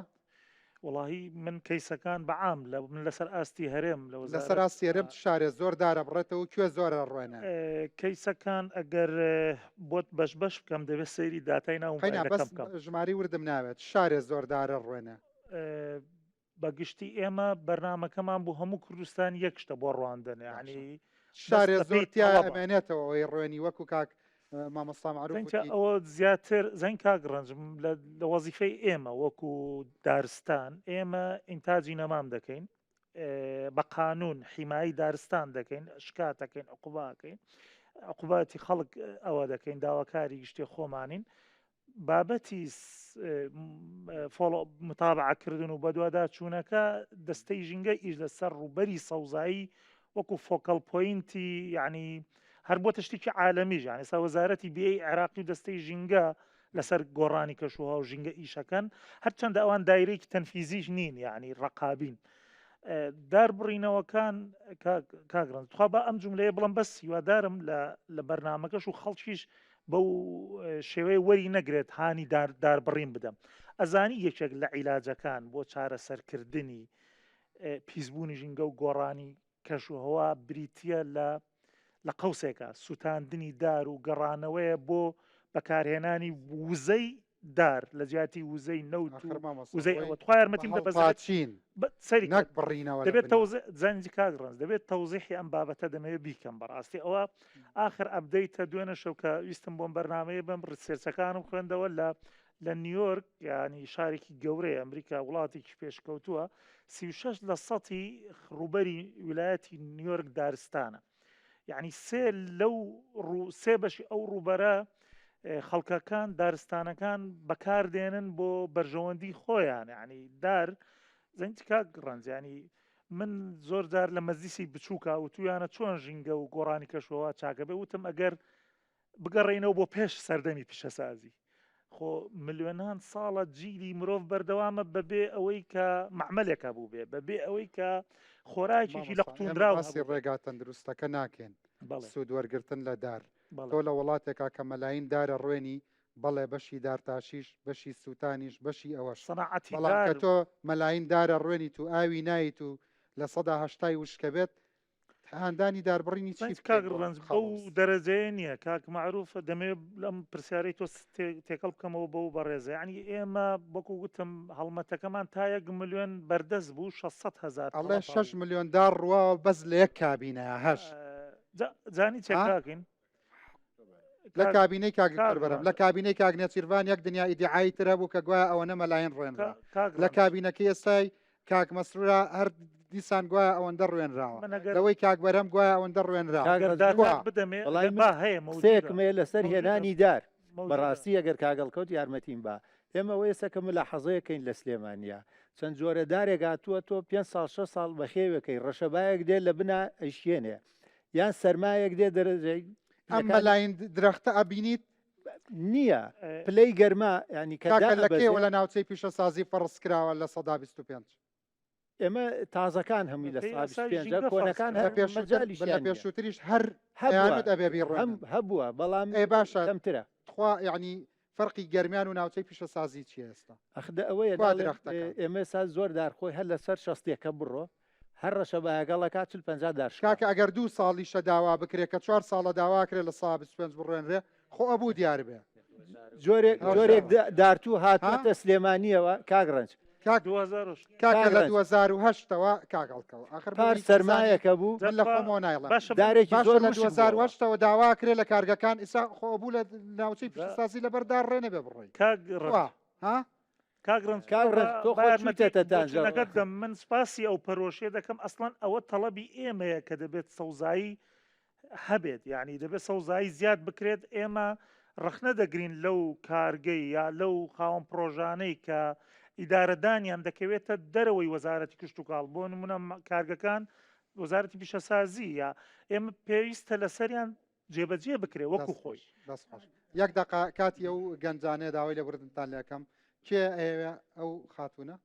وڵی من کەیسەکان بەعام من لەسەر ئاستی هەرێم لەسەر ئاستی هەرێم شارێ زۆر دارە بڕێتەوە کوێ زۆرە ڕوێنە کەیسەکان ئەگەر بۆت بەش بەش بکەم دەبێت سەیری داتای ناو ژماری وردم ناوێت شارێ زۆر دارە ڕوێنە بەگشتی ئێمە بەرنمەکەمان بۆ هەموو کوردستان یەک شتە بۆ ڕواندن ینی شارێ زۆرتیا ئەمێنێتەوە ئەوەی ڕوێنی وەکو کاک مامۆستا معروف ئەوە زیاتر زەنگ کاک ڕەنجم لە وەزیفەی ئێمە وەکو دارستان ئێمە ئینتاجی نەمام دەکەین بە قانون حیمایی دارستان دەکەین شکاتەکەین عقوباکەین عقوباتی خەڵک ئەوە دەکەین داواکاری گشتی خۆمانین بابەتی متابعکردن و بەدووادا چوونەکە دەستەی ژینگە ئیش لەسەر ڕووبەری سەوزایی وەکو فۆکەڵ پۆینتی یعنی هەر بۆ تشتێکی عالەمیش یعنی ئێستا وەزارەتی بێی عێراقی و دەستەی ژینگە لەسەر گۆڕانی کەشوها و ژینگە ئیشەکەن هەرچەندە ئەوان دایرەیەکی تەنفیزیش نین یعنی ڕقابین دار بڕینەوەکان کاگرن توخوا بە ئەم جملەیە بڵم بەس هیوادارم لە بەرنمەکەش و خەڵکیش بەو شێوەیە وەری نەگرێت هانی دار بڕین بدەم ئەزانی یەکێک لە عیلاجەکان بۆ چارەسەرکردنی پیسبوونی ژینگە و گۆڕانی کەشوهەوا بریتە لە قەوسێکە سووتاندنی دار و گەڕانەوەیە بۆ بەکارهێنانی وزەی دار لە جیاتی وزەی نەوت وزەی ئەوە توخوا یارمەتیم دەبەچین سەری نەک بڕینەوە دەبێت زانجی کاگڕنج دەبێت تەوزیحی ئەم بابەتە دەمەوێت بیکەم بەڕاستی ئەوە ئاخر ئەبدەیتە دوێنە شەو کە ویستم بۆم بەرنمەیە بم ڕسێرچەکانم خوێندەوە لە نیویۆرک ینی شارێکی گەورەی ئەمریکا وڵاتێکی پێشکەوتووە 36% ڕووبەری ویلایەتی نیویۆرک دارستانە یعنی سێ بەشی ئەو ڕووبەرە خەڵکەکان دارستانەکان بەکاردێنن بۆ بەرژەوەندی خۆیان ینی دار زەنج کاک ڕەنجانی من زۆر جار لە مەزیسی بچووکە و تویانە چۆن ژینگە و گۆڕانی کەشەوە چاکە بێ وتم ئەگەر بگەڕێنەوە بۆ پێش سەردەمی پیشەسازی خۆ ملیۆنان ساڵە جیلی مرۆڤ بەردەوامە بەبێ ئەوەی کە معمەلێکە بوو بێ بەبێ ئەوەی کە خۆراکێکی لە قوتوندراوە ڕێگا تەندروستەکە ناکەن سوود وەرگرتن لە دار تۆ لە وڵاتێکا کە مەلاین دارە ڕوێنی بەڵێ بەشی دارتاشیش بەشی سووتانیش بەشی ئەوەش کە تۆ مەلاین دارە ڕوێنی تو ئاوی نایت و لە ١٨ وشکە بێت هاندانی داربڕینی چی کاگڕنج بەو دەرەجەیە نییە کاک معروفە دەمێ لەم پرسیارەی تۆ تێکەڵ بکەمەوە بەو بەڕێزە ینی ئێمە بەکو گوتم هەڵمەتەکەمان تا 1 ملیۆن بەردەست بوو 600,000 ئەڵێ 6 ملیۆن دار ڕواوە بەس لە یەک کابینە هەش جانی چێکاکەین لە کابینەی کاگتر بەرم لە کابینەی کاگنێچیروان یەک دنیا ئیدعای ترە بوو کە گوایە ئەوە نەمەلایەن ڕوێنرا لە کابینەکەی ئێستای کاک مەسرورە هەر دیسان گوایە ئەوەندە ڕوێنراوە لەوەی کاکبەرەم گوایە ئەوەندە ڕوێنراوەسێکمێ لەسەر هێنانی دار بەڕاستی ئەگەر کاگەڵکەوت یارمەتیم با ئێمە وێسەکەم لە حەزەیەکەین لە سلێمانیا چەند جۆرە دارێک هاتووە تۆ 5 ساڵ 6 ساڵ بەخێوەکەی ڕەشەبایەک دێ لە بنا ئەیشێنێ یان سەرمایەک دێ دەرەجەی ئەم مەلاین درەختە ئەبینیت نییە پلەی گەرما ینی لەکەوە لە ناوچەی پیشەسازی فەڕستکراوە لە 125 ئەمە تازەکان هەمووی لە کۆنەکان لە پێشووتریش هەر ئەبێ هەبووە بەڵام باشە ئەمترە خوا یعنی فەرقی گەرمیان و ناوچەی پیشەسازی چی ئێستا ئەخدا ئەوەیە ئێمە سا زۆر دارخۆی هەر لەسەر شەستێکە بڕۆ هەر ڕەشە بەگەڵەکە 50 داش کاکە ئەگەر 2 ساڵی شە داوا بکرێت کە 4 ساڵە داواکرێت لە 25 بڕێنرێ خۆ ئەبوو دیار بێ جۆرێک دارتوو هاتوۆتە سلێمانیەوە کاگڕنج کاکە لە 2010ەوە کاگەڵکەوە پار سەرمایەکە بوو لە خۆمەوە نایڵە دارێکی زۆر لە 2010ەوە داواکرێت لە کارگەکان ئێستا خۆ بوو لە ناوچەی پیشەسازی لەبەردار ڕێنە بێ بڕۆی کاگڕنجەکەم من سپاسی ئەو پەرۆشێ دەکەم ئەسڵان ئەوە تەڵەبی ئێمەیە کە دەبێت سەوزایی هەبێت یعنی دەبێت سەوزایی زیاد بکرێت ئێمە ڕخنە دەگرین لەو کارگەی یا لەو خاوەن پرۆژانەی کە ئیدارەدانیان دەکەوێتە دەرەوەی وەزارەتی کشت و کاڵ بۆ نمونە کارگەکان وەزارەتی پیشەسازی یا ئێمە پێویستە لەسەریان جێبەجێ بکرێ وەکو خۆی یەک دقا کاتی ئەو گەنجانەیە داوای لە بردنتان لەکەم کێ ئەو خاتونە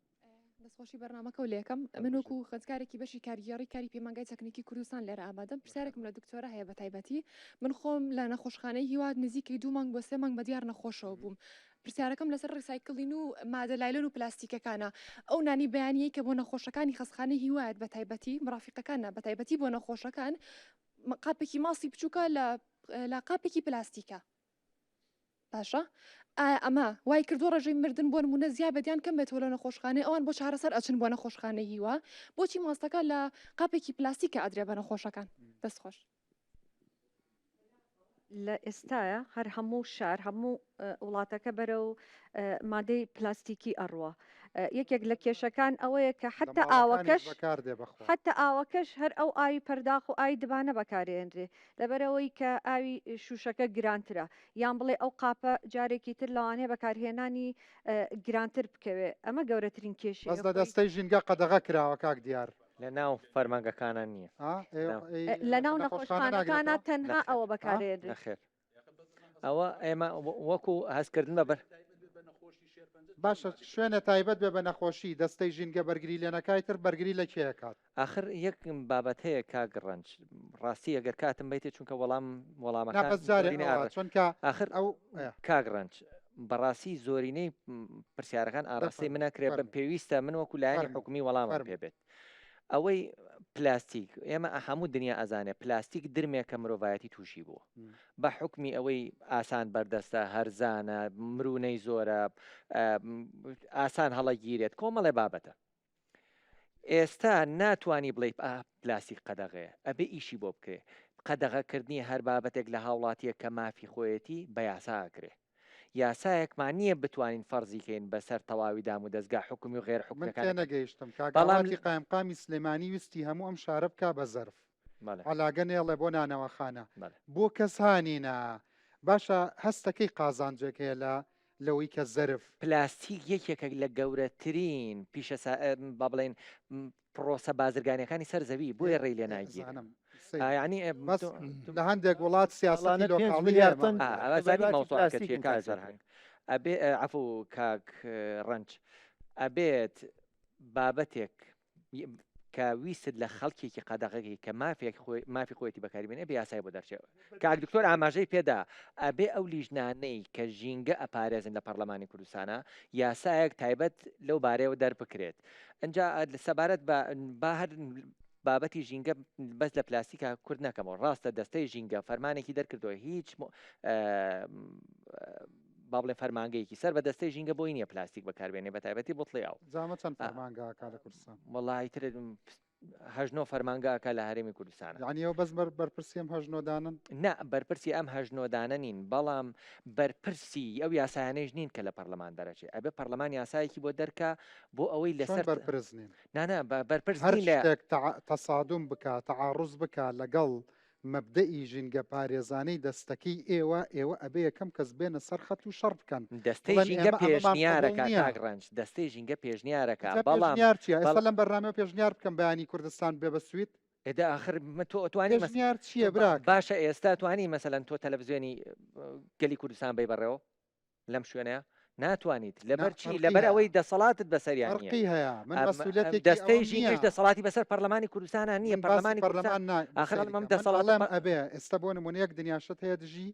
دەستخۆشی بەرنامەکە و لێکم من وەکو خەزگارێکی بەشی کاریگەڕی کاری پەیمانگای تەکنیکی کوردستان لێرە ئامادەم پرسیارێکم لە دکتۆرە هەیە بە تایبەتی من خۆم لە نەخۆشخانەی هیواد نزیکەی 2 مانگ بۆ 3 مانگ بە دیار نەخۆشەوە بووم پرسیارەکەم لەسەر ڕیسایکلین و مادە لایلۆن و پلاستیکەکانە ئەو نانی بەیانیەی کە بۆ نەخۆشەکانی خەزخانەی هیواد بە تایبەتی مرافقەکانە بە تایبەتی بۆ نەخۆشەکان قاپێکی ماسی بچووکە لە قاپێکی پلاستیکە باشە ئەمە وای کردو ڕێژەی مردن بۆ نمونە زیابەتیان کەم بێتەوە لە نەخۆشخانەی ئەوان بۆ چارەسەر ئەچن بۆ نەخۆشخانەی هیوا بۆچی ماستەکە لە قاپێکی پلاستیکە ئەدرێ بە نەخۆشەکان دەستخۆش لە ئێستاە هەر هەموو شار هەموو وڵاتەکە بەرە و مادەی پلاستیکی ئەڕوە یەکێک لە کێشەکان ئەوەیە کە حتا ئاوەکەش هەر ئەو ئاوی پەرداخ و ئای دبانە بەکارێنرێ لەبەرەوەی کە ئاوی شوشەکە گرانترە یان بڵێ ئەو قاپە جارێکی تر لەوانەیە بەکارهێنانی گرانتر بکەوێ ئەمە گەورەترین کێشی لە دەستەی ژینگە قەدەغە کراوە کاک دیار لە ناو فەرمانگەکانە نییە لە ناو نەخۆشخانەکانە تەنها ئەوە بەکارێنرێ ئەوە ئێمە وەکو هەستکردن بەبەر باشە شوێنە تایبەت بێ بە نەخۆشی دەستەی ژینگە بەرگری لێنەکای تر بەرگری لە کێکات آخر یەک بابەت هەیە کاگڕنج ڕاستی ئەگەر کاتم بیتێ چونکە وەڵامەکان چونکە آخر ئەو کاگڕنج بەڕاستی زۆرینەی پرسیارەکان ئاڕاستی منەکرێ بە پێویستە من وەکو لایەنی حکومی وەڵامە پێبێت ئەوەی پلاستیک ئێمە هەموو دنیا ئەزانێ پلاستیک درمێکە مرۆڤایەتی تووشی بووە بە حکمی ئەوەی ئاسان بەردەستە هەرزانە مرونەی زۆرە ئاسان هەڵەگیرێت کۆمەڵێ بابەتە ئێستا ناتوانانی بڵێ پلاستیک قەدەغەیە ئەبێ ئیشی بۆ بکرێ قەدەغەکردنی هەر بابەتێک لە هاوڵاتیە کە مافی خۆیەتی بە یاساکرێ یاسایەکمان نییە بتوانین فەرزیکەین بەسەر تەواوی دام و دەستگا حکومی و غێر حکومەکان نەگەیشتم کاگەڵاتی قایمقامی سلێمانی وستی هەموو ئەم شارە بکا بە زەرف عەلاگە نێڵێ بۆ نانەوەخانە بۆ کەسانینە باشە هەستەکەی قازانجێک هەیە لەوەی کە زەرف پلاستیک یەکێکە لە گەورەترین پیشە با بڵێن پرۆسە بازرگانیەکانی سەر زەوی بۆیە ڕێی لێ ناگیرێت ینی لە هەندێک وڵات سیاسانی ئەبێ عەفو کاک ڕەنج ئەبێت بابەتێک کە ویست لە خەڵکێکی قەدەغەکەی کە مافی خۆیەتی بەکاربێنێ بە یاسای بۆ دەرچێت کاک دکتۆر ئاماژەی پێدا ئەبێ ئەو لیژنانەی کە ژینگە ئەپارێزن لە پەرلەمانی کوردستانە یاسایەک تایبەت لەو بارەیەوە دەربکرێت ئەجا سەبارەت بە هەر بابەتی ژینگە بەس لە پلاستیکە کورد نەکەمەوە ڕاستە دەستەی ژینگە فەرمانێکی دەرکردەوە هیچ با بڵێن فەرمانگەیەکی سەر بە دەستەی ژینگە بۆی نییە پلاستیک بەکاربێنێ بە تایبەتی بۆ تڵێ ئەو زامە چەند فەرمانگا کار لە کوردستان وەڵای تر هەژنۆ فەرمانگاکە لە هەرێمی کوردستانە یعنی ئەو بەس بەرپرسیم هەژنۆدانن نا بەرپرسی ئەم هەژنۆدانە نین بەڵام بەرپرسی ئەو یاسایانەیەش نین کە لە پەرلەمان دەرەچێت ئەبێ پەرلەمان یاسایەکی بۆ دەرکا بۆ ئەوەی لەسەر بەرپرسنین نانە بەرپرس هەر نین لە شتێک تەسادوم بکە تەعاڕوز بکە لەگەڵ مەبدەئی ژینگە پارێزانەی دەستەکەی ئێوە ئەبێ یەکەم کەس بێنە سەر خەت و شەڕ بکەن دەستەی ژینگە پێشنیارەکە کاگڕەنج دەستەی ژینگە پێشنیارەکە بەڵام ئێستا لەم بەرنامە پێشنیار بکەم بەیانی کوردستان بێ بە سویت ئێدا آخر توانی پێشنیار چییە براک باشە ئێستا توانی مەسەلەن تۆ تەلەڤیزیۆنی گەلی کوردستان بی بەڕێەوە لەم شوێنەیە ناتوانیت لەبەر چی لەبەر ئەوەی دەسەڵاتت بەسەریانی هەیە من مەسئولیەتێکی دەستەی ژینگەش دەسەڵاتی بەسەر پەرلەمانی کوردستانە نییە پەرلەمانی پەرلەمان آخر مەم دەسەڵات دەسەڵات ئەبێ ئێستا بۆ نمونە یەک دنیاشت هەیە دژی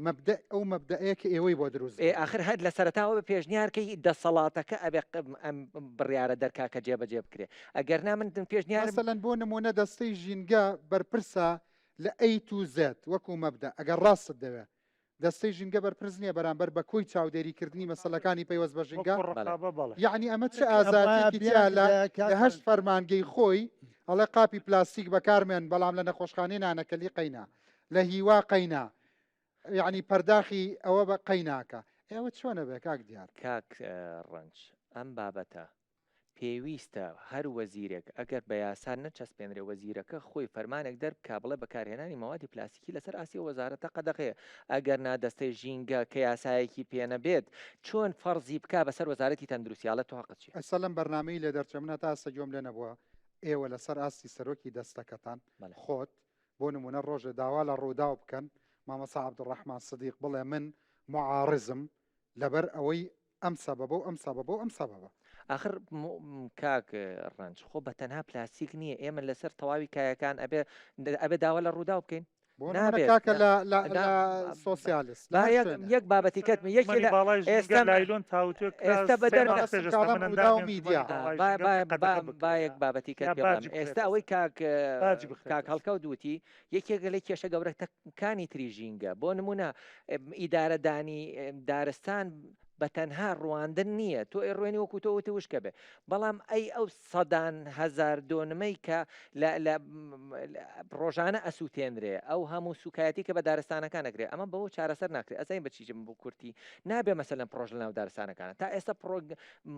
مەبدە ئەو مەبدەەیە کە ئێوەی بۆ دروست آخر هەر لە سەرتاوە بە پێشنیارکەی دەسەڵاتەکە ئەبێ ئەم بڕیارە دەرکا کە جێبەجێ بکرێ ئەگەر نا من پێشنیار مەسەلەن بۆ نمونە دەستەی ژینگە بەرپرسە لە ئەی تو زێت وەکو مەبدە ئەگەر ڕاستت دەوێت دەستەی ژینگە بەرپرس نییە بەرامبەر بە کۆی چاودێریکردنی مەسەلەکانی پەیوەست بە ژینگە یعنی ئەمە چه ئازادیێکی لە هەشت فەرمانگەی خۆی ئەڵێ قاپی پلاستیک بەکارمێن بەڵام لە نەخۆشخانەی نانەکەلی قەینا لە هیوا قەینا یعنی پەرداخی ئەوە بە قەیناکە ئێوە چۆنە بێ کاک دیار کاک ڕەنج ئەم بابەتە پێویستە هەر وەزیرێک ئەگەر بە یاسان نەچەسپێنرێ وەزیرەکە خۆی فەرمانێک دەربکا بڵێ بەکارهێنانی مەوادی پلاستیکی لەسەر ئاسی وەزارەتە قەدەغەیە ئەگەر نادەستەی ژینگە کە یاسایەکی پێنە بێت چۆن فەرزی بکا بەسەر وەزارەتی تەندروستیالە تو حەقت چی ئەسە لەم بەرنامەی لێ دەرچەمنە تا ئەستا گوێم لێ نەبووە ئێوە لەسەر ئاستی سەرۆکی دەستەکەتان خۆت بۆ نمونە ڕۆژێ داوا لە ڕوودا بکەن مامەسا عەبدوڕەحمان سدیق بڵێ من معارزم لەبەر ئەوەی ئەم سەبەبە و ئەم سەبەبە و ئەم سەبەبە آخر کاک ڕەنج خۆ بە تەنها پلاستیک نییە ئێمە لەسەر تەواوی کایەکان ئەبێ داوا لە ڕوودا بکەین کاکە لە سۆسیالیست یەک بابەتی کەت ئێستا بەدەرەک بابەتی کەت ئێستا ئەوەی کاک هەڵکەوت دوتی یەکێک لە کێشە گەورەکانی تریژینگە بۆ نمونە ئیدارەدانی دارستان بە تەنها ڕواندن نییە تۆ ڕوێنی وەکو تۆوتی وشکە بێ بەڵام ئەی ئەو سەدان هەزار دۆنمەی کە لە ڕۆژانە ئەسووتێنرێ ئەو هەموو سوکایەتی کە بە دارستانەکان نەکرێت ئەمە بەەوە چارەسەر ناکرێت ئەزای بەچیژم بۆ کورتی نابێ مەسەلەن پرۆژ لە ناو دارستانەکانە تا ئێستا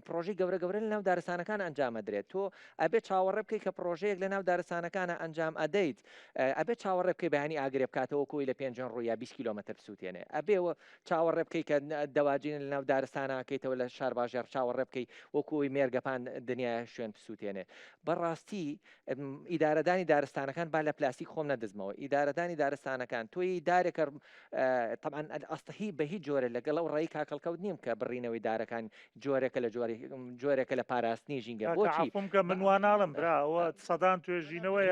پرۆژی گەورە لە ناو دارستانەکان ئەنجام ئەدرێت تۆ ئەبێ چاوەڕێ بکەی کە پرۆژەیەک لە ناو دارستانەکانە ئەنجام ئەدەیت ئەبێ چاوەڕێ بکەی بەیانی ئاگرێ بکاتەوە کۆی لە پێنج ڕوو یا 20 کیلۆمەتر بسووتێنێ ئەبێەوە چاوەڕێ بکەی کە دەواجین لە ناو دارستانەکەیتەوە لە شار باژێر چاوەڕێ بکەی وەکوی مێرگەپان دنیای شوێن بسووتێنێ بەڕاستی ئیدارەدانی دارستانەکان با لە پلاستیک خۆم نەدەزمەوە ئیدارەدانی دارستانەکان تۆی دارێکە طبعا ئەستەهی بە هیچ جۆرە لەگەڵ ئەو ڕێی کاکەڵکەوت نیم کە بڕینەوەی دارەکان جۆرێکە لە جۆرێکە لە پاراستنی ژینگە بۆچی کە منواناڵم براوە سەدان توێژینەوەی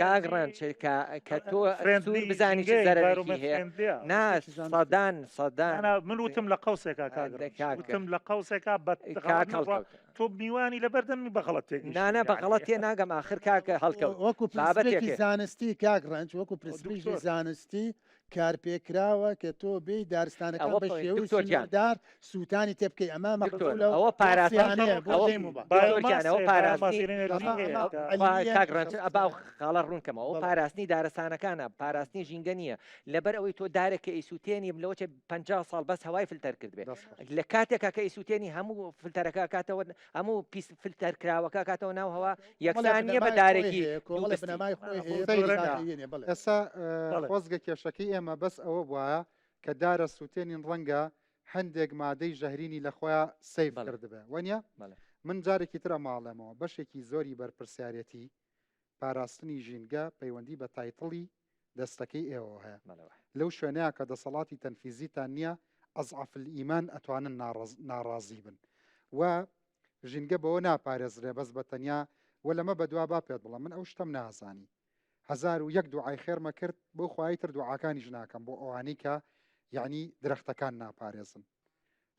کاگڕەنج کە تۆ بزانی سەدان من وتم لە قوسێکا وتم لە قوسێکا تۆ میوانی لە بەردەمی بەغڵەت تێک نانە بەغڵەت تێ ناگەم آخر کاکە هەڵکەوت وەکو پرسپێکی زانستی کاک ڕەنج وەکو پرسپێکی زانستی کارپێکراوە کە تۆ بێ دارستانەکە بە شێوەیەدار سووتانی تێ بکەی ئەمە ئەوە پاراستنیەوە خاڵە ڕوونکەمەوە ئەو پاراستنی دارستانەکانە پاراستنی ژینگە نییە لەبەر ئەوەی تۆ دارێکە ئیسووتێنی لەوەچێ 50 ساڵ بەس هەوای فلتەر کرد بێ لە کاتێکا کە ئیسووتێنی هەموو فلتەرەکە کاتەوە هەموو پیس فلتەر کراوەکە کاتەوە ناو هەوا یەکسان نیە بە دارێکی ئێستا خۆزگە کێشەکەی ئێمە بەس ئەوە وایە کە دارە سووتێنین ڕەنگە هەندێک مادەی ژەهرینی لە خۆیان سیف کردبێ وەنیە من جارێکی ترە ماڵێمەوە بەشێکی زۆری بەرپرسیارەتی پاراستنی ژینگە پەیوەندی بە تایتڵی دەستەکەی ئێوە هەیە لەو شوێنەیە کە دەسەڵاتی تەنفیزیتان نییە ئەزعف الئیمان ئەتوانن ناڕازی بن و ژینگە بەوە ناپارێزرێ بەس بە تەنیا وە لەمە بەدوا با پێت بڵم من ئەو شتم نازانی 1001 دوعای خێرمە کرد بۆ خوای تر دوعاکانیش ناکەم بۆ ئەوانەی کە یعنی درەختەکان ناپارێزن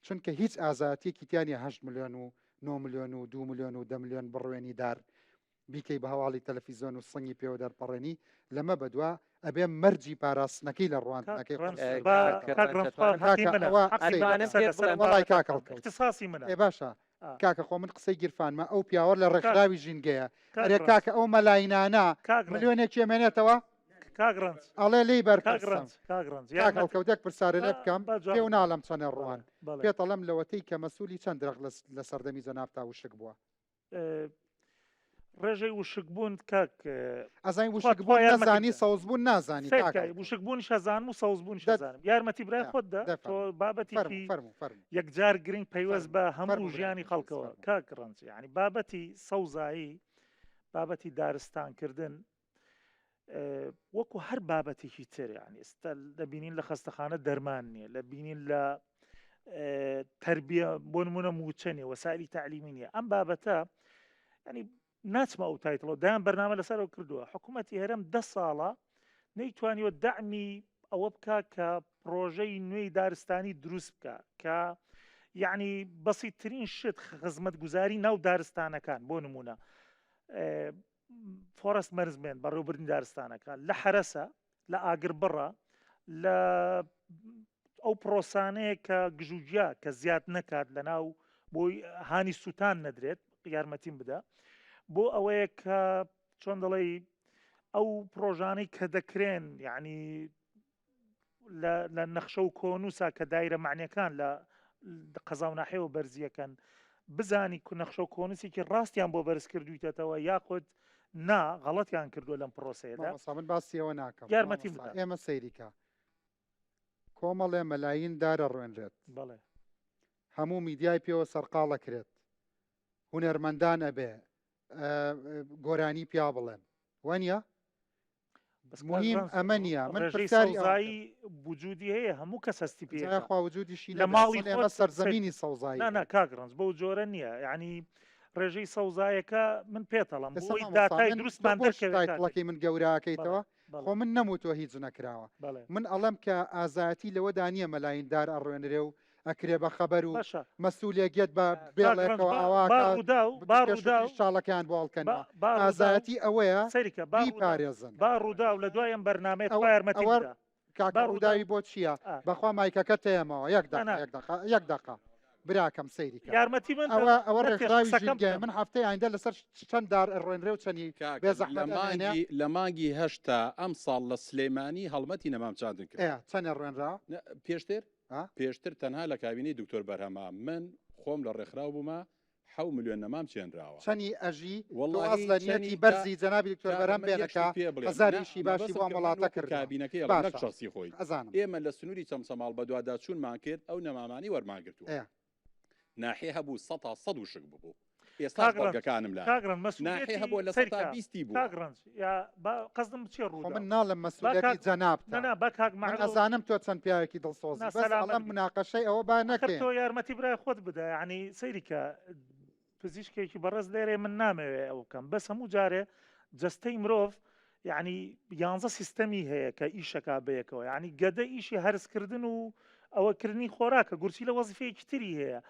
چونکە هیچ ئازاتیەکی تیانی 8 ملیۆن و 9 ملیۆن و 2 ملیۆن و 10 ملیۆن بڕوێنی دار بیکەی بە هەواڵی تەلەڤیزیۆن و سنگی پێوە دەرپەڕێنی لەمە بەدووە ئەبێ مەرجی پاراستنەکەی لە ڕوانەکەی اختصاصی منە ئێ باشە کاکە خۆ من قسەی گیرفانمە ئەو پیاوە لە ڕێکخراوی ژینگەیە ئەرێ کاکە ئەو مەلاینانە ملیۆنێکی ئەمێنێتەوە کاگڕنج ئەڵێ لی کاگڕنج کاکەڵکەوتێک پرسیارە لێ بکەم پێ و ناڵم چەنە ڕوان پێتەڵەم لەوەتەی کە مەسوولی چەند درەغ لە سەردەمی جەنابتا وشک بووە ڕێژەی وشک بوون کاک ئەزای وشک بوون نەزانی سەوز بوون نازانی وشک بوون شەزانم و سەوز بوون شەزانم یارمەتی برای خۆتدا تۆ بابەتێکی یەکجار گرنگ پەیوەست بە هەموو ژیانی خەڵکەوە کاکڕنج یعنی بابەتی سەوزایی بابەتی دارستانکردن وەکو هەر بابەتێکی تر یعنی ئێستا دەبینین لە خەستەخانە دەرمان نییە لە بینین لە تربیە بۆ نمونە موچە نیە وەسایلی تعلیمی نییە ئەم بابەتە ینی ناچمە ئەو تایتڵەوە دایان بەرنامە لەسەرەوە کردووە حکوومەتی هەرێم 10 ساڵە نەیتوانیوە دەعمی ئەوە بکە کە پرۆژەی نوێی دارستانی دروست بکە کە یعنی بەسیترین شت خزمەت گوزاری ناو دارستانەکان بۆ نمونە فۆرست مەرزمێن بەڕێوەبردنی دارستانەکان لە حرەسە لە ئاگربڕە لە ئەو پرۆسانەیە کە گژوجیا کە زیاد نەکات لە ناو بۆی هانی سووتان نەدرێت یارمەتیم بدە بۆ ئەوەیە کە چۆن دەڵێ ئەو پرۆژانەی کە دەکرێن یعنی لە نەخشە و کۆنووسا کە دایرە معنیەکان لە قەزا و ناحێوە بەرزیەکەن بزانی کو نەخشە و کۆنووسێکی ڕاستیان بۆ بەرز کردویتەوە یاخود نا غەڵەتیان کردووە لەم پرۆسەیەدا من باسیەوە ناکەم یارمەتی ئێمە سەیریکە کۆمەڵێ مەلاین دارە ڕوێنرێت بەڵێ هەموو میدیای پێوە سەرقاڵەکرێت هونەرمەندان ئەبێ گۆرانی پیا بڵێن وانە مهم ئەمە نیە من پرسیاری وجودی هەیە هەموو کەس هەستی پێخوا وجودیشی لە ماڵی ئێمە سەرزەمینی سەوزایی نا کاگڕنج بەو جۆرە نییە یعنی ڕێژەی سەوزایەکە من پێتەڵم بۆی داتای دروستمان دەکەوێتڵەکەی من گەوراکەیتەوە خۆ من نەموتوە هیچ نەکراوە من ئەڵەم کە ئازاەتی لەوەدا نییە مەلایندار ئەڕوێنرێ و ئەکرێ بە خەبەر و مەسوولێکێت بە بێڵێکەوە ئاواکەشاڵەکان بۆڵکەن ئازاەتی ئەوەیە پارێزن با ڕوودا و لە دوایەم بەرنامێت یارمەتی ڕووداوی بۆ چییە بەخوا مایکەکە تێمەوە یەک دقا براکەم سەیری یارمەتی من ئەوە ڕێکخراوی من هەفتەی ئایندە لەسەر چەند دار ڕێنرێ و چەنی لە مانگی هەشتا ئەم ساڵ لە سلێمانی هەڵمەتی نەمام چاندن کرد چەنە ڕێنرا پێشتر تەنها لە کابینەی دکتۆر بەرهەما من خۆم لە ڕێکخراو بوومە 7 ملیۆن نەمام چێنراوە چەنی ئەژی وڵی بەرزی جەنابی دکتۆر بەرهەم بێنەکە هەزاریشی باشی بۆ وڵاتە کرد کابینەکەی شخصی خۆی ئێمە لە سنووری چەمسەماڵ بە دووادا چوونمان کرد ئەو نەمامانی وەرماگرتووە ناحێ هەبوو 100 وشک ببوو ئێستا بەڵگەکانم لا ناحێ هەبوو لە 120 بوو قەزم بچێ ڕوو من ناڵم مەسئولەتی جەنابتە من ئەزانم تۆ چەند پیاوێکی دڵسۆزی بەڵام مناقەشەی ئەوە با نەکەین تۆ یارمەتی برای خۆت بدە یعنی سەیریکە پزیشکێکی بەڕێز لێرێ من نامەوێ ئەو بکەم بەس هەموو جارێ جەستەی مرۆڤ یعنی 11 سیستەمی هەیە کە ئیشەکە بەیەکەوە یعنی گەدە ئیشی هەرسکردن و ئەوەکردنی خۆراکە گورسی لە وەزیفەیەکی تری هەیە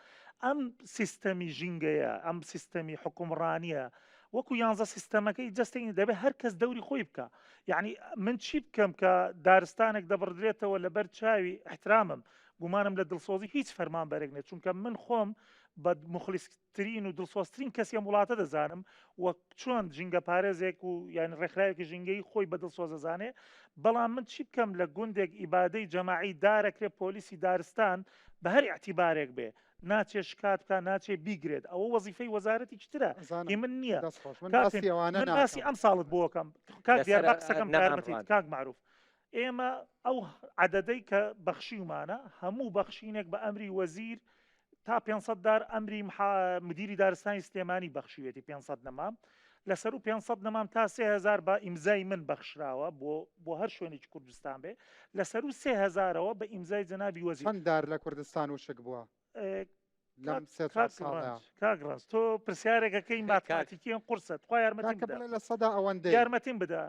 ئەم سیستەمی ژینگەیە ئەم سیستەمی حکومڕانیە وەکو 11 سیستەمەکەی جەستەی دەبێت هەر کەس دەوری خۆی بکە یعنی من چی بکەم کە دارستانێک دەبڕدرێتەوە لەبەر چاوی احترامم گومانم لە دڵسۆزی هیچ فەرمان بەرێکنێت چونکە من خۆم بە مخلیسترین و دڵسۆزترین کەسی ئەم وڵاتە دەزانم وەک چۆن ژینگە پارێزێک و یعنی ڕێکخراوێکی ژینگەی خۆی بە دڵسۆز دەزانێ بەڵام من چی بکەم لە گوندێک ئیبادەی جەماعی دارەکرێ پۆلیسی دارستان بە هەر اعتیبارێک بێ ناچێ شکات بکە ناچێ بیگرێت ئەوە وەزیفەی وەزارەتی ترە من نییە من باسی ئەم ساڵت بۆکەم کاک دیار بە قسەکەم یارمەتیت کاک معروف ئێمە ئەو عەدەدەی کە بەخشیومانە هەموو بەخشینێک بە ئەمری وەزیر تا 500 دار ئەمری مدیری دارستانی سلێمانی بەخشیوێتی 500 نەمام لەسەر و 500 نەمام تا 3000 بە ئیمزای من بەخشراوە بۆ هەر شوێنێکی کوردستان بێ لەسەر و 3000ەوە بە ئیمزای جەنابی وەزیر چەند دار لە کوردستان وشک بووە کاگڕاست تۆ پرسیارێکەکەی ماتماتیکیان قورسە خوا یارمەتی لە سەدا ئەوەندە یارمەتیم بدە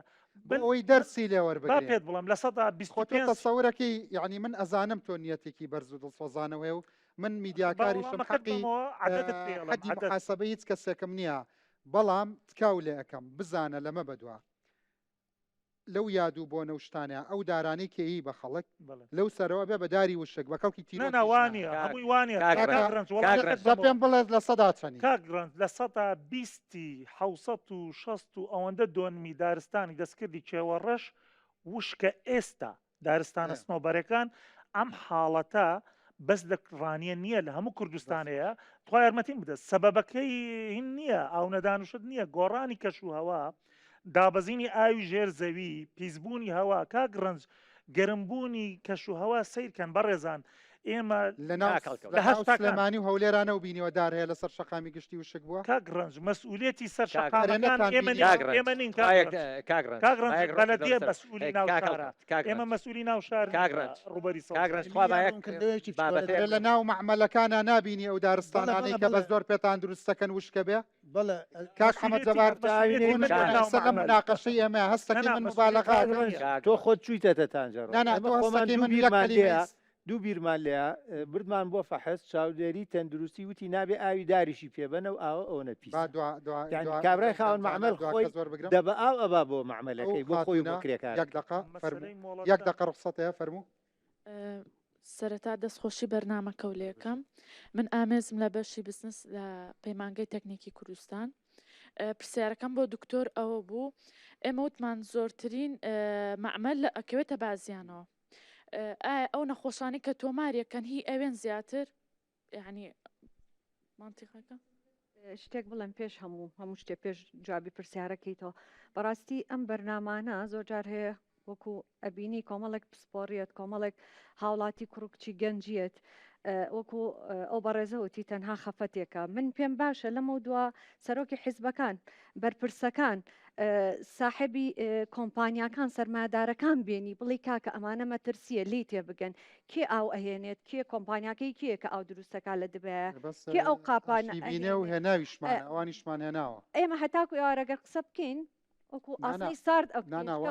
ئەوەی دەرسی لێوەربگرێت پێت بڵم لە سەدا 25 تەسەورەکەی یعنی من ئەزانم تۆ نیەتێکی بەرز و دڵسۆزانەوەی و من میدیاکاریشم حەقی حەدی محاسبە هیچ کەسێکم نییە بەڵام تکاو لێ ئەەکەم بزانە لەمە بەدووە لەو یادوو بۆ نەوشتانە ئەو دارانەی کێی بە خەڵک لەو سەرەوە بێ بەداری وشک بە کەڵکی تیرۆ ناوانە هەمووی وانە پێم بڵێ لە سەدا چەنی کاگرند لە سەدا 1660 و ئەوەندە دۆنمی دارستانی دەستکردی کێوەڕەش وشکە ئێستا دارستانە سنۆبەرەکان ئەم حاڵەتە بەس لە ڕانیە نییە لە هەموو کوردستانەیە تو یارمەتیم بدە سەبەبەکەی هین نییە ئاو نەدانوشت نییە گۆڕانی کەش و هەوا دابەزینی ئاوی ژێر زەوی پیسبوونی هەوا کاگرنج گەرمبوونی کەش و هەوا سیرکەن بەڕێزان ئێمە لەمانی و هەولێرانە و بینیوە دار هەیە لەسەر شەقامی گشتی وشک بووە کاگرنج مەسئولێتی سەر شەقامەکان ئێمە نین بەلەدیە مەسئولی ناوشارە ئێمە مەسئولی ناوشار ڕوبەری لە ناو مەعمەلەکانە نابینی ئەو دارستانانەی کە بە زۆر پێتان دروستەکەن وشکە بێ کاک حەمەد جەبار لە مناقەشەی ئێمە هەستەکەی من مبالەغا تۆ خۆت چوویتەتە تانجەڕ دوو بیرمان لێە بردمان بۆ فەحس چاودێری تەندروستی وتی نابێ ئاوی داریشی پێبەنە و ئاوە ئەوە نەپی کابرای خاوەن معمەل خۆی دەبە ئاو ئەبا بۆ معمەلەکەی بۆ خۆی بکرێکان یەک دقە ڕخسەتەیە فەرموو سەرەتا دەستخۆشی بەرنامەکە و لێکم من ئامێزم لە بەشی بزنس لە پەیمانگەی تەکنیکی کوردستان پرسیارەکەم بۆ دکتۆر ئەوە بوو ئێمە وتمان زۆرترین معمەل ئەکەوێتە بازیانەوە ئەو نەخۆشانی کە تۆماریەکەن هی ئەوێن زیاتر یعنی مانتیقەکە شتێک بڵێم پێش هەموو شتێک پێش جوابی پرسیارەکەیتەوە بەڕاستی ئەم بەرنامانە زۆر جار هەیە وەکو ئەبینی کۆمەڵێک پسپۆریەت کۆمەڵێک هاوڵاتی کوڕکچی گەنجیت وەکو ئەو بەڕێزەوتی تەنها خەفەتێکە من پێم باشە لەمە دووە سەرۆکی حیزبەکان بەرپرسەکان ساحبی کۆمپانیاکان سەرمادارەکان بێنی بڵی کاکە ئەمانە مەترسیە لی تێبگەن کێ ئاو ئەهێنێت کێ کۆمپانیاکەی کێ کە ئاو دروستەکە لە دبێ کێ ئەو قاپانە و هێناویشمان ئەوانیشمان هێناوە ئێمە هەتاکو ئێوارەگە قسە بکەین وەکو ئاسنی سارد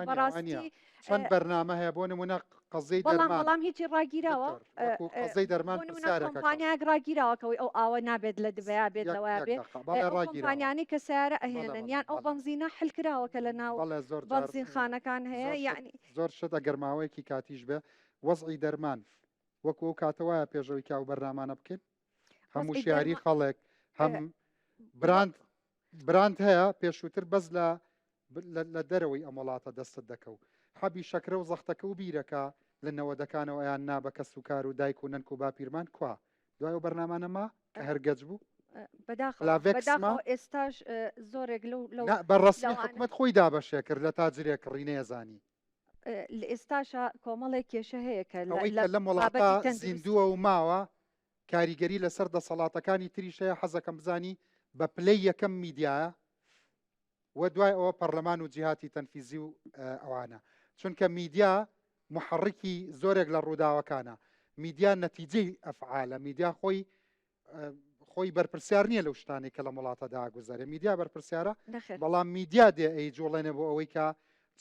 بەڕاستی چەند بەرنامە هەیە بۆ نمونە قەزەی دەرمان بەڵام هیچی ڕاگیراوە قەزەی دەرمان کۆمپانیاک ڕاگیراوەکەوەی ئەو ئاوە نابێت لە دبیا بێت لەوە بێت کۆمپانیانی کە سیارە ئەهێنن یان ئەو بەنزینە حلکراوەکە لە ناو بەنزین خانەکان هەیە یعنی زۆر شتە گەرماوەیەکی کاتیش بێ وەزعی دەرمان وەکو کاتەوەیە پێشەوەی کا و بەرنامانە بکەین هەموو شیاری خەڵک هەم براند هەیە پێشووتر بەس لە دەرەوەی ئەم وڵاتە دەستت دەکەوت حەبی شەکرە و زەختەکە و بیرەکە لە نەوەدەکانەوە یان نابەکە سوکار و دایک و نەنک و باپیرمان کوا دوای و بەرنامانەما کە هەرگەج بوو بەداخەوە ئێستاش زۆرێک بەڕاستی حکومەت خۆی دابەشێ کرد لە تاجرێک ڕینەیەزانی لە ئێستاشە کۆمەڵێک کێشە هەیە کە لە وڵاتە زیندووە و ماوە کاریگەری لەسەر دەسەڵاتەکانی تریشەیە حەزەکەم بزانی بە پلەی یەکەم میدیایە و دوای ئەوە پەرلەمان و جیهاتی تەنفیزی و ئەوانە چونکە میدیا محڕکی زۆرێک لە ڕووداوەکانە میدیا نەتیجەی ئەفعالە میدیا خۆی بەرپرسیار نییە لەو شتانی کە لە وڵاتەدا گوزارێ میدیا بەرپرسیارە بەڵام میدیا دێ ئەی جوڵێنە بۆ ئەوەی کە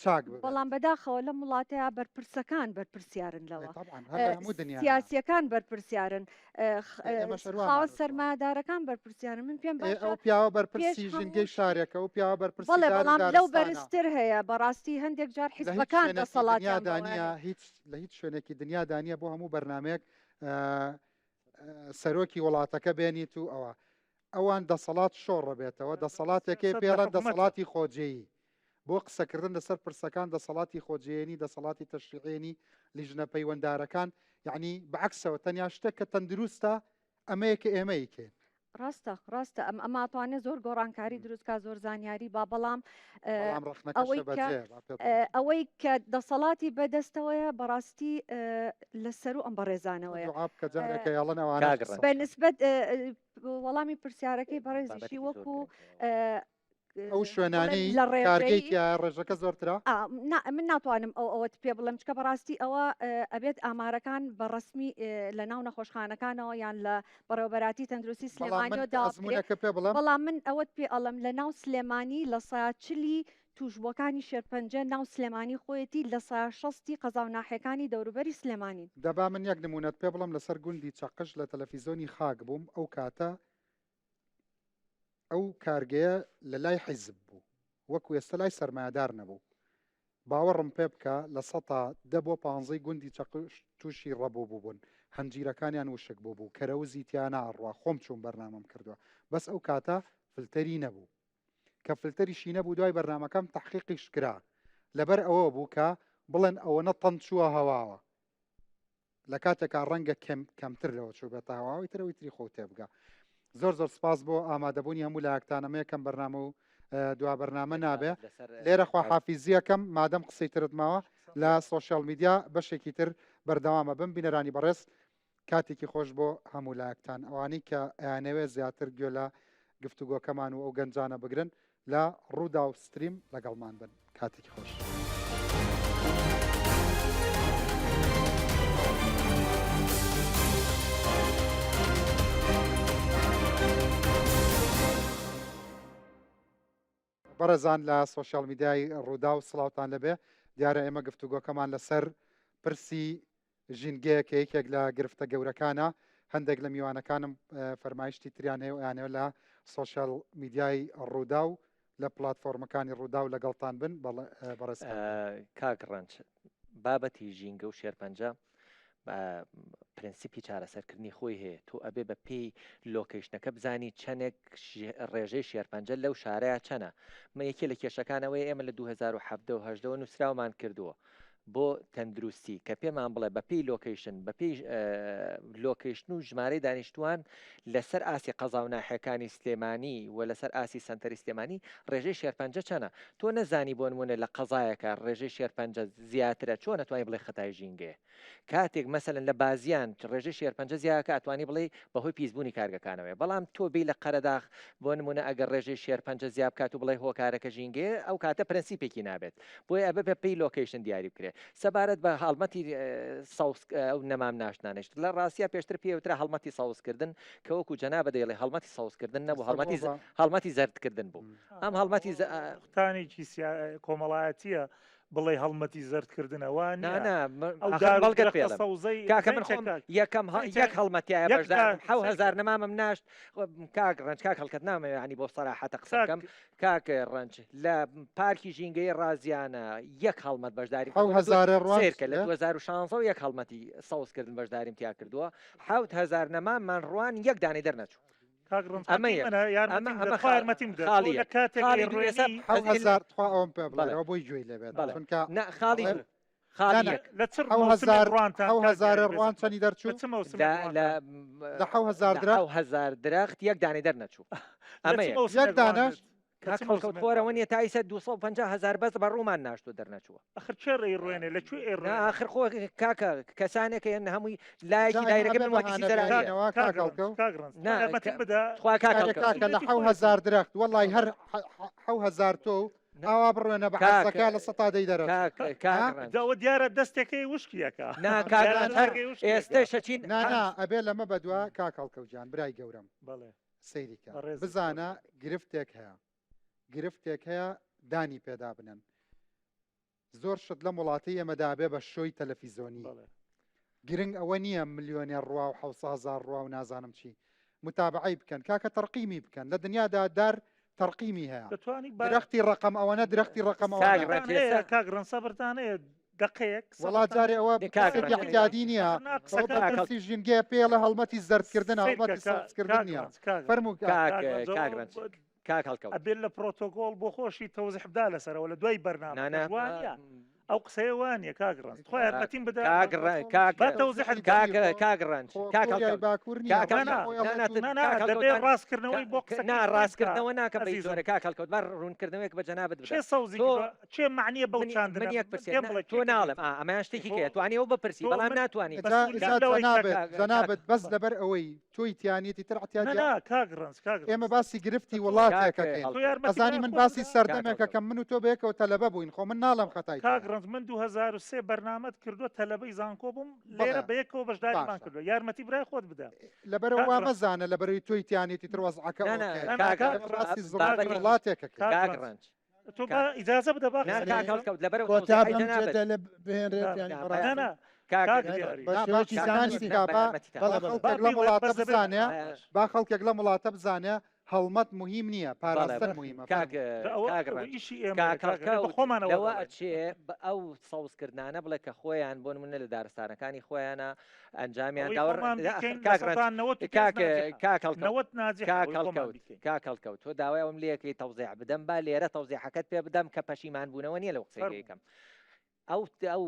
چاک بەڵام بەداخەوە لە وڵاتەیە بەرپرسەکان بەرپرسیارن لەوە سیاسیەکان بەرپرسیارن خاوە سەرمادارەکان بەرپرسیارن من پێم ئەو پیاوە بەرپرسی ژینگەی شارێکە و پیاوە بەرپرسی بەڵام لەو بەرزتر هەیە بەڕاستی هەندێک جار حیزبەکان دەسەڵاتیانە هیچ لە هیچ شوێنێکی دنیادانیە بۆ هەموو بەرنمەیەک سەرۆکی وڵاتەکە بێنیت و ئەوان دەسەڵات شۆڕە بێتەوە دەسەڵاتێکی پێڵەن دەسەڵاتی خۆجێیی بۆ قسەکردن لەسەر پرسەکان دەسەڵاتی خۆجێنی دەسەڵاتی تەشریعێنی لیژنە پەیوەنددارەکان یعنی بەعکسەوە تەنیا شتێک کە تەندروستە ئەمەیەکە ئێمەیکێن ڕاستە ئەماتوانێت زۆر گۆڕانکاری دروستکە زۆر زانیاری با بەڵام ئەوەی کە دەسەڵاتی بەدەستەوەیە بەڕاستی لەسەر و ئەم بەڕێزانەوەی بەنسبەت وەڵامی پرسیارەکەی بەڕێزیشی وەکو ئەو شوێنانەی کارگەیتیا ڕێژەکە زۆرترا من ناتوانم ئەوەت پێ بڵم چکە بەڕاستی ئەوە ئەبێت ئامارەکان بە ڕسمی لە ناو نەخۆشخانەکانەوە یان لە بەڕێوەبەراتی تەندروستی سلێمانیەوە بەڵام من ئەوەت پێ ئەڵم لە ناو سلێمانی لە ساچلی توشبووەکانی شێرپەنجە ناو سلێمانی خۆیەتی لە ساشەستی قەزاوناحەکانی دەوروبەری سلێمانی دەبا من یەک نمونەت پێ بڵم لەسەر گوندی چەقش لە تەلەڤیزۆنی خاک بووم ئەو کاتە ئەو کارگەیە لە لای حیزب بوو وەکو ئێستا لای سەرمایهدار نەبوو باوەڕم پێ بکە لە 10 بۆ 15 گوندی چەقش تووشی ڕەبوو بوون هەنجیرەکانیان وشک بوو کەرەوزی تیانە ئەڕوا خۆم چوون بەرنامەم کردووە بەس ئەو کاتە فلتەری نەبوو کە فلتەریشی نەبوو دوای بەرنامەکەم تحقیقیش کرا لەبەر ئەوە بوو کە بڵێن ئەوەنە تەند چووە هەواوە لە کاتێکا ڕەنگە کەمتر لەوە چوو بێتە هەواوی ترەوەی تری خۆ تێبگە زۆر سپاس بۆ ئامادەبوونی هەموو لایەکتانەمە یەکەم بەرنامە و دوا بەرنامە نابێ لێرە خواحافیزیەکەم مادەم قسەی ترت ماوە لە سۆشیال میدیا بەشێکی تر بەردەوامە بم بینەرانی بەڕێز کاتێکی خۆش بۆ هەموو لایەکتان ئەوانەی کە ئەیانەوێ زیاتر گوێ لە گفتوگۆکەمان و ئەو گەنجانە بگرن لە ڕوودا و ستریم لەگەڵمان بن کاتێکی خۆش. بەڕێزان لە سۆشیال میدیای ڕوودا و سڵاوتان لەبێ دیارە ئێمە گفتوگۆکەمان لەسەر پرسی ژینگەیەکە یەکێک لە گرفتە گەورەکانە هەندێک لە میوانەکانم فەرمایشتی تریان هەیە یانەوە لە سۆشیال میدیای ڕوودا و لە پلاتفۆرمەکانی ڕوودا و لەگەڵتان بن بەڕێز کاک ڕەنج بابەتی ژینگە و شێرپەنجە پرەنسیپی چارەسەرکردنی خۆی هەیە تۆ ئەبێ بە پێی لۆکیشنەکە بزانی چەندێک ڕێژەی شێرپەنجە لەو شارەیە چەنە مە یەکێ لە کێشەکانەوەی ئێمە لە 2017 نووسراومان کردووە بۆ تەندروستی کە پێمان بڵێ بە پێی لۆکیشن بە پێی لۆکیشن و ژمارەی دانیشتوان لەسەر ئاسی قەزا و ناحیەکانی سلێمانی و لەسەر ئاسی سنتەری سلێمانی ڕێژەی شێرپەنجە چەنە تۆ نەزانی بۆ نمونە لە قەزایەکە ڕێژەی شێرپەنجە زیاترە چۆن نەتوانانی بڵێ خەتای ژینگێ کاتێک مەسەلەن لە بازیان ڕێژەی شێرپەنجە زیاکە ئەتوانی بڵێ بەهۆی پیسبوونی کارگەکانەوەی بەڵام تۆ بی لە قەرەداخ بۆ نمونە ئەگەر ڕێژەی شێرپەنجە زیاب کات و بڵێ هۆکارەکە ژینگێ ئەو کاتە پرەنسیپێکی نابێت بۆیە ئەبێ بە پێی لۆکیشن دیاری بکرێت سەبارەت بە هەڵمەتی ئەو نەمام ناشنانشت لە ڕاستیا پێشتر پێوترا هەڵمەتی ساوزکردن کە وەکو جەنابە دەیڵێ هەڵمەتی ساوزکردن نەبوو هەڵمەتی زەردکردن بوو ئەم هەڵمەتی قوتانێکی کۆمەڵایەتیە بڵێ هەڵمەتی زەردکردنەوە بەڵگەت پێ کاکە من خۆم یەک هەڵمەتیایە بەشدار 1000 نەمامم ناشت کاک ڕەنج کاک هەڵکەت نامە ینی بۆ سەراحەتە قسە بکەم کاک ڕەنج لە پارکی ژینگەی ڕازیانە یەک هەڵمەت بەشداری سێرکە لە 2016 یەک هەڵمەتی سەوزکردن بەشداریم تیا کردووە 7000 نەماممان ڕوان یەک دانەی دەرنەچوو بۆی گوێی لەبێت ڕوان چەندی دەرچوو لە 1000 درەخت یەک دانەی دەرنەچوو یەک دانەش کەوت خۆرەوە نیە تا ئیسە 250,000 بەس بە ڕوومان ناشتۆ دەرنەچووە ئەخر چێ ڕێڕوێنێ لەکوێ ئاخر خۆ کاکە کەسانێکە هێن هەمووی لایەکی دایرەکە بن وەکیسی زەرانەوە لە 1000 درەخت وەڵی هەر 1000 تۆ ئاوا بڕوێنە بە حەزەکە لە سەتادەی دەرەوە دیارە دەستێکی وشکیەکە ئێستا شەچین ئەبێ لەمە بەدووە کاکەڵکەوجان برای گەورم سەیریکە بزانە گرفتێک هەیە گرفتێک هەیە دانی پێدا بنن زۆر شت لە وڵاتی ئێمەدابێ بە شۆی تەلەڤیزۆنی گرنگ ئەوە نییە ملیۆنێ ڕوا و 700,000 ڕوا و نازانم چی متابعی بکەن کاکە تەرقیمی بکەن لە دنیادا دار تەرقیمی هەیە درەختی ڕقم ئەوەنە درەختی ڕقم کاگڕن سەبرتانەیە دقەیەک وڵات جارێ ئەوە احتیادی نییە پرسی ژینگەیە پێ لە هەڵمەتی زەردکردن هەڵمەتی سەوزکردن نیە فەرموو ئەبێت لە پرۆتۆکۆل بۆ خۆشی تەوزیح بدا لەسەرەوە لە دوای بەرنامە ئەو قسەیە وانە کاگڕن خۆ یارمەتیم بدا دەبێ ڕاستکردنەوەی بۆ ڕاستکردنەوە ناکە بە زۆرە کاکەڵکەوت بە ڕوونکردنەوەیک بە جەنابەت چێ سەوزی چێ معنیە بەو چاندنەک تۆ ناڵم ئەمە شتێکی کێ توانی ئەو بپرسی بەڵام ناتوانانی جەنابەت بەس لەبەر ئەوەی تۆی تیانێتی تر کاگڕنس ئێمە باسی گرفتی وڵاتێکەکەین ئەزانی من باسی سەردەمێکەکەم من و تۆ بێکەوە تەلەبە بووین خۆ من ناڵم خەتای من 2003 بەرنامەت کردووە تەلەبەی زانکۆ بووم لێرە بە یەکەوە بەشداریمان کردووە یارمەتی برای خۆت بدە لەبەرەوە وا مەزانە لەبەرەوەی تۆی تیانێتی تر وەزعەکە وڵاتێکە تۆ ئیجازە بدە با خەڵکێک لە وڵاتە بزانێ هەڵمەت مهم نییە پاراستن مهمە لەوە ئەچێ ئەو سەوزکردانە بڵێ کە خۆیان بۆ نمونە لە دارستانەکانی خۆیانە ئەنجامیان کاکەڵکەوت تۆ داوای ئەوم لەکەی تەوزیع بدەم با لێرە تەوزیحەکەت پێ بدەم کە پەشیمان بوونەوە نیە لەو قسەکەم ئەو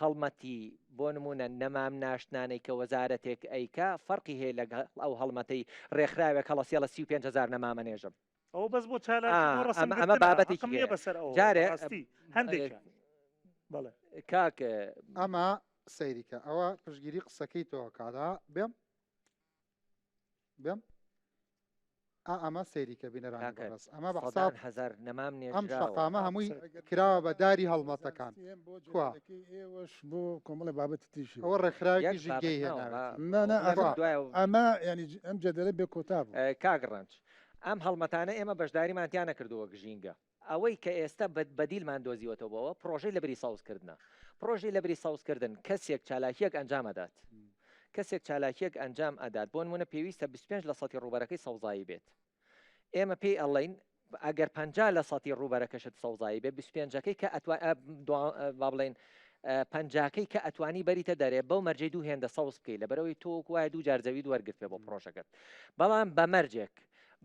هەڵمەتی بۆ نمونە نەمام ناشتانەی کە وەزارەتێک ئەیکا فەرقی هەیە لەگەڵ ئەو هەڵمەتەی ڕێکخراوێک هەڵەسیە لە 35,000 نەمامە نێژم ئەو بەس بۆ ئەمە بابەتێکی جارێ هەندێک کاک ئەمە سەیریکە ئەوە پشگیری قسەکەی تۆ کادا بێم ئەمە سەیریکە بینەران بەڕست ئەمە هزار نەمام نێژرا ئەم شەقامە هەمووی کراوە بە داری هەڵمەتەکان بۆ کۆمەڵی بابەتی تیژی ئەوە ڕێکخراوێکی ژینگەی ئەمە ینی ئەم جەدەلە بێ کۆتا بوو کاگڕنج ئەم هەڵمەتانە ئێمە بەشداریمانتیان نەکردووە گژینگە ئەوەی کە ئێستا بەدیلمان دۆزیوەتەوەەوە پرۆژەی لەبری ساوزکردنە پرۆژەی لەبری ساوزکردن کەسێک چالاکیەک ئەنجام ئەدات کەسێک چالاکیەک ئەنجام ئەدات بۆ نمونە پێویستە 25 لە سەتی ڕوبەرەکەی سەوزایی بێت ئێمە پێی ئەڵین ئەگەر 50 لە سەتی ڕوبەرەکەشت سەوزایی بێت 25ەکەی کە با بڵێن پەنجاکەی کە ئەتوانی بەریتە دەرێ بەو مەرجەی دوو هێندە سەوز بکەی لەبەرەوەی تۆ وایە دوو جارزەوی دووەرگرت پێ بۆ پرۆژەکەت بەڵام بە مەرجێک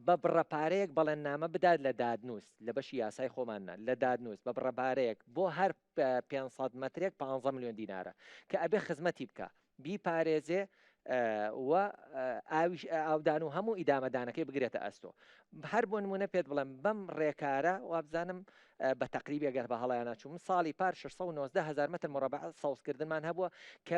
بە بڕەپارەیەک بەڵێن نامە بدات لە دادنووس لە بەشی یاسای خۆمانە لە دادنووس بە بڕەپارەیە بۆ هەر 500 مترێک 15 میلیۆن دینارە کە ئەبێ خزمەتی بکە بیپارێزێ و ئاودان و هەموو ئیدامەدانەکەی بگرێتە ئەستۆ هەر بۆ نمونە پێت بڵێم بەم ڕێکارە وابزانم بە تقریبی ئەگەر بە هەڵیانە چوم ساڵی پار 690,000 متر مربع سەوزکردنمان هەبووە کە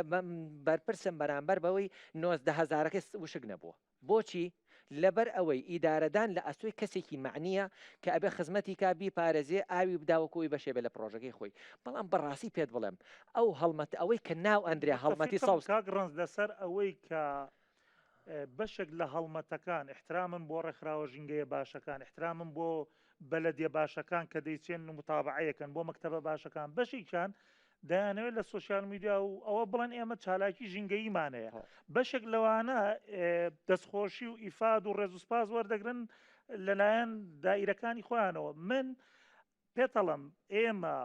بەرپرسم بەرامبەر بەوەی 90,000ەکە وشک نەبووە بۆچی لەبەر ئەوەی ئیدارەدان لە ئەسوی کەسێکی معنیە کە ئەبێ خزمەتی کا بیپارێزێ ئاوی بداوەکۆی بەشێ بێ لە پرۆژەکەی خۆی بەڵام بەڕاستی پێت بڵێم ئەو هەڵمەت ئەوەی کە ناو ئەندرێ هەڵمەتی ساوز کاگڕنج لەسەر ئەوەی کە بەشێک لە هەڵمەتەکان احترامم بۆ ڕێکخراوە ژینگەیە باشەکان احترامم بۆ بەلەدیە باشەکان کە دەیچێن و متابعەیەکەن بۆ مەکتەبە باشەکان بەشێکیان دەیانەوێت لە سوۆسیال میدیا و ئەوە بڵێن ئێمە چالاکی ژینگەییمانەیە بەشێک لەوانە دەستخۆشی و ئیفاد و ڕێزوسپاز وەردەگرن لەلایەن دائیرەکانی خۆیانەوە من پێتەڵم ئێمە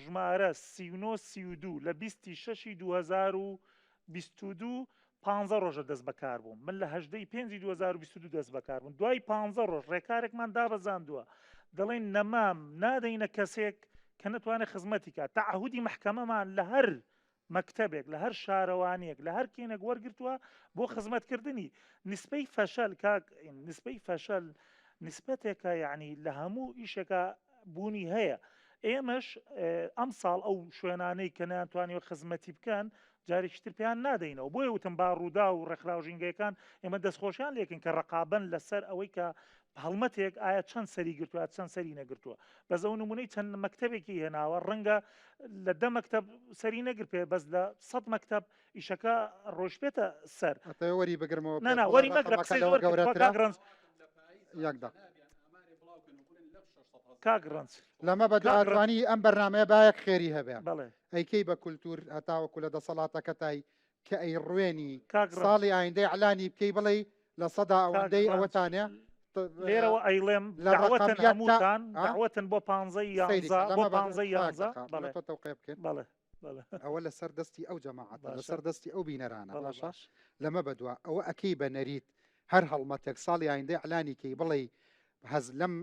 ژمارە 32 لە 26 2022 15 ڕۆژە دەست بەکار بووم من لە 8 2022 دەست بەکار بووم دوای 15 ڕۆژ ڕێکارێکمان دابەزاندووە دەڵێن نەمام نادەینە کەسێک کە نتوانێت خزمەتی کات تەعهودی محکەمەمان لە هەر مەکتەبێک لە هەر شارەوانیەک لە هەر کێنێک وەرگرتووە بۆ خزمەتکردنی نسبەی فەشەل کاک نسبەی فەشەل نسبەتێکە یعنی لە هەموو ئیشێکە بوونی هەیە ئێمەش ئەم ساڵ ئەو شوێنانەی کە ناتوانێت خزمەتی بکەن جارێکتر پێیان نادەینەوە بۆیە وتم باڕوودا و ڕێکخراو ژینگەیەکان ئێمە دەستخۆشیان لێکن کە ڕقابن لەسەر ئەوەی کە هەڵمەتێک ئایا چەند سەری گرتووە چەند سەری نەگرتووە بەزە ئەو نمونەی چەند مەکتەبێکی هێناوە ڕەنگە لە 10 مەکتەب سەری نەگر پێ بەس لە 100 مەکتەب ئیشەکە ڕۆژ پێێتە سەر وەری بگرمەوە وەری مەگرڕنج کاگڕنج لەمە بەدوانی ئەم بەرنمەیە باەک خێری هەبێ ئەیکەی بە کولتور هەتاوەکو لە دەسەڵاتەکە تای کە ئەی ڕوێنی ساڵی ئایندەی علانی بکەی بڵێ لە سەدا ئەوەندەی ئەوەتانە لێرەوە ئەیڵێم داوەتن هەمووتان داوەتن بۆ 15 ئەوە لەسەر دەستی ئەو جەماعەتە لەسەر دەستی ئەو بینەرانە باشە لەمە بەدووە ئەوە ئەکەی بە نەریت هەر هەڵمەتێک ساڵی ئایندەی علانی کەی بڵێ هەز لەم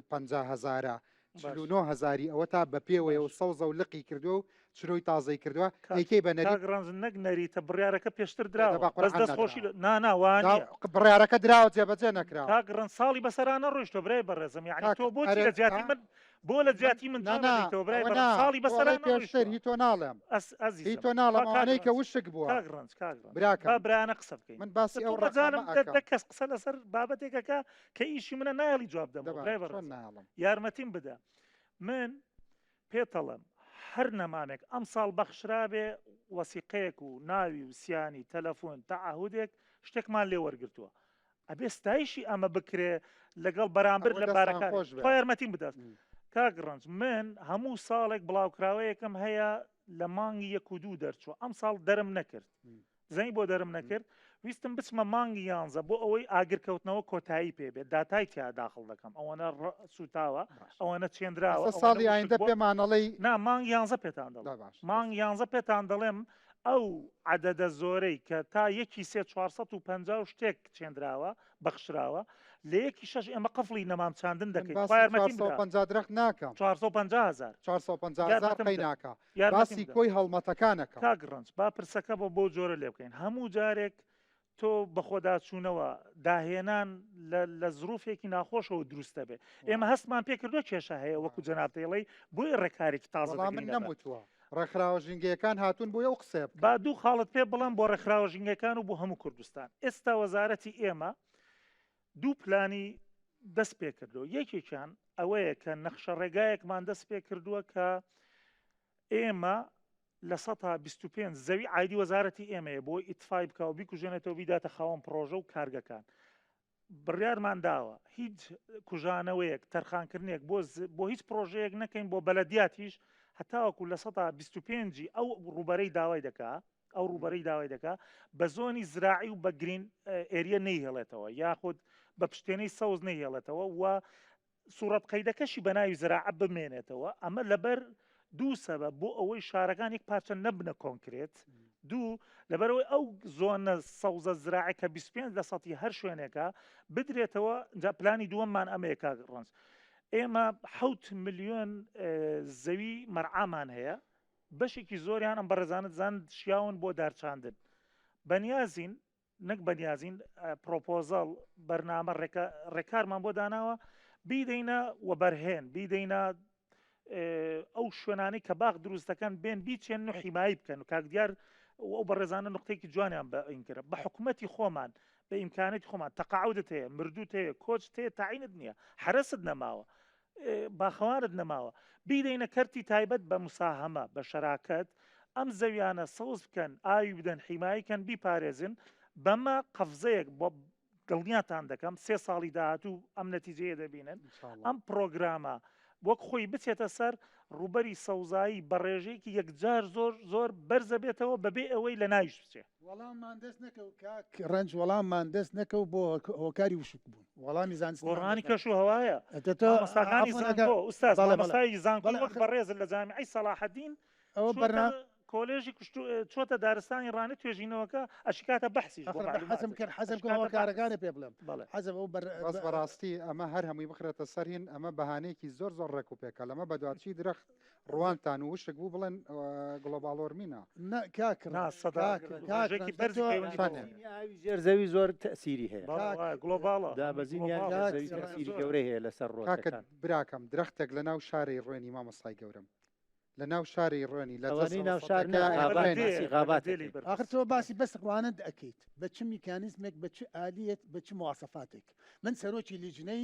50,000 49,000 ئەوە تا بە پێوەیە و سەوزە و لقی کردو و چرۆی تازای کردووە ئەیکەی بە نەریڕنج نەک نەریتە بڕیارەکە پێشتر دراوە دەستخۆشی ناوان بڕیارەکە دراوە جێبەجێ نەکرا کاگڕن ساڵی بەسەرانە ڕۆیشتۆ برای بەڕێزم یعنی تۆ بۆچی لە جیاتی من بۆ لە جیاتی من ساڵی بەسەران پێشتر هی تۆ ناڵێم هی تۆ ناڵەمانەی کە وشک بووە براکە برایانە قسە بکەین من باسی ئەو ڕزانم کەس قسە لەسەر بابەتێکەکە کە ئیشی منە نایڵی جواب دەم یارمەتیم بدە من پێتەڵم هەر نەمامێک ئەم ساڵ بەخشرابێ وەسیقەیەک و ناوی وسیانی تەلەفۆن تەعهودێک شتێکمان لێ وەرگرتووە ئەبێ ستایشی ئەمە بکرێ لەگەڵ بەرامبەر لە بارەکان خۆ یارمەتیم بدات کاگڕنج من هەموو ساڵێک بڵاوکراوەیەکم هەیە لە مانگی 1 و 2 دەرچووە ئەم ساڵ دەرم نەکرد زەنی بۆ دەرم نەکرد ویستم بچمە مانگی 11 بۆ ئەوەی ئاگرکەوتنەوە کۆتایی پێبێت داتای تیا داخڵ دەکەم ئەوەنە سوتاوە ئەوەنە چێنراوە ساڵی ئایندە پێمانەڵی نا مانگ 11 پێتان دەڵ مانگ 11 پێتان دەڵێم ئەو عدەدە زۆرەی کە تا 1,450 شتێک چێنراوە بەخشراوە لە 1.6 ئێمە قفڵی نەمام چاندن دەکەین درەخت ناکەم 450,000 قەی ناکە باسی کۆی هەڵمەتەکانەکە کاگڕنج با پرسەکە بۆ جۆرە لێ بکەین هەموو جارێک تۆ بەخۆداچوونەوە داهێنان لە زروفێکی ناخۆشەوە دروستە بێ ئێمە هەستمان پێ کردو کێشە هەیە وەکو جەنابتەیڵی بۆی ڕێکارێکی تازە من نەموتووە ڕێکخراوە ژینگەکان هاتوون بۆ ئەو قسە با دوو خاڵت پێ بڵم بۆ ڕێکخراوە ژینگەکان و بۆ هەموو کوردستان ئێستا وەزارەتی ئێمە دوو پلانی دەست پێ کردو یەکێکیان ئەوەیە کە نەخشە ڕێگایەکمان دەست پێ کردووە کە ئێمە لە 125 زەوی عیدی وەزارەتی ئێمەیە بۆی ئیتفای بکە و بیکوژێنێتەوە بیداتە خاوەن پرۆژە و کارگەکان بڕیارمان داوە هیچ کوژانەوەیەک تەرخانکردنێک بۆ هیچ پرۆژەیەک نەکەین بۆ بەلەدیاتیش هەتاوەکو لە 125 ئەو ڕوبەرەی داوای دەکا ئەو ڕوبەرەی داوای دەکا بە زۆنی زراعی و بە گرین ئێریە نەیهێڵێتەوە یاخود بە پشتێنەی سەوز نەیهێڵێتەوە و سوورەت قەیدەکەشی بە ناوی زراعە بمێنێتەوە ئەمە لەبەر دوو سەبەب بۆ ئەوەی شارەکان یەک پارچە نەبنە کۆنکرێت دوو لەبەرەوەی ئەو زۆنە سەوزە زراعی کە 25 لە سەتی هەر شوێنێکە بدرێتەوە پلانی دووەممان ئەمەیەکە ڕەنج ئێمە 7 ملیۆن زەوی مەرعامان هەیە بەشێکی زۆریان ئەم بەڕێزانت زان شیاون بۆ دارچاندن بەنیازین نەک بەنیازین پرۆپۆزەڵ بەرنامە ڕێکارمان بۆ داناوە بیدەینە وە بەرهێن بیدەینە ئەو شوێنانی کە باغ دروستەکان بێن بیچێن و حیمایی بکەن و کاک دیار ئەو بەڕێزانە نقطەیەکی جوانیان بە ئینکرە بە حکوومەتی خۆمان بە ئیمکانێتی خۆمان تەقاعودت هەیە مردوت هەیە کۆچ هەیە تاعینت نییە حرەست نەماوە باخەوانت نەماوە بیدەینە کەرتی تایبەت بە مساهەمە بە شەراکەت ئەم زەویانە سەوز بکەن ئاوی بدەن حیماییکەن بیپارێزن بەمە قەفزەیەک بۆ دڵنیاتان دەکەم 3 ساڵی داهاتوو ئەم نەتیجەیە دەبینن ئەم پرۆگرامە وەک خۆی بچێتە سەر ڕوبەری سەوزایی بە ڕێژەیەکی یەکجار زۆر بەرزە بێتەوە بەبێ ئەوەی لە ناویش بچێ وەڵاممان دەست نەکەوت ڕەنج وەڵاممان دەست نەکەوت بۆ هۆکاری وشک بوون وەڵامی زانستی گۆڕانی کەش و هەوایە ئوستاز مامۆستای زانکۆ وەک بەڕێزن لە جامیعەی سەلاحەدین ئەوە بەرنامە کۆلێژی چۆتە دارستانی ڕانە توێژینەوەکە ئەشکاتە بەحسی حەزم کارەکانی پێ بڵم حەزم بەس بەڕاستی ئەمە هەر هەمووی بخرێتە سەرهین ئەمە بەهانەیەکی زۆر ڕێک و پێکە لەمە بەدوارچی درەخت ڕوانتان و وشک بوو بڵێن گڵۆباڵۆرمینە ژێرزەوی زۆر تەسیری هەیە گڵۆباڵە دابەزینیان تەسیری گەورەی هەیە لەسەر ڕۆکەکان براکەم درەختێک لە ناو شارەی ڕوێنی مامۆستای گەورم لە ناو شاری ڕوێنی لە ناو شار آخر تۆ باسی بەس ڕوانت ئەەکەیت بە چ میکانیزمێک بە چ ئالیت بە چ مواسەفاتێک من سەرۆکی لیژنەی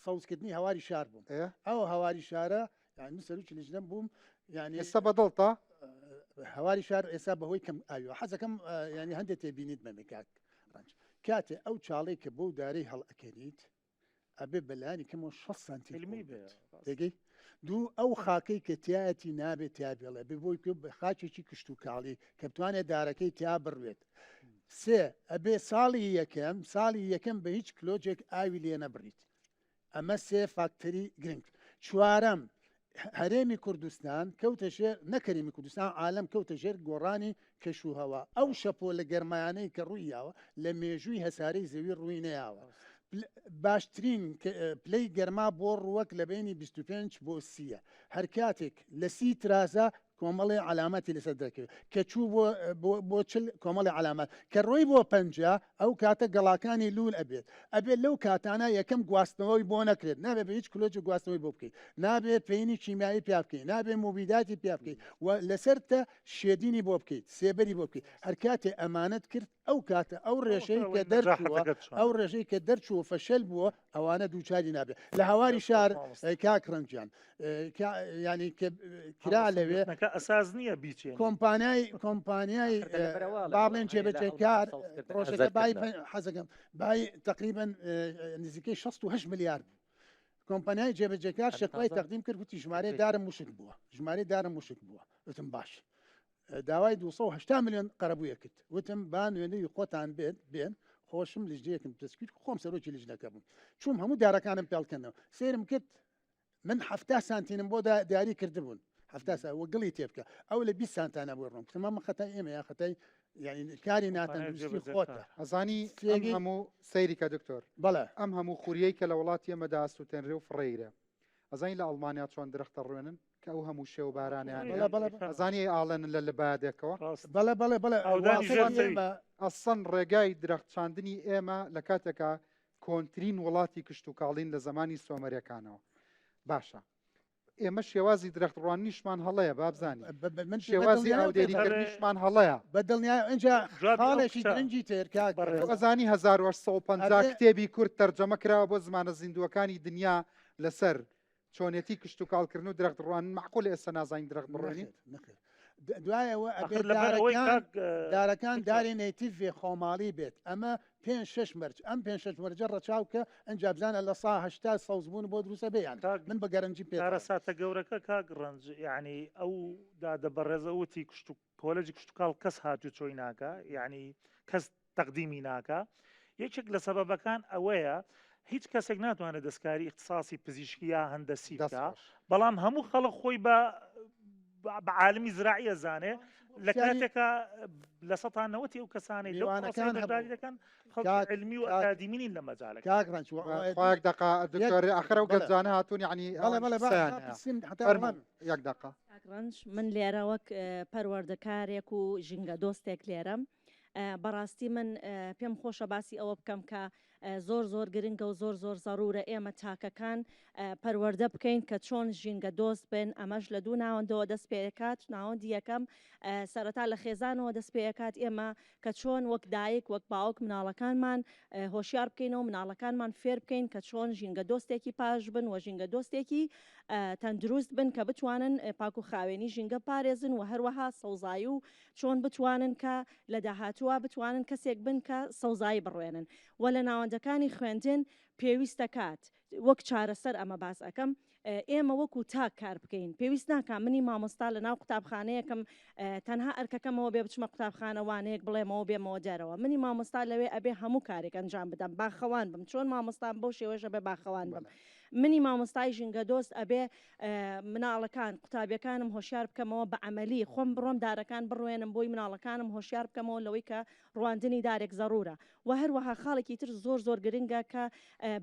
سەوزکردنی هەواری شار بووم ئەو هەواری شارە یعنی من سەرۆکی لیژنەم بووم یعنی ئێستا بەدڵتە هەواری شار ئێستا بەهۆی کەم ئاویوە حەزەکەم ینی هەندێک تێبینیت مەمێکات ڕەنج کاتێ ئەو چاڵەی کە بۆ دارەی هەڵ ئەکەریت ئەبێ بەلانی کەمەوە 6 سانتی دەگەی دوو ئەو خاکەی کە تایەتی نابێت تا بێڵێ بۆی پێ بە خاچێکی کشت و کاڵی کە بتوانێت دارەکەی تا بڕوێت سێ ئەبێ ساڵی یەکەم بە هیچ کلۆجێک ئاوی لێ نەبڕیت ئەمە سێ فاکتەری گرنگ چوارەم هەرێمی کوردستان کەوتە ژێر نەکەریمی کوردستان عالم کەوتە ژێر گۆڕانی کەشوهەوە ئەو شەپۆ لە گەرمایانەی کە ڕوویاوە لە مێژووی هەسارەی زەوی ڕووی نەیاوە باشترین پلەی گەرما بۆ ڕووەک لە بینی 25 بۆ 30 هەر کاتێک لە 30 ترازە کۆمەڵی علامەتی لەسەر دەکەوێت کە چوو بۆ چل کۆمەڵی علامات کە ڕۆی بۆ 50 ئەو کاتە گەڵاکانی لول ئەبێت لەو کاتانە یەکەم گواستنەوەی بۆ نەکرێت نابێت بە هیچ کلۆجی گواستنەوەی بۆ بکەیت نابێت پێینی چیمایی پیا بکەیت نابێت موبیداتی پیا بکەیت و لەسەرتە شێدینی بۆ بکەیت سێبەری بۆ بکەیت هەر کاتێ ئەمانەت کرد ئەو کاتە ئەو ڕێژەی کە دەرچووە ئەو ڕێژەی کە دەرچوو فەشەل بووە ئەوانە دووچاری نابێت لە هەواری شار کاک ڕەنگیان ینی کرا لەوێ ئەساس نییە بیچێت کۆمپانیای باڵێن جێبەجێکار پرۆژەکە بای حەزەکەم بای تقریبا نزیکەی 68 میلیارد کۆمپانیای جێبەجێکار شکوای تەقدیم کرد وتی ژمارە دارم وشک بووە ژمارە دارم وشک بووە وتم باش داوای 280 میلیۆن قەرەبوویە کرد وتم با نوێنەوی خۆتان بێت بێن خۆشم لیژدەیەکم دەستکرد خۆم سەرۆکی لیژنەکە بووم چوم هەموو دارەکانم پێڵکەنەوە سێرم کرد من 70 سانتینم بۆ دیاری کردبوون 70 وەگەڵی تێبکە ئەو لە 20 سانتانە بۆ ڕۆم کتمە خەتای ئێمە یا خەتای یعنی کاری ناتەندروستی خۆتە ئەزانی ئەم هەموو سەیریکە دکتۆر بەڵێ ئەم هەموو خوریەی کە لە وڵاتی ئێمەدا ئەسووتێنرێ و فڕێیرە ئەزانی لە ئەڵمانیا چۆن درەختە ڕوێنن کە ئەو هەموو شێو بارانیان ئەزانی ئاڵێن لە لەبادێکەوە بەڵێ بەڵێ بەڵێ ئەسەن ڕێگای درەختچاندنی ئێمە لە کاتێکە کۆنترین وڵاتی کشت و کاڵین لە زمانی سۆمەریەکانەوە باشە ئێمە شێوازی درەخت ڕوانیشمان هەڵەیە بابزانانی من شێوازی ئاودێریکردنیشمان هەڵەیە بەدڵنیا ئەجا خاڵێکی درنجی تێرکاک ئەزانی 1950 کتێبی کورد تەرجەمە کراوە بۆ زمانە زیندوەکانی دنیا لەسەر چۆنێتی کشت و کاڵکردن و درەخت ڕوان معقول ئێستا نازانین درەخت بڕێنین دوایەوە دارەکان داری نەیتیڤێ خۆماڵی بێت ئەمە 5-6 مەرج ئەم 5-6 مەرجە ڕەچاوکە ئەنجابزانە لە سا هەشتا سەوزبوون بۆ دروستە بێیان من بە گەرنجی پێرە ساتە گەورەکە کاک ڕەنج یعنی ئەو دادە بەڕێزەوتی کشت و کۆلەجی کشت و کاڵ کەس هاتوو چۆی ناکە یعنی کەس تەقدیمی ناکە یەکێک لە سەبەبەکان ئەوەیە هیچ کەسێک ناتوانێت دەستکاری اختصاصی پزیشکی یا هەندەسی بکە بەڵام هەموو خەڵک خۆی بە عالمی زراعی زانێ لە کاتێکە لە سەتانەوەتی ئەو کەسانی لەوانەکان علمی و ئەکادیمینین لە مەجالێک خۆیەک دقا دکتۆر ئەخرە و گەنجانە هاتوون یعنی یەک دقا من لێرە وەک پەروەردەکارێک و ژینگە دۆستێک لێرەم بەڕاستی من پێم خۆشە باسی ئەوە بکەم کە زۆر گرنگە و زۆر زەڕورە ئێمە تاکەکان پەروەردە بکەین کە چۆن ژینگە دۆست بن ئەمەش لە دوو ناوەندەوە دەست پێکات ناوەندی یەکەم سەرەتا لە خێزانەوە دەست پێکات ئێمە کە چۆن وەک دایک وەک باوک مناڵەکانمان هۆشیار بکەینەوە مناڵەکانمان فێر بکەین کە چۆن ژینگە دۆستێکی پاش بن و ژینگە دۆستێکی تەندروست بن کە بتوانن پاک و خاوێنی ژینگە پارێزن و هەروەها سەوزایی و چۆن بتوانن کە لە داهاتووە بتوانن کەسێک بن کە سەوزایی بڕوێنن و لە ناوەندەکانی خوێندن پێویستە کات وەک چارەسەر ئەمە باس ئەەکەم ئێمە وەکو تاک کار بکەین پێویست ناکە منی مامۆستا لە ناو قوتابخانەیەکەم تەنها ئەرکەکەمەوە بێ بچمە قوتابخانەوانەیەک بڵێمەوە بێمەوە دەرەوە منی مامۆستا لەوێ ئەبێ هەموو کارێک ئەنجام بدەم باخەوان بم چۆن مامۆستان بۆ شێوەژە بێ باخەوان بم منی مامۆستای ژینگە دۆست ئەبێ مناڵەکان قوتابیەکانم هۆشیار بکەمەوە بە عملی خۆم بڕۆم دارەکان بڕوێنم بۆی مناڵەکانم هۆشیار بکەمەوە لەوەی کە ڕواندنی دارێک زەڕورە و هەروەها خاڵێکی تر زۆر گرنگە کە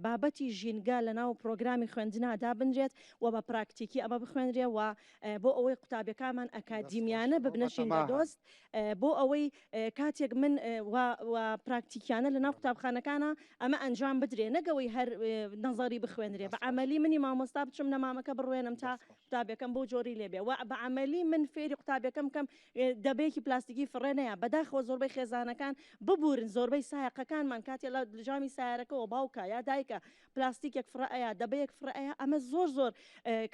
بابەتی ژینگە لە ناو پرۆگرامی خوێندنادا بنرێت و بە پراکتیکی ئەمە بخوێنرێ و بۆ ئەوەی قوتابیەکانمان ئەکادیمیانە ببنە ژینگە دۆست بۆ ئەوەی کاتێک من پراکتیکیانە لە ناو قوتابخانەکانە ئەمە ئەنجام بدرێ نەگەوەی هەر نەزەری بخوێنرێ بە عملی منی مامۆستا بچم نەمامەکە بڕوێنم تا قوتابیەکەم بۆ جۆری لێبێ و بە عملی من فێری قوتابیەکەم کەم دەبێکی پلاستیکی فڕێنەیە بەداخەوە زۆربەی خێزانەکان ببورن زۆربەی سایقەکانمان کاتێ لە جامی سیارەکەەوە باوکە یا دایکە پلاستیکێک فڕەیە دەبەیەک فڕەیە ئەمە زۆر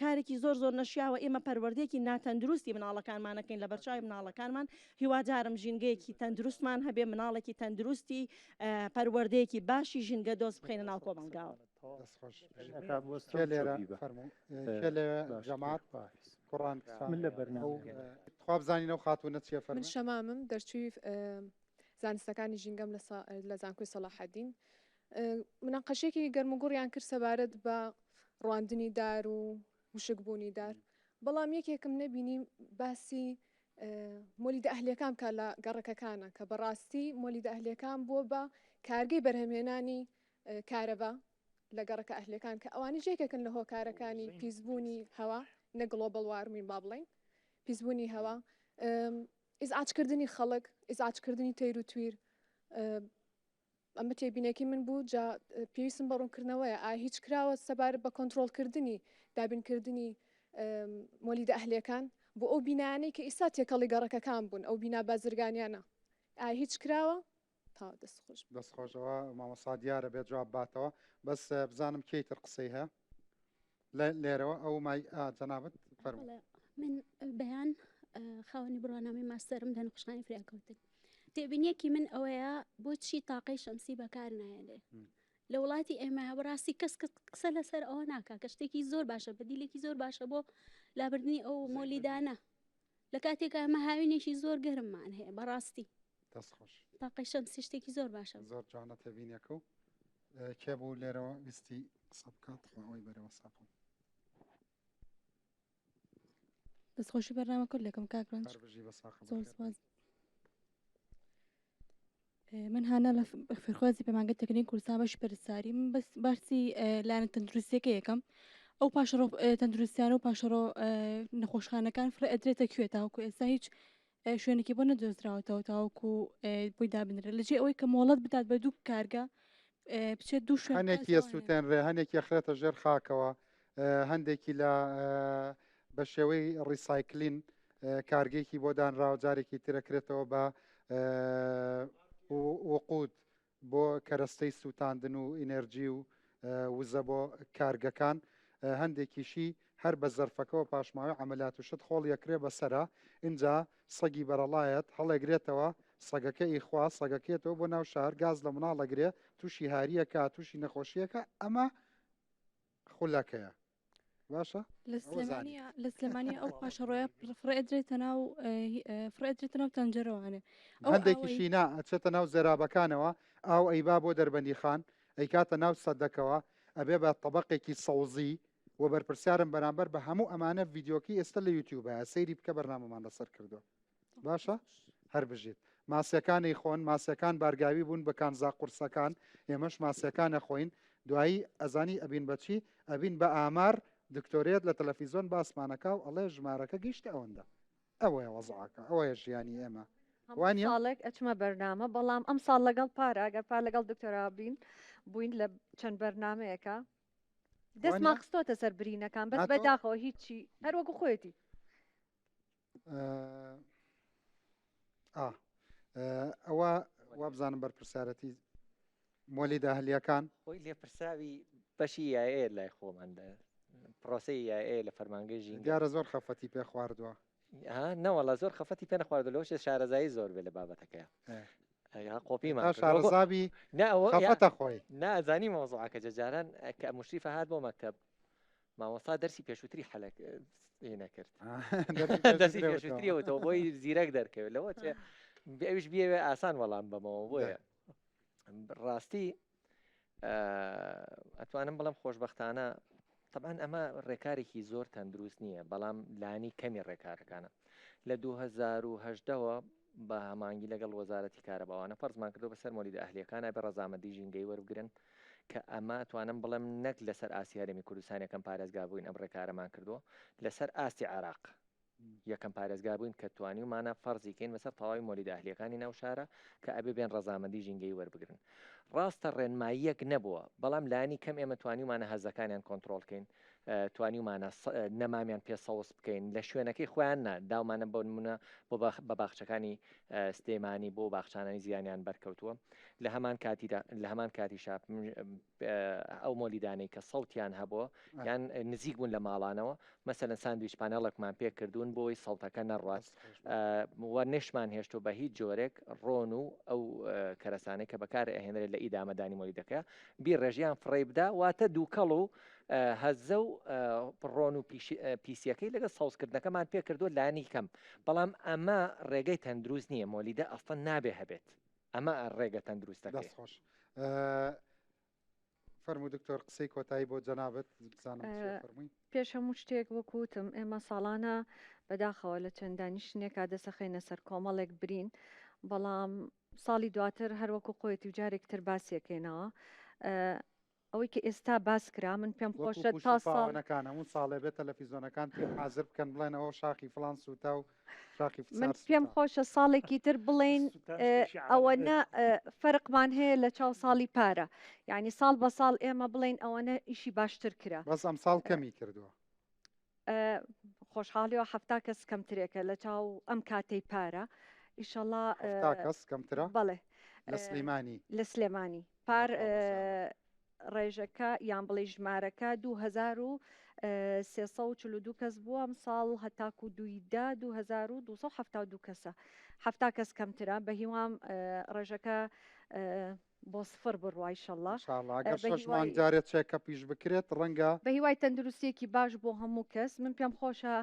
کارێکی زۆر نەشیاوە ئێمە پەروەردەیەکی ناتەندروستی مناڵەکانمانەکەین لە بەرچاوی مناڵەکانمان هیوادارم ژینگەیەکی تەندروستمان هەبێ مناڵێکی تەندروستی پەروەردەیەکی باشی ژینگە دۆست بخێنە ناو کۆمەلگاوە جەماعەت کوڕان من لە بەرنامە خوابزانینەوە خاتوونە چیە فەرمووی من شەمامم دەرچووی زانستەکانی ژینگەم لە زانکۆی سەلاحەدین مناقەشێکی گەرموگوڕیان کرد سەبارەت بە ڕواندنی دار و وشکبوونی دار بەڵام یەکێکم نەبینی باسی مۆلیدە ئەهلیەکان کە لە گەڕەکەکانە کە بەڕاستی مۆلیدە ئەهلیەکان بۆ بە کارگەی بەرهەمهێنانی کارەبا لە گەڕەکە ئەهلیەکان کە ئەوانی ژێکەکەن لە هۆکارەکانی پیسبوونی هەوا نە گلۆبەڵ وارمین با بڵێن پیسبوونی هەوا ئیزعاجکردنی خەڵک ئیزعاجکردنی تەیر و تویر ئەمە تێبینێکی من بوو جا پێویستم بە ڕوونکردنەوەیە ئایا هیچ کراوە سەبارەت بە کۆنتڕۆڵکردنی دابینکردنی مۆلیدە ئەهلیەکان بۆ ئەو بینانەی کە ئێستا تێکەڵی گەڕەکەکان بوون ئەو بینا بازرگانیانە ئایا هیچ کراوە تا دەستخۆشەوە مامۆستا دیارە بێت جواب باتەوە بەس بزانم کەیتر قسەی هەیە لێرەوە ئەو مای جەنابەت فەرمووی من بەیان خاوەنی بڕوانامی ماستەرم لە نەخۆشخانەی فراکەوتن تێبینیەکی من ئەوەیە بۆچی تاقەی شەمسی بەکار نایێنێ لە وڵاتی ئێمە بەڕاستی کەس قسە لەسەر ئەوە ناکا کە شتێکی زۆر باشە بەدیلێکی زۆر باشە بۆ لابردنی ئەو مۆلیدانە لە کاتێکا ئەمە هاوینێکی زۆر گەرممان هەیە بەڕاستی دەستخۆش تاقی شەمسی شتێکی زۆر باشە زۆر جوانە تەبینەکە و کێ بوو لێرەوە ویستی قسە بکات خۆی بەرەوە ساپم دەستخۆشی بەرنامە کورد لەکەم کاکڕنج بژی بە ساخم زۆر سپاس من هانا لە فێرخوازی پەیمانگە تەکنیک کوردستان بەشی پەرستاری من بەس باسی لایەنە تەندروستیەکە یەکەم ئەو پاشەڕۆ تەندروستیانە و پاشەڕۆ نەخۆشخانەکان فرە ئەدرێتە کوێ تاوەکو ئێستا هیچ شوێنێکی بۆ نەدۆزراوەتەوە تاوەکو بۆی دابنرێت لەجێ ئەوەی کە مۆڵەت بدات بە دوو کارگە بچێت دوو شوێن هەنێکی سووتێنڕێ هەنێکی خرێتە ژێر خاکەوە هەندێکی لە بە شێوەی ڕیسایکلین کارگەیەکی بۆ دانراوە جارێکی ترەکرێتەوە بە وقود بۆ کەرەستەی سووتاندن و ئینەرژی و وزە بۆ کارگەکان هەندێکیشی هەر بە زەرفەکەەوە پاشماوی عملات و شت خۆڵ یەکرێ بەسرە اینجا سەگی بەرەڵایەت هەڵێگرێتەوە سەگەکە ئیخوا سەگەکێتەوە بۆ ناو شار گاز لە مناڵەگرێ تووشی هاریەکە تووشی نەخۆشیەکە ئەمە خولەکەیە باشە لە سلێمانی ئەو پاشەڕۆیە فرێدرێتە ناو فرێدرێتە ناو تەنجەرەوانێ هەندێکیشی نا ئەچێتە ناو زێرابەکانەوە ئاو ئەیبا بۆ دەربەندی خان ئەیکاتە ناو سەدەکەوە ئەبێ بە تەبقێکی سەوزی و بەرپرسیارم بەرامبەر بە هەموو ئەمانە ڤیددیۆکی ئێستا لە یوتیوبە سەیری بکە بەرنامەمان لەسەر کردو باشە هەر بژیت ماسیەکانی خۆن ماسیەکان بارگاوی بوون بە کانزا قورسەکان ئێمەش ماسیەکانە خۆین دوایی ئەزانی ئەبین بەچی ئەبین بە ئامار دکتۆرێت لە تەلەڤیزۆن باسمانەکە و ئەڵێ ژمارەکە گەیشتە ئەوەندە ئەوەیە وەزعاکە ئەوەیە ژیانی ئێمە ساڵێک ئەچمە بەرنامە بەڵام ئەم ساڵ لەگەڵ پارە ئەگەر پار لەگەڵ دکتۆرا بووین لە چەند بەرنمەیەەکە دەستمان خستۆتە سەر برینەکان بەس بەداخەوە هیچی هەروەکو خۆیەتی ئەوە وابزانم بەرپرسیارەتی مۆلی داهلیەکان خۆی لێپرساوی بەشی یاە لای خۆمان پرۆسی یاە لە فەرمانگەی ژین دیارە زۆر خەفەتی پێ خواردووە نەوەڵا زۆر خەفەتی پێ نەخواردو لەوە شارەزایی زۆر بێ لە بابەتەکەیە قۆپیمان شارەزابی خەفەتە خۆی نازانی مۆزوعەکە جەجاران کە مشریفە هات بۆ مەکتەب مامۆستا دەرسی پێشووتری حەلەک نەکرد دەستی پێشووتریەوەەوە بۆی زیرەک دەرکەوێت لەوە ئەوش بێوێ ئاسان وەڵام بەمەوە بۆیە ڕاستی ئەتوانم بەڵام خۆشببختانە طبعاً ئەمە ڕێکارێکی زۆر تەندروست نییە بەڵام لانی کەمی ڕێکارەکانە لە 2010ەوە بە هەمانگی لەگەڵ وەزارەتی کارەباوانە فەرزمان کردو بەسەر مۆلیدە ئەهلیەکانە بە ڕەزامەندی ژینگەی وەربگرن کە ئەمە توانم بڵێم نەک لەسەر ئاسی هەرێمی کوردستانەکەم پارێزگا بووین ئەم ڕێکارەمان کردووە لەسەر ئاستی عراق یەکەم پارێزگا بووین کە توانیمانە فەرزیکەین بەسەر تەواوی مۆلیدە ئەهلیەکانی ناو شارە کە ئەبێ بێن ڕەزامەندی ژینگەی وەربگرن ڕاستە ڕێنماییەک نەبووە بەڵام لانی کەم ئێمە توانیمانە هەزەکانیان کۆنتترۆلکەین توانیمانە نەمامیان پێ سەوس بکەین لە شوێنەکەی خۆیان نا داومانە بۆ نمونە بە باخچەکانی سلێمانی بۆ باخچانانی زیانیان بەرکەوتووە لە هەمان کاتی شاپ ئەو مۆلیدانەی کە سەوتیان هەبووە یان نزیک بوون لە ماڵانەوە مەسەلەن ساندویچ پانەڵێکمان پێ کردوون بۆی سەڵتەکە نەڕات وە نێشمان هێشتۆ بە هیچ جۆرێک ڕۆن و ئەو کەرەسانەی کە بەکار ئەهێنرێت لە ئیدامەدانی مۆلیدەکە بیر ڕێژیان فڕێ بدا واتە دووکەڵ و هەزە و ڕۆن و پیسیەکەی لەگە سەوزکردنەکەمان پێ کردو لانی کەم بەڵام ئەمە ڕێگەی تەندروست نییە مۆلیدە ئەستان نابێ هەبێت ئەمە ڕێگە تەندروستەکەی خۆش فەرموو دکتۆر قسەی کۆتایی بۆ جەنابەت پێش هەموو شتێک وەکوتم ئێمە ساڵانە بەداخەوە لە چەندانی شنێکا دەسەخینە سەر کۆمەڵێک برین بەڵام ساڵی دواتر هەروەکو خۆیەتی و جارێکتر باسیەکەینەوە ئەوەی کە ئێستا باس کرا من پێم خۆشە تا ساڵەکان هەموو ساڵێ بێت تەلەڤیزۆنەکان پێم حازر بکەن بڵێنەوە شاخی فلان سوتا و شاخی من پێم خۆشە ساڵێکی تر بڵێن ئەوەنە فەرقمان هەیە لە چاو ساڵی پارە یعنی ساڵ بە ساڵ ئێمە بڵێن ئەوەنە ئیشی باشتر کرا بەس ئەم ساڵ کەمی کردووە خۆشحاڵیەوە هەفتا کەس کەمترێکە لە چاو ئەم کاتەی پارە ئیشەڵا کەس کەمترە بەڵێ لە سلێمانی پار ڕێژەکە یان بڵێ ژمارەکە 2342 کەس بووە ئەم ساڵ هەتاکو دویدا 2272 کەسە هەفتا کەس کەمترە بە هیوام ڕێژەکە بۆ سفر بڕوە ئیشەڵڵا ئینشاءڵڵا ئەگەر بە 6 مان هیوای- جارێت چێکە پیش بکرێت ڕەنگە بە هیوای تەندروستێکی باش بۆ هەموو کەس من پێم خۆشە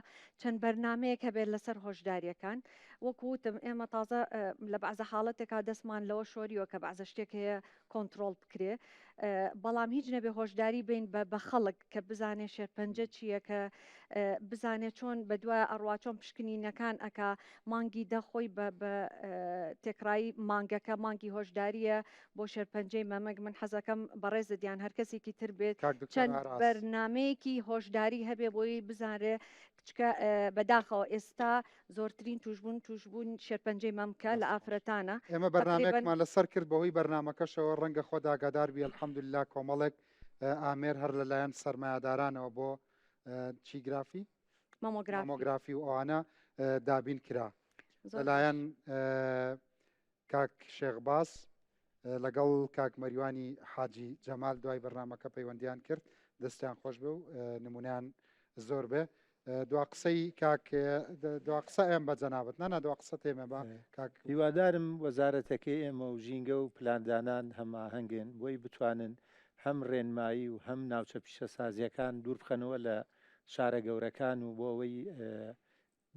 چەند بەرنمەیەک هەبێت لەسەر هۆشداریەکان وەکوتم ئێمە تازە لە بەعزە حاڵەتێکا دەستمان لەوە شۆریوە کە بەعزە شتێک هەیە کۆنتترۆل بکرێ بەڵام هیچ نەبێ هۆشداری بین بە خەڵک کە بزانێ شێرپەنجە چییە کە بزانێت چۆن بە دوای ئەڕواچۆن پشکنینەکان ئەکا مانگی دەخۆی بە تێکرایی مانگەکە مانگی هۆشداریە بۆ شێرپەنجەی مەمەک من حەزەکەم بەڕێزە دیان هەر کەسێکی تر بێت چەند بەرنمەیەکی هۆشداری هەبێ بۆی بزانێ کچکە بەداخەوە ئێستا زۆرترین توشبوون شێرپەنجەی مەمکە لە ئافرەتانە ئێمە بەرنمێکمان لەسەر کرد بەهۆی بەرنمەکەشەوە ڕەنگە خۆ داگادار بی الحەمدوللا کۆمەڵێک ئامێر هەر لەلایەن سەرمایهدارانەوە بۆ چیگرافی مامۆگرافی و ئەوانە دابین کرا لەلایەن کاک شێخباس لەگەڵ کاک مەریوانی حاجی جەمال دوای بەرنمەکە پەیوەندیان کرد دەستیان خۆش بێ و نمونیان زۆر بێ دوا قسەی کاک دوا قسە ئێم بە جەنابەت نانە دوا قسە تێمە بە هیوادارم وەزارەتەکەی ئێمە و ژینگە و پلاندانان هەماهەنگن بۆی بتوانن هەم ڕێنمایی و هەم ناوچە پیشەسازیەکان دوور بخەنەوە لە شارە گەورەکان و بۆ ئەوەی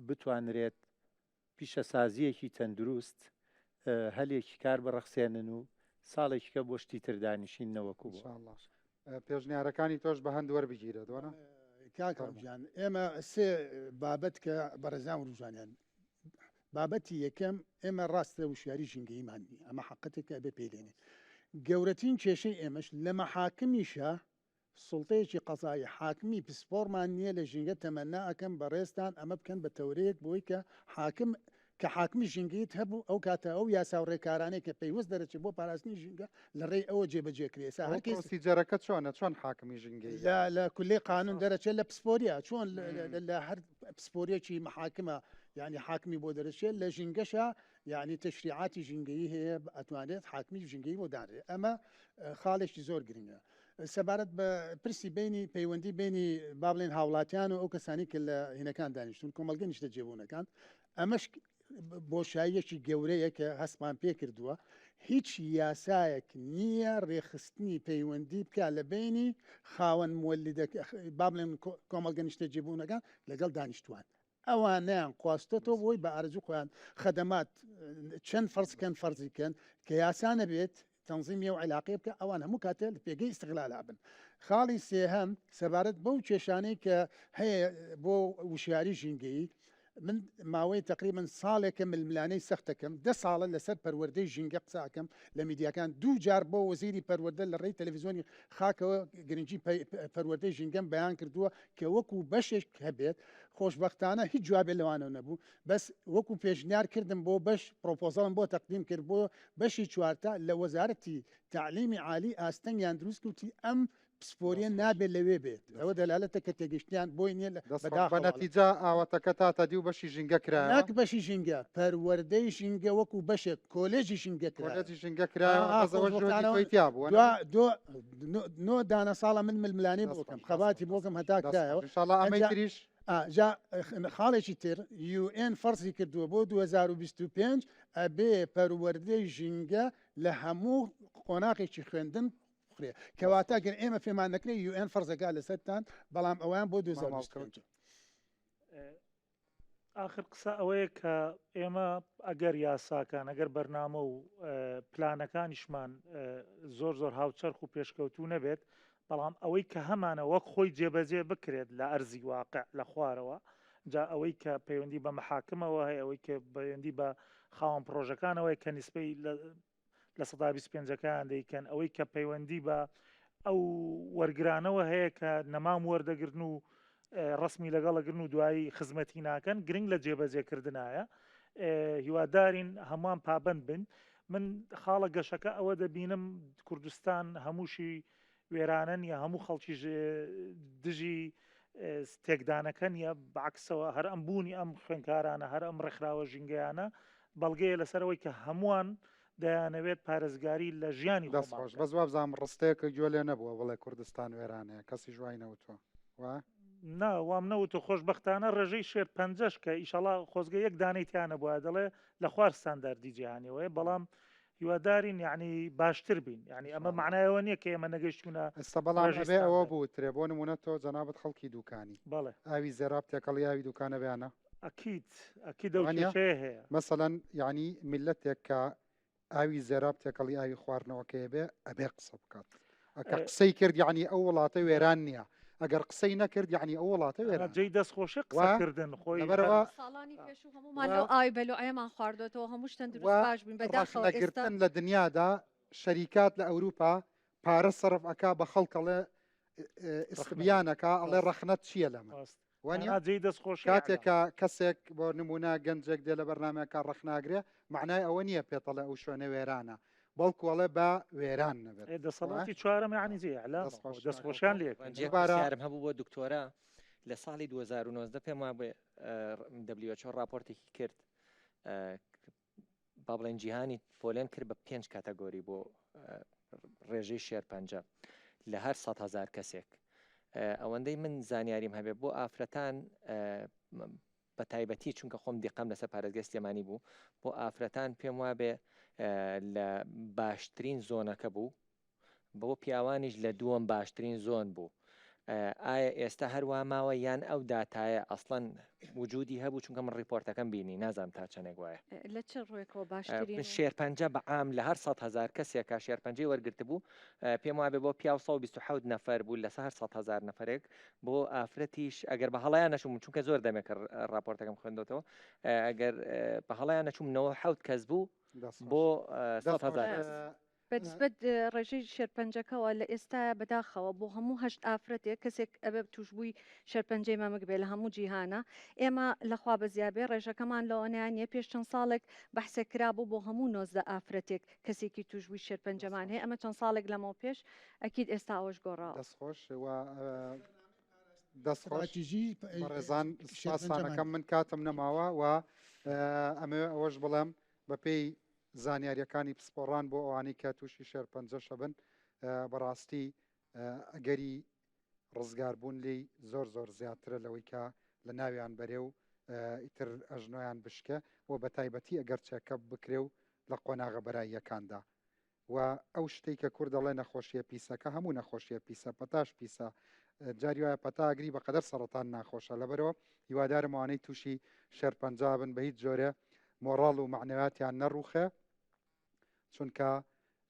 بتوانرێت پیشەسازیەکی تەندروست هەلێکی کار بەڕەخسێنن و ساڵێکیکە بۆ شتی تردانیشینەوەکو پێشنیارەکانی تۆش بە هەند وەربگیرە دوانە کاکەجان ئێمە سێ بابەت کە بەڕێزان ڕوژانیان بابەتی یەکەم ئێمە ڕاستە وشیاری ژینگەیمان نیە ئەمە حقەتێکە بێ پێلێنێ گەورەترین کێشەی ئێمەش لە مەحاکمیشە سڵتەیەکی قەزایی حاکمی پسپۆرمان نییە لە ژینگە تەمەنا ئەەکەم بەڕێستان ئەمە بکەن بە تەورەیەک بۆی کە حاکم کە حاکمی ژینگەیت هەبوو ئەو کاتە ئەو یاسا و ڕێکارانەی کە پێیوەست دەرەچێت بۆ پاراستنی ژینگە لە ڕێی ئەوە جێبەجێکرێ هەرکەسی جەرەکە چۆنە چۆن حاکمی ژینگەی لە کولێ قانون دەرەچێت لە پسپۆریە چۆن لە هەر پسپۆریەکی محاکمە یعنی حاکمی بۆ دەرەچێت لە ژینگەشە یعنی تەشریعاتی ژینگەیی هەیە ئەتوانێت حاکمی ژینگەی بۆ دانرێت ئەمە خاڵێکی زۆر گرنگە سەبارەت بە پرسی بینی پەیوەندی بینی با بڵێن هاوڵاتیان و ئەو کەسانی کە لە هینەکان دانیشتون کۆمەلگە نیشتە جێبوونەکان ئەمەش بۆشاییەکی گەورەیە کە هەستمان پێ کردووە هیچ یاسایەک نییە ڕێخستنی پەیوەندی بکە لە بینی خاوەن مولدەکە با بڵێن کۆمەلگە نیشتە جێبوونەکان لەگەڵ دانیشتوان ئەوانیان خواستێتەوە بۆی بە ئارزوو خۆیان خەدەمات چەند فەرزکەن فەرزیکەن کە یاسانە بێت تەنظیمیە و علاقی بکە ئەوان هەموو کاتێ لە پێگەی ئیستیغلالا بن خاڵی سێهەم سەبارەت بەو کێشانەی کە هەیە بۆ وشیاری ژینگەیی من ماوەی تقریبا ساڵێکە ململانەی سەختەکەم 10 ساڵە لەسەر پەروەردەی ژینگە قساکەم لە میدیاکان دوو جار بۆ وەزیری پەروەردە لە ڕێی تەلەڤیزیۆنی خاکەوە گرنگی پەروەردەی ژینگەم بەیان کردووە کە وەکو بەشێک هەبێت خۆشببختانە هیچ جوابێ لەوانە نەبوو بەس وەکو پێشنیار کردم بۆ بەش پرۆپۆزەڵم بۆ تەقدیم کرد بۆ بەشی چوارتە لە وەزارەتی تعلیمی عالی ئاستەنگیان دروست کوتی ئەم پسپۆریە نابێت لەوێ بێت ئەوە دەلالەتە کە تێگەشتیان بۆی نیە بە نەتیجا ئاواتەکە تا دی و بەشی ژینگە کرا ناک بەشی ژینگە پەروەردەی ژینگە وەکو بەشێک کۆلێژی ژینگە کۆلێژی ژینگە کرا بوو نۆ دانە ساڵە من ململانەی بۆکەم خەباتی بۆکەم هەتا کرایەوە ئەمەی تریش خاڵێکی تر UN فەرزی کردووە بۆ 2025 ئەبێ پەروەردەی ژینگە لە هەموو قۆناقێکی خوێندن کەواتە گەر ئێمە پێمان نەکرێت UN فەرزەکە لەسەرتان بەڵام ئەویان بۆ 2025 آخر قسە ئەوەیە کە ئێمە ئەگەر یاساکان ئەگەر بەرنامە و پلانەکانیشمان زۆر هاوچەرخ و پێشکەوتوو نەبێت بەڵام ئەوەی کە هەمانە وەک خۆی جێبەجێ بکرێت لە ئەرزی واقع لە خوارەوە جا ئەوەی کە پەیوەندی بە محاکمەوە هەیە ئەوەی کە پەیوەندی بە خاوەن پرۆژەکانەوەی کە نیسبەی لە 25%ەکان دەیکەن ئەوەی کە پەیوەندی بە ئەو وەرگرانەوە هەیە کە نەمام وەردەگرن و ڕسمی لەگەڵەگرن و دوایی خزمەتی ناکەن گرنگ لە جێبەجێکردنایە هیوادارین هەمووان پابند بن من خاڵە گەشەکە ئەوە دەبینم کوردستان هەمووشی وێرانە نیە هەموو خەڵکی دژی تێکدانەکە نیە بەعکسەوە هەر ئەم بوونی ئەم خوێنکارانە هەر ئەم ڕێکخراوە ژینگەیانە بەڵگەیە لەسەرەوەی کە هەمووان دەیانەوێت پارێزگاری لە ژیانی دەستخۆش بە زواب زانام ڕستەیەکە گوێ لێ نەبووە بڵێ کوردستان وێرانەیە کەسی ژوای نەوتوە نا وام نەوتە خۆشببختانە ڕێژەی شێر پەنجەش کە ئیشەڵا خۆزگە یەک دانەی تیانە بووە دەڵێ لە خواردستان دەردی جیهانیەوەی بەڵام هیوادارین یعنی باشتر بین یعنی ئەمە معنایەوە نییە کە ئێمە نەگەیشتونە ئێستا بەڵام ئەبێ ئەوە بوو ترێ بۆ نمونە تۆ جەنابەت خەڵکی دوکانی بەڵێ ئاوی زێراب تێکەڵی ئاوی دوکانە بیانە ئەکید ئەو کێشەیە هەیە مەسەڵەن یعنی میلەتێک کە ئاوی زێراب تێکەڵی ئاوی خواردنەوەکەیە بێ ئەبێ قسە بکات ئەگەر قسەی کرد یعنی ئەو وڵاتە وێران نییە ئەگەر قسەی نەکرد یعنی ئەو وڵاتە وێران جێی دەستخۆشی قسەکردن خۆی لەبەرەوە ساڵانی پێش و هەمومان لەو ئاوی بەلو ئەمان خواردوێتەوە هەموو شتەن دروست باش بووین بەداخەوە ئێستا ڕەخنەگرتن لە دنیادا شەریکات لە ئەوروپا پارە سەرف ئەکا بە خەڵکەڵێ ئستبیانەکە ئەڵێ ڕەخنەت چییە لەمە کاتێکە کەسێک بۆ نمونە گەنجێک دێ لە بەرنمەکە ڕەخناگرێ معنای ئەوە نییە پێتەڵێ ئەو شوێنە وێرانە بەڵکوڵێ بە وێران نەبێت دەسەڵاتی چوارەم یعنی دەستخۆشیان لێکارم هەبوو بۆ دکتۆرە لە ساڵی 2009 پێم وا بێ WHO راپۆرتێکی کرد با بڵێن جیهانی فۆلێن کرد بە 5 کاتەگۆری بۆ ڕێژەی شێرپەنجە لە هەر 100,000 کەسێک ئەوەندەی من زانیاریم هەبێ بۆ ئافرەتان بە تایبەتی چونکە خۆم دیقام لەسەر پارێزگای سلێمانی بوو بۆ ئافرەتان پێم وا بێ لە باشترین زۆنەکە بوو بۆ پیاوانیش لە دووەم باشترین زۆن بوو ئایا ئێستا هەروە ماوە یان ئەو داتایە ئەسڵەن وجودی هەبوو چونکە من ڕیپۆرتەکەم بینی نازانم تا چەندێک وایە لە چ ڕۆیەکەوە باشترین شێرپەنجە بە عام لە هەر 100,000 کەسێکە شێرپەنجەی وەرگرت بوو پێم وابێ بۆ 527 نەفەر بوو لەسەر هەر 100,000 نەفرێک بۆ ئافرەتیش ئەگەر بە هەڵەیان نەچوم چونکە زۆر دەمێک راپۆرتەکەم خوێندەوە ئەگەر بە هەڵەیان نەچوومەوە 7 کەس بوو بۆ 100,000 بەنسبەت ڕێژەی شێرپەنجەکەەوە لە ئێستا بەداخەوە بۆ هەموو هەشت ئافرەتێک کەسێک ئەبێ توشببووی شێرپەنجەی مەمەک بێ لە هەموو جیهانە ئێمە لەخوا بەزیابێ ڕێژەکەمان لەوانیانە پێش چەند ساڵێک بەحسێک کرابوو بۆ هەموو 19 ئافرەتێک کەسێکی توشببووی شێرپەنجەمان هەیە ئەمە چەند ساڵێک لەمەوە پێش ئەکید ئێستا ئەوەش گۆڕاوە دەستخۆش دەستخۆشیژی ڕێزان شاسانەکەم من کاتم نەماوە و ئەمە ئەوەش بڵێم بەپێی زانیاریەکانی پسپۆڕان بۆ ئەوانی کە تووشی شێرپەنجەشە بن بەڕاستی ئەگەری ڕزگاربوون لی زۆر زۆر زیاترە لەوەی کە لە ناویان بەرێ و ئیتر ئەژنۆیان بشکە و بە تایبەتی ئەگەر چێکە بکرێ و لە قۆناغە بەراییەکاندا و ئەو شتێک کە کوور دەڵێ نەخۆشیە پیسەکە هەموو نەخۆشیە پیسە پەتاش پیسە جاری وایە پەتاگری بە قەدەر سەرەتان ناخۆشە لەبەرەوە هیوادارم ئەوانەی تووشی شێرپەنجە بن بە هیچ جۆرە مۆڕاڵ و معنەواتیان نەڕوخێ چونکە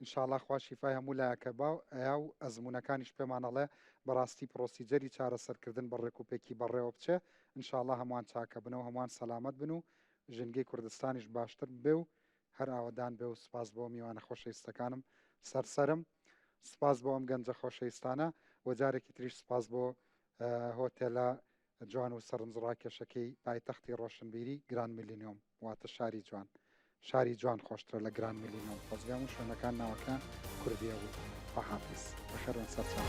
ئینشاءڵڵا خوا شیفای هەموو لایەکە باو ئەیا و ئەزمونونەکانیش پێمانەڵێ بەڕاستی پرۆسیجەری چارەسەرکردن بە ڕێکوپێکی بەڕێوە بچێ ئینشاءڵڵا هەمووان چاکە بنەوە هەمووان سەلامەت بن و ژنگەی کوردستانیش باشتر بێ و هەر ئاوەدان بێ و سپاس بۆ میوانە خۆشەویستەکانم سەرسەرم سپاس بۆ ئەم گەنجە خۆشەویستانە وەجارێکی تریش سپاس بۆ هۆتێلە جوان و سەرنجڕاکێشەکەی پایتەختی ڕۆشنبیری گران میلینیۆم واتە شاری جوان شاری جوان خۆشترە لە گران میلینۆم خۆزگام و شوێنەکان ناوەکان کوردیە بوو بەحافیز بەخێرن سەرچاو